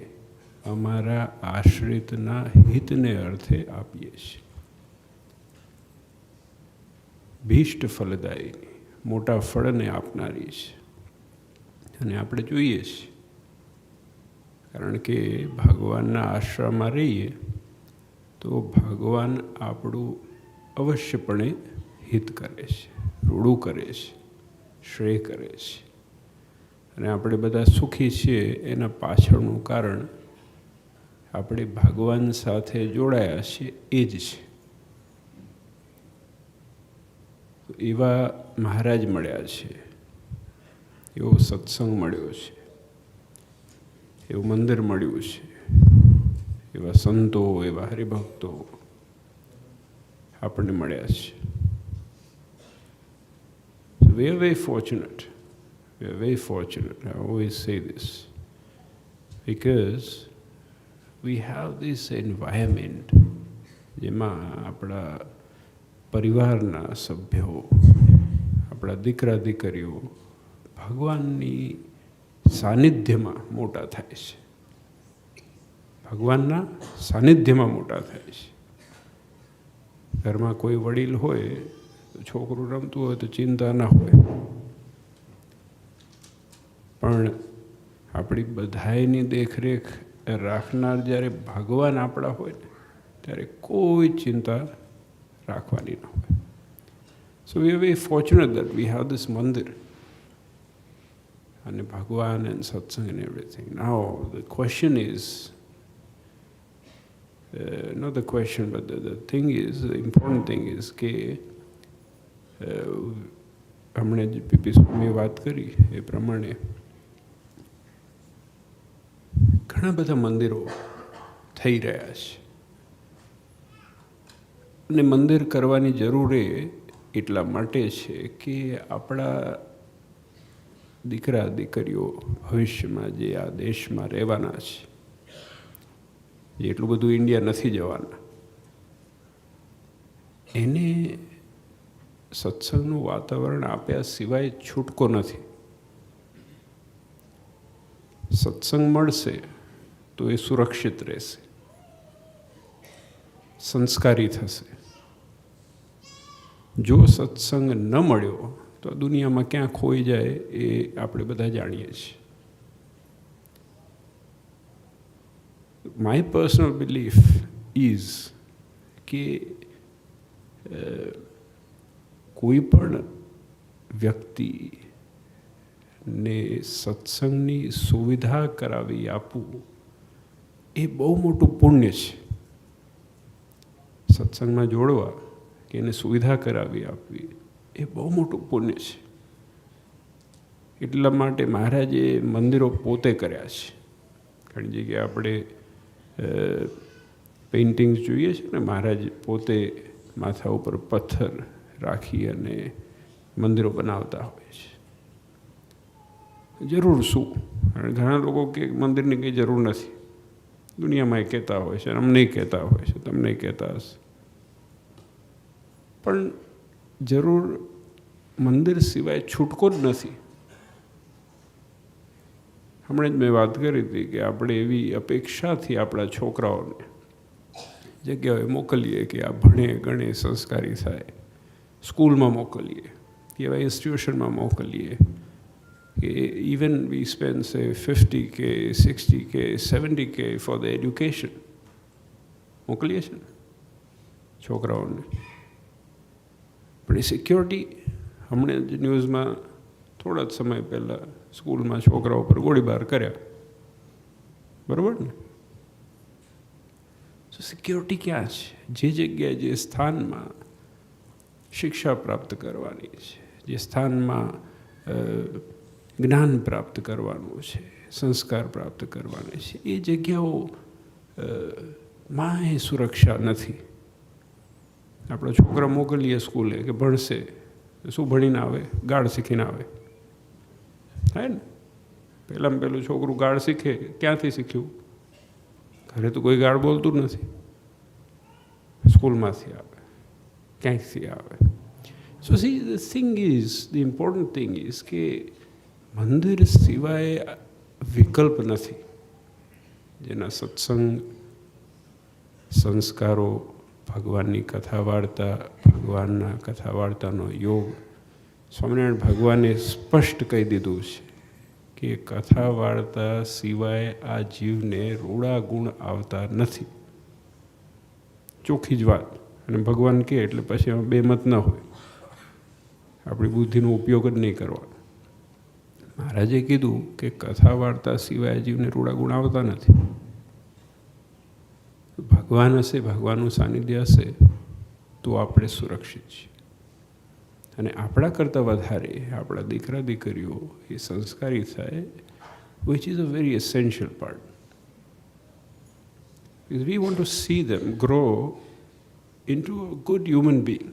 અમારા આશ્રિતના હિતને અર્થે આપીએ છીએ. ભીષ્ટ ફલદાયિની, મોટા ફળને આપનારી છે. અને આપણે જોઈએ છીએ, કારણ કે ભગવાનના આશ્રમમાં રહીએ તો ભગવાન આપણું અવશ્યપણે હિત કરે છે, રૂડું કરે છે, શ્રેય કરે છે. અને આપણે બધા સુખી છીએ એના પાછળનું કારણ આપણે ભગવાન સાથે જોડાયા છીએ એ જ છે. એવા મહારાજ મળ્યા છે, એવો સત્સંગ મળ્યો છે, એવું મંદિર મળ્યું છે, એવા સંતો, એવા હરિભક્તો આપણને મળ્યા છે. So we are very fortunate. We are very fortunate. I always say this because we have this environment જેમાં આપણા પરિવારના સભ્યો, આપણા દીકરા દીકરીઓ ભગવાનની સાનિધ્યમાં મોટા થાય છે, ભગવાનના સાનિધ્યમાં મોટા થાય છે. ઘરમાં કોઈ વડીલ હોય તો છોકરું રમતું હોય તો ચિંતા ના હોય, પણ આપણી બધાયની દેખરેખ રાખનાર જ્યારે ભગવાન આપણા હોય ને ત્યારે કોઈ ચિંતા રાખવાની ન હોય. So we are very fortunate that we have this mandir and Bhagwan and satsang and everything. Now the question is, not the question, but the thing is, the important thing is કે હમણાં જ પીપી સ્વામીએ વાત કરી એ પ્રમાણે ઘણા બધા મંદિરો થઈ રહ્યા છે, અને મંદિર કરવાની જરૂર એટલા માટે છે કે આપણા દીકરા દીકરીઓ ભવિષ્યમાં જે આ દેશમાં રહેવાના છે, જે એટલું બધું ઇન્ડિયા નથી જવાના, એને સત્સંગનું વાતાવરણ આપ્યા સિવાય છૂટકો નથી. સત્સંગ મળશે તો એ સુરક્ષિત રહેશે, સંસ્કારી થશે. જો સત્સંગ ન મળ્યો તો દુનિયામાં ક્યાં ખોઈ જાય એ આપણે બધા જાણીએ છીએ. માય પર્સનલ બિલીફ ઇઝ કે કોઈ પણ વ્યક્તિને સત્સંગની સુવિધા કરાવી આપવું એ બહુ મોટું પુણ્ય છે. સત્સંગમાં જોડવા કે એને સુવિધા કરાવી આપવી એ બહુ મોટું પુણ્ય છે. એટલા માટે મહારાજે મંદિરો પોતે કર્યા છે. ઘણી જગ્યાએ આપણે પેઇન્ટિંગ્સ જોઈએ છે ને, મહારાજ પોતે માથા ઉપર પથ્થર રાખી અને મંદિરો બનાવતા હોય છે. જરૂર શું? ઘણા લોકો કે મંદિરની કંઈ જરૂર નથી. દુનિયામાં એ કહેતા હોય છે, અમને કહેતા હોય છે, તમને કહેતા હશે. પણ જરૂર મંદિર સિવાય છૂટકો જ નથી. હમણાં જ મેં વાત કરી હતી કે આપણે એવી અપેક્ષાથી આપણા છોકરાઓને જગ્યાએ મોકલીએ કે આ ભણે ગણે સંસ્કારી થાય, સ્કૂલમાં મોકલીએ, એવા ઇન્સ્ટિટ્યુશનમાં મોકલીએ કે ઇવન વી સ્પેન્ડ સે $50K, $60K, $70K for the education. મોકલીએ છીએ ને છોકરાઓને. પણ એ સિક્યોરિટી, હમણાં જ ન્યૂઝમાં થોડા જ સમય પહેલાં સ્કૂલમાં છોકરાઓ પર ગોળીબાર કર્યા, બરાબર ને? તો સિક્યોરિટી ક્યાં છે? જે જગ્યાએ, જે સ્થાનમાં શિક્ષા પ્રાપ્ત કરવાની છે, જે સ્થાનમાં જ્ઞાન પ્રાપ્ત કરવાનું છે, સંસ્કાર પ્રાપ્ત કરવાના છે, એ જગ્યાઓ માં એ સુરક્ષા નથી. આપણા છોકરા મોકલીએ સ્કૂલે કે ભણશે, શું ભણીને આવે? ગાળ શીખીને આવે. થાય ને? પહેલાં પહેલું છોકરું ગાળ શીખે, ક્યાંથી શીખ્યું? ઘરે તો કોઈ ગાળ બોલતું જ નથી, સ્કૂલમાંથી આવે, ક્યાંકથી આવે. So see the thing is, the important thing is કે મંદિર સિવાય વિકલ્પ નથી. જેના સત્સંગ, સંસ્કારો, ભગવાનની કથા વાર્તા, ભગવાનના કથા વાર્તાનો યોગ, સ્વામિનારાયણ ભગવાને સ્પષ્ટ કહી દીધું છે કે કથા વાર્તા સિવાય આ જીવને રૂડા ગુણ આવતા નથી. ચોખ્ખી જ વાત. અને ભગવાન કહે એટલે પછી એમાં બે મત ન હોય. આપણી બુદ્ધિનો ઉપયોગ જ નહીં કરવાનો. મહારાજે કીધું કે કથા વાર્તા સિવાય જીવને રૂડા ગુણ આવતા નથી. ભગવાન હશે, ભગવાનનું સાનિધ્ય હશે તો આપણે સુરક્ષિત છીએ. અને આપણા કરતાં વધારે આપણા દીકરા દીકરીઓ એ સંસ્કારી થાય, which is a very essential part. Because we want to see them grow into a good human being,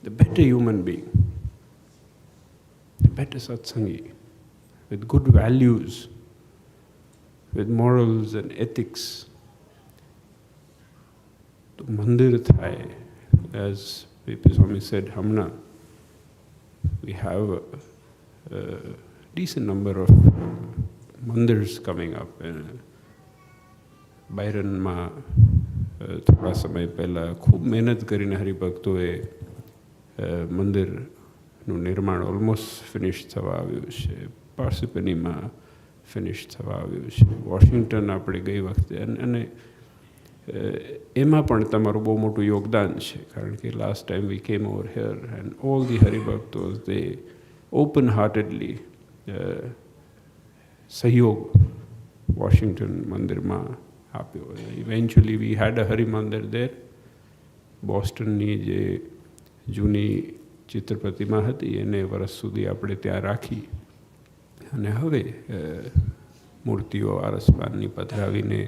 the better human being, the better satsangi, with good values, with morals and ethics. તો મંદિર થાય, as P.P. Swami said, Hamna, we have a decent number of mandirs coming up. બાયરનમાં થોડા સમય પહેલાં ખૂબ મહેનત કરીને હરિભક્તોએ મંદિરનું નિર્માણ ઓલમોસ્ટ ફિનિશ થવા આવ્યું છે. પાર્સિપનીમાં ફિનિશ થવા આવ્યું છે. વોશિંગ્ટન આપણે ગઈ વખતે, અને એમાં પણ તમારું બહુ મોટું યોગદાન છે. કારણ કે last time we came over here and all the હરિભક્તોઝ they open heartedly sahyog Washington મંદિરમાં આપ્યો. ઇવેન્ચ્યુઅલી વી હેડ અ હરિ મંદિર દેર બોસ્ટનની જે જૂની ચિત્ર પ્રતિમા હતી એને વર્ષ સુધી આપણે ત્યાં રાખી અને હવે મૂર્તિઓ આરસપાનની પધરાવીને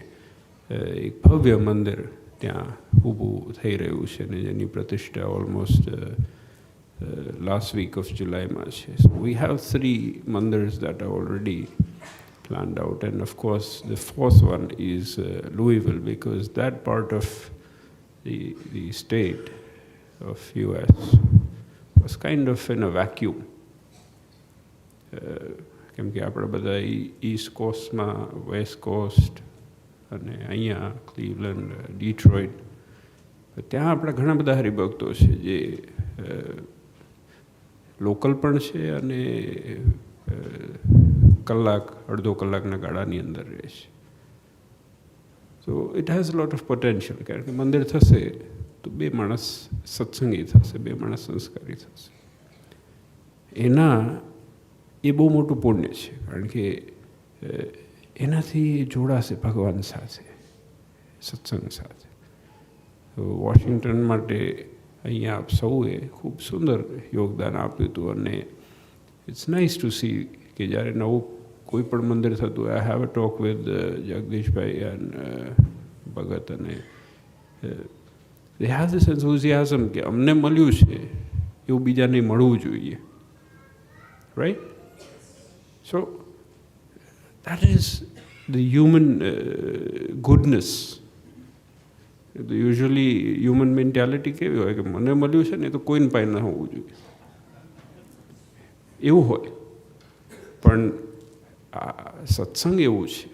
એક ભવ્ય મંદિર ત્યાં ઊભું થઈ રહ્યું છે ને જેની પ્રતિષ્ઠા almost last week of July March. So we have 3 mandirs that are already planned out, and of course the 4th one is Louisville, because that part of the state of US was kind of in a vacuum. કેમ કે આપણે બધા East કોસ્ટમાં, waste cost અને અહીંયા ક્લીવલેન્ડ, Detroit, ત્યાં આપણા ઘણા બધા હરિભક્તો છે જે લોકલ પણ છે અને કલાક અડધો કલાકના ગાળાની અંદર રહે છે. So it has lot of potential, કારણ કે મંદિર થશે તો 2 માણસ સત્સંગી થશે, 2 માણસ સંસ્કારી થશે. એના એ બહુ મોટું પુણ્ય છે, કારણ કે એનાથી જોડાશે ભગવાન સાથે, સત્સંગ સાથે. વોશિંગ્ટન માટે અહીંયા આપ સૌએ ખૂબ સુંદર યોગદાન આપ્યું હતું અને ઇટ્સ નાઇસ ટુ સી કે જ્યારે નવું કોઈ પણ મંદિર થતું, I have a talk with Jagdishbhai and Bhagat, અને દે હેવ ધીસ એન્થુઝિયાઝમ કે અમને મળ્યું છે એવું બીજાને મળવું જોઈએ, right? So that is the human goodness. Usually human mentality કેવી હોય કે મને મળ્યું છે ને તો કોઈને પાસે ન હોવું જોઈએ એવું હોય, પણ આ સત્સંગ એવું છે,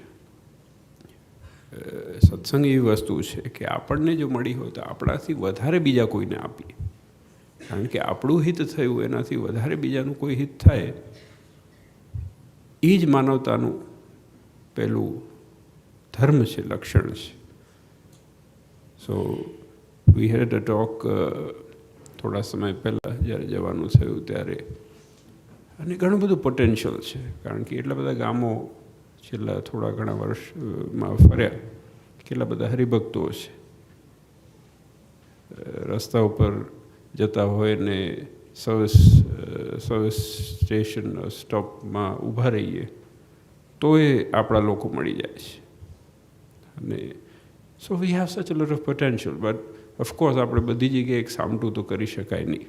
સત્સંગ એવી વસ્તુ છે કે આપણને જો મળી હોય તો આપણાથી વધારે બીજા કોઈને આપીએ, કારણ કે આપણું હિત થયું એનાથી વધારે બીજાનું કોઈ હિત થાય એ જ માનવતાનું પહેલું ધર્મ છે, લક્ષણ છે. સો વી હેડ અ ટોક થોડા સમય પહેલાં જ્યારે જવાનું થયું ત્યારે, અને ઘણું બધું પોટેન્શિયલ છે, કારણ કે એટલા બધા ગામો છેલ્લા થોડા ઘણા વર્ષમાં ફર્યા, કેટલા બધા હરિભક્તો છે. રસ્તા ઉપર જતા હોય ને સર્વિસ સ્ટેશન સ્ટોપમાં ઊભા રહીએ તો એ આપણા લોકો મળી જાય છે. અને સો we have such a lot of potential, but of course આપણે બધી જગ્યાએ એક સામટું તો કરી શકાય નહીં.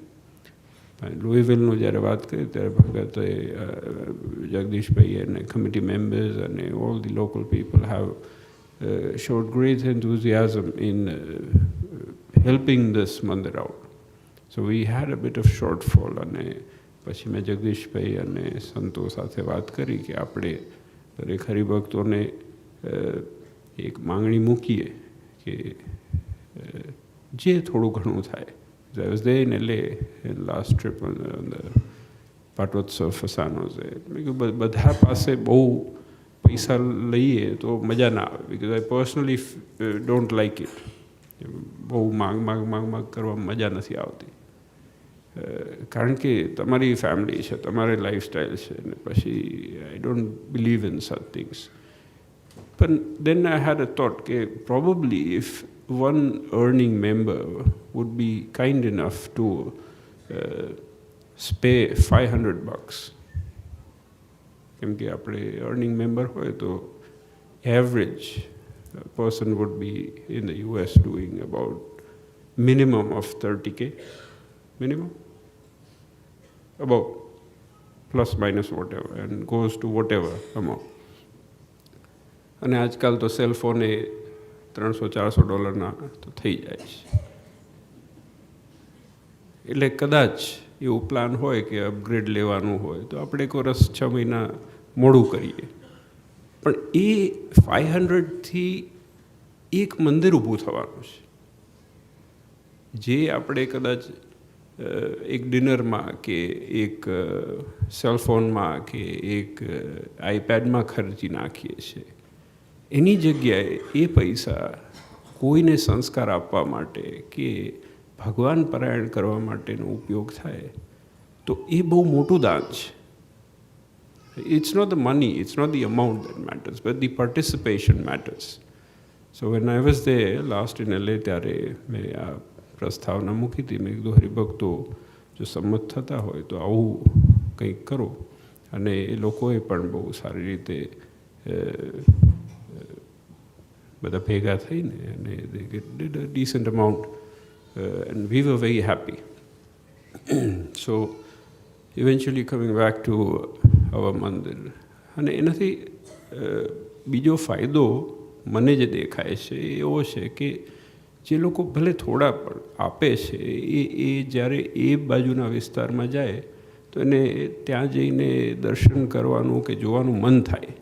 લુઈવિલનું જ્યારે વાત કરી ત્યારે ભગતે, જગદીશભાઈ અને કમિટી મેમ્બર્સ અને all the local people have showed great enthusiasm in helping this mandir out. So we had a bit of shortfall, અને પછી મેં જગદીશભાઈ અને સંતો સાથે વાત કરી કે આપણે દરેક હરિભક્તોને એક માંગણી મૂકીએ કે જે થોડું ઘણું થાય. I was there in LA in last trip on the પાટોત્સવ ફસાનો છે. બધા પાસે બહુ પૈસા લઈએ તો મજા ના આવે, because I personally don't like it. બહુ માંગ કરવા મજા નથી આવતી, કારણ કે તમારી ફેમિલી છે, તમારી લાઈફસ્ટાઈલ છે, ને પછી I don't believe in such things. પણ then I had a thought કે probably if one earning member would be kind enough to spare $500, કેમ કે આપણે earning member હોય તો average person would be in the US doing about minimum of 30K, minimum, about plus minus whatever, and goes to whatever amount. અને આજકાલ તો cellphone એ $300-400 તો થઈ જાય છે. એટલે કદાચ એવું પ્લાન હોય કે અપગ્રેડ લેવાનું હોય તો આપણે એક વર્ષ 6 મહિના મોડું કરીએ, પણ એ 500થી એક મંદિર ઊભું થવાનું છે, જે આપણે કદાચ એક ડિનરમાં કે એક સેલફોનમાં કે એક આઈપેડમાં ખર્ચી નાખીએ છીએ. એની જગ્યાએ એ પૈસા કોઈને સંસ્કાર આપવા માટે કે ભગવાન પરાયણ કરવા માટેનો ઉપયોગ થાય તો એ બહુ મોટું દાન છે. It's not the money, it's not the amount that matters, but the participation matters. So when I was there last in LA, ત્યારે મેં આ પ્રસ્તાવના મૂકી હતી. મેં કીધું હરિભક્તો જો સંમત થતા હોય તો આવું કંઈક કરો. અને એ લોકોએ પણ બહુ સારી રીતે બધા ભેગા થઈને અને they did a decent amount and we were very happy. So eventually coming back to our mandir, અને એનાથી બીજો ફાયદો મને જે દેખાય છે એ એવો છે કે જે લોકો ભલે થોડા પણ આપે છે એ જ્યારે એ બાજુના વિસ્તારમાં જાય તો એને ત્યાં જઈને દર્શન કરવાનું કે જોવાનું મન થાય.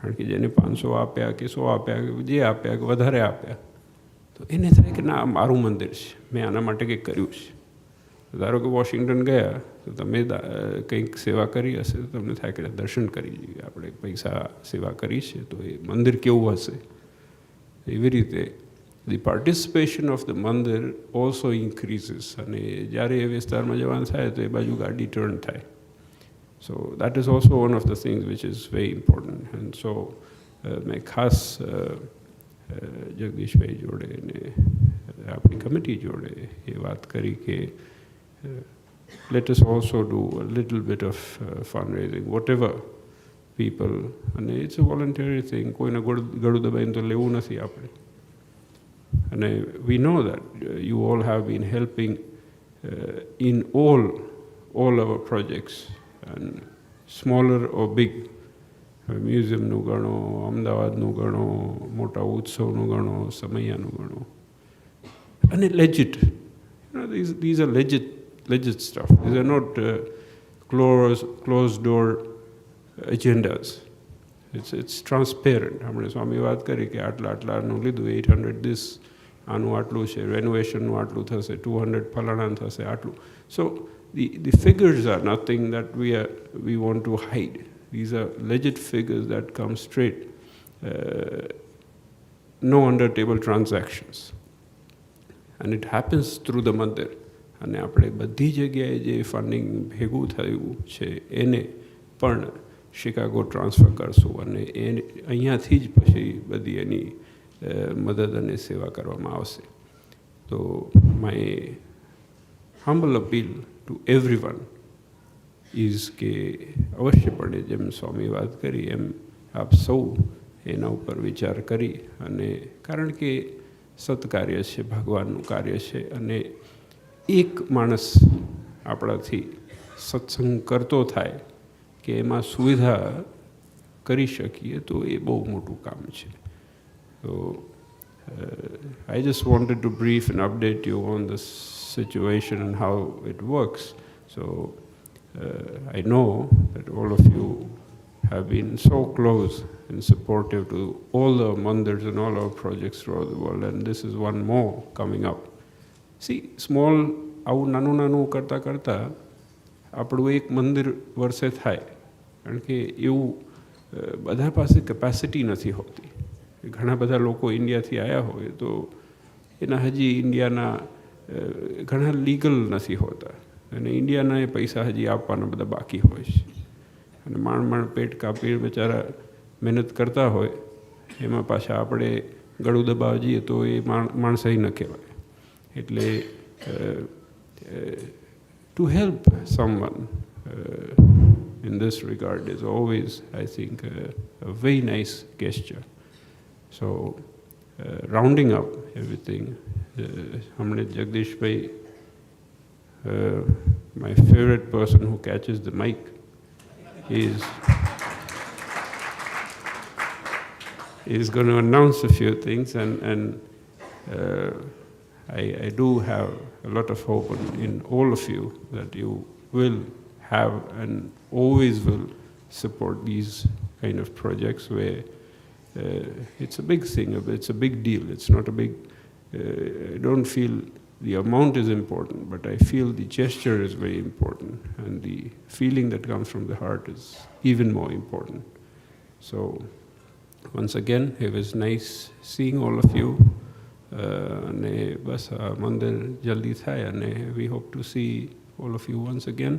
કારણ કે જેને 500 આપ્યા કે 100 આપ્યા કે જે આપ્યા કે વધારે આપ્યા તો એને થાય કે ના મારું મંદિર છે, મેં આના માટે કંઈક કર્યું છે. ધારો કે વોશિંગ્ટન ગયા તો તમે કંઈક સેવા કરી હશે તો તમને થાય કે દર્શન કરી જોઈએ, આપણે પૈસા સેવા કરી છે તો એ મંદિર કેવું હશે. એવી રીતે ધી પાર્ટિસિપેશન ઓફ ધ મંદિર ઓલ્સો ઇન્ક્રીઝિસ. અને જ્યારે એ વિસ્તારમાં જવાનું થાય તો એ બાજુ ગાડી ટર્ન થાય. So that is also one of the things which is very important. And so મેં ખાસ જગદીશભાઈ જોડે ને આપણી કમિટી જોડે એ વાત કરી કે let us also do a little bit of fundraising, whatever people. અને it's a voluntary thing. કોઈને ગળું દબાઈને તો લેવું નથી આપણે. અને we know that you all have been helping in all our projects, and smaller or big. મ્યુઝિયમનું ગણો, અમદાવાદનું ગણો, મોટા ઉત્સવનું ગણો, સમૈયાનું ગણો. અને legit. These are legit stuff. These are not closed door agendas. It's transparent. આપણે સ્વામી વાત કરી કે આટલાનું લીધું, 800 this, આનું આટલું છે, રેનોવેશનનું આટલું થશે, 200 ફલાણાનું થશે, આટલું. So the figures are nothing that we want to hide. These are legit figures that come straight. No under table transactions. And it happens through the mandir. અને આપણે બધી જગ્યાએ જે ફંડિંગ ભેગું થયું છે એને પણ શિકાગો ટ્રાન્સફર કરશું અને અહીંયાથી જ પછી બધી એની મદદ અને સેવા કરવામાં આવશે. તો my humble appeal to everyone is કે અવશ્યપણે જેમ સ્વામી વાત કરી એમ આપ સૌ એના ઉપર વિચાર કરી. અને કારણ કે સત્કાર્ય છે, ભગવાનનું કાર્ય છે, અને એક માણસ આપણાથી સત્સંગ કરતો થાય કે એમાં સુવિધા કરી શકીએ તો એ બહુ મોટું કામ છે. તો I just wanted to brief and update you on this situation and how it works. So I know that all of you have been so close and supportive to all the mandirs and all our projects throughout the world, and this is one more coming up. See, small, આવું નાનું કરતાં આપણું એક મંદિર વર્ષે થાય. કારણ કે એવું બધા પાસે કેપેસિટી નથી હોતી. ઘણા બધા લોકો ઇન્ડિયાથી આવ્યા હોય તો એના હજી ઇન્ડિયાના ઘણા લીગલ નથી હોતા અને ઇન્ડિયાના એ પૈસા હજી આપવાના બધા બાકી હોય છે. અને માણ પેટ કાપી બિચારા મહેનત કરતા હોય એમાં પાછા આપણે ગળું દબાવ જઈએ તો એ માણસાઈ ન કહેવાય. એટલે to help someone in this regard is always, I think, a very nice gesture. So rounding up everything, Hamne Jagdish Bhai, my favorite person who catches the mic, is going to announce a few things, and I do have a lot of hope in all of you that you will have and always will support these kind of projects where it's a big thing, it's a big deal. It's not a big, I don't feel the amount is important, but I feel the gesture is very important, and the feeling that comes from the heart is even more important. So once again, it was nice seeing all of you. અને બસ આ મંદિર જલ્દી થાય અને we hope to see all of you once again.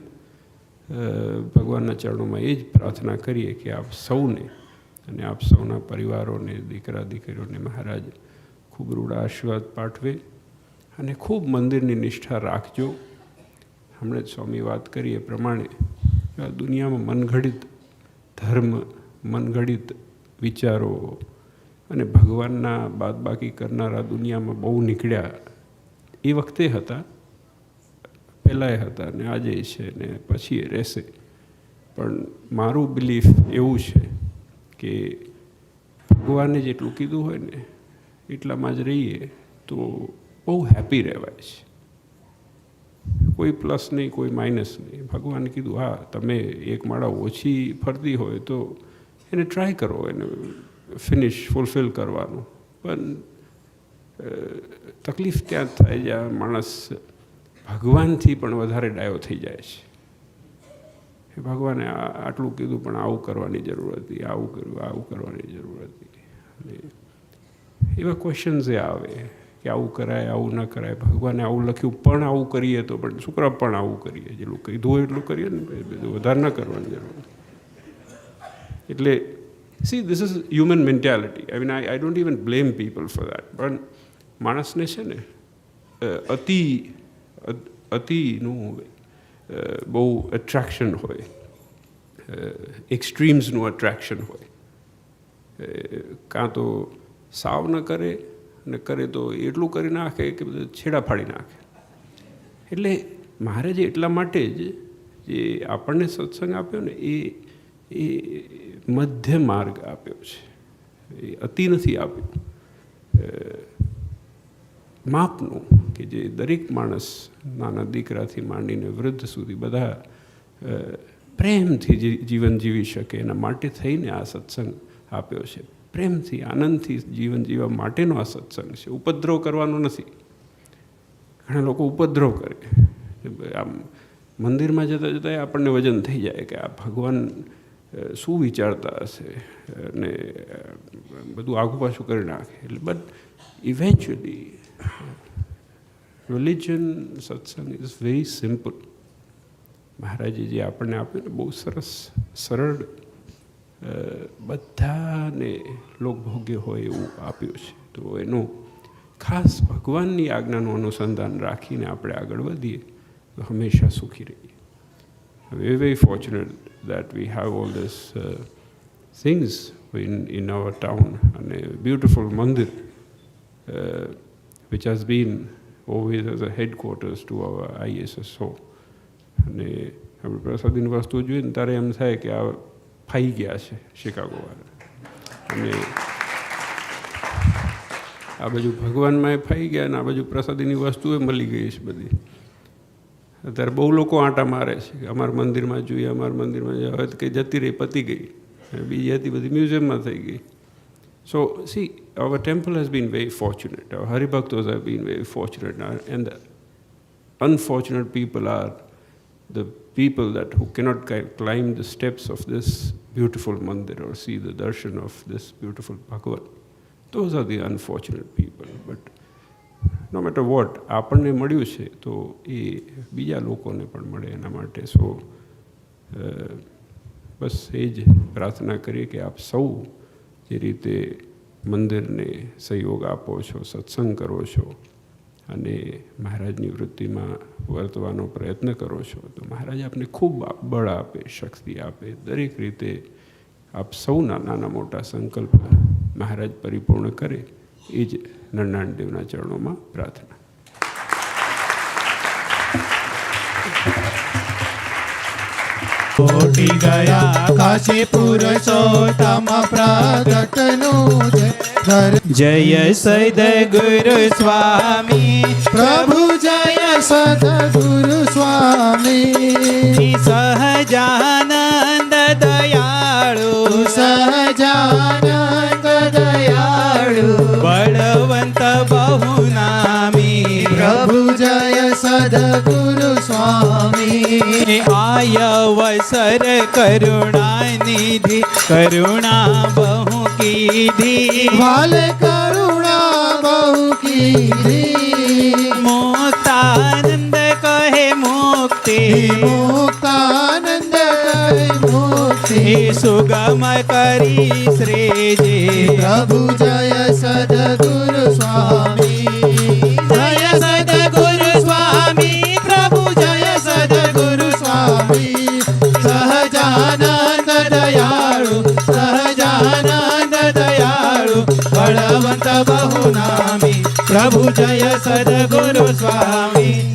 ભગવાનના ચરણોમાં એ જ પ્રાર્થના કરીએ કે આપ સૌને અને આપ સૌના પરિવારોને, દીકરા દીકરીઓને મહારાજ ખૂબ રૂડા આશીર્વાદ પાઠવે અને ખૂબ મંદિરની નિષ્ઠા રાખજો. હમણાં જ સ્વામી વાત કરી એ પ્રમાણે આ દુનિયામાં મનઘડિત ધર્મ, મનઘડિત વિચારો અને ભગવાનના બાદબાકી કરનારા દુનિયામાં બહુ નીકળ્યા. એ વખતે હતા, પહેલાંય હતા ને આજે છે ને પછી એ રહેશે. પણ મારું બિલીફ એવું છે કે ભગવાને જેટલું કીધું હોય ને એટલામાં જ રહીએ તો બહુ હેપી રહેવાય છે. કોઈ પ્લસ નહીં, કોઈ માઇનસ નહીં. ભગવાને કીધું હા તમે એક માળા ઓછી ફરતી હોય તો એને ટ્રાય કરો, એને ફૂલફિલ કરવાનું. પણ તકલીફ ત્યાં થાય જ્યાં માણસ ભગવાનથી પણ વધારે ડાયો થઈ જાય છે. ભગવાને આટલું કીધું પણ આવું કરવાની જરૂર હતી, આવું કર્યું, આવું કરવાની જરૂર હતી. અને એવા ક્વેશ્ચન્સ એ આવે કે આવું કરાય, આવું ન કરાય. ભગવાને આવું લખ્યું પણ આવું કરીએ તો પણ શું કરવા પણ આવું કરીએ? જેટલું કીધું હોય એટલું કરીએ ને, બધું વધારે ન કરવાની જરૂર. એટલે see this is human mentality. I mean I don't even blame people for that. પણ માણસને છે ને અતિનું બહુ એટ્રેક્શન હોય, એક્સ્ટ્રીમ્સનું એટ્રેક્શન હોય. કાં તો સાવ ન કરે ને કરે તો એટલું કરી નાખે કે બધું છેડા ફાડી નાખે. એટલે મહારાજે એટલા માટે જ જે આપણને સત્સંગ આપ્યો ને એ મધ્ય માર્ગ આપ્યો છે. એ અતિ નથી આપ્યું, માપનું, કે જે દરેક માણસ નાના દીકરાથી માંડીને વૃદ્ધ સુધી બધા પ્રેમથી જીવન જીવી શકે એના માટે થઈને આ સત્સંગ આપ્યો છે. પ્રેમથી, આનંદથી જીવન જીવવા માટેનો આ સત્સંગ છે. ઉપદ્રવ કરવાનો નથી. ઘણા લોકો ઉપદ્રવ કરે. આમ મંદિરમાં જતાં જતાં આપણને વજન થઈ જાય કે આ ભગવાન શું વિચારતા હશે અને બધું આગું પાછું કરી નાખે. એટલે બટ ઇવેન્ચ્યુઅલી રિલિજન, સત્સંગ ઇઝ વેરી સિમ્પલ. મહારાજે જે આપણને આપ્યું ને બહુ સરસ, સરળ, બધાને લોકભોગ્ય હોય એવું આપ્યું છે. તો એનું ખાસ ભગવાનની આજ્ઞાનું અનુસંધાન રાખીને આપણે આગળ વધીએ તો હંમેશા સુખી રહીએ. We're very fortunate that we have all these things in our town, and a beautiful mandir which has been always as a headquarters to our ISSO. અને આપણે પ્રસાદીની વસ્તુ જોઈએ ને ત્યારે એમ થાય કે આ ફાઈ ગયા છે શિકાગોવાળા. અને આ બાજુ ભગવાનમાં એ ફાઈ ગયા ને આ બાજુ પ્રસાદીની વસ્તુએ મળી ગઈ છે બધી. અત્યારે બહુ લોકો આંટા મારે છે કે અમારા મંદિરમાં જોઈએ, અમારા મંદિરમાં જોઈએ. હવે કંઈ જતી રહી, પતી ગઈ, બીજી હતી બધી મ્યુઝિયમમાં થઈ ગઈ. So see, our temple has been very fortunate. Our Haribhaktas have been very fortunate, and the unfortunate people are the people who cannot climb the steps of this beautiful mandir or see the darshan of this beautiful Bhagavan. Those are the unfortunate people. But no matter what, આપણને મળ્યું છે તો એ બીજા લોકોને પણ મળે એના માટે. સો બસ એ જ પ્રાર્થના કરીએ કે આપ સૌ જે રીતે મંદિરને સહયોગ આપો છો, સત્સંગ કરો છો અને મહારાજની વૃત્તિમાં વર્તવાનો પ્રયત્ન કરો છો તો મહારાજ આપને ખૂબ બળ આપે, શક્તિ આપે. દરેક રીતે આપ સૌના નાના મોટા સંકલ્પ મહારાજ પરિપૂર્ણ કરે એ જ નરનારાયણ દેવના ચરણોમાં પ્રાર્થના. કોટી ગયા કાશી પુરુષોત્તમ પ્રગટનું જય સદગુરુ સ્વામી પ્રભુ જય સદગુરુ સ્વામી સહજાનંદ દયાળુ સહજાનંદ દયાળુ બળવંત બહુનામી પ્રભુ જય સદગુરુ સ્વામી આયવસર કરુણાનિધિ કરુણા બહુ કીધી વાલ કરુણા બહુ કીધી મુક્તાનંદ કહે મુક્તિ મુક્તાનંદ કહે મુક્તિ સુગમ કરી શ્રેજે પ્રભુ જય સદગુરુ સ્વામી જય સદ સહજાનંદ દયાળુ સહજાનંદ દયાળુ બળવંત બહુ નામી પ્રભુ જય સદગુરુ સ્વામી.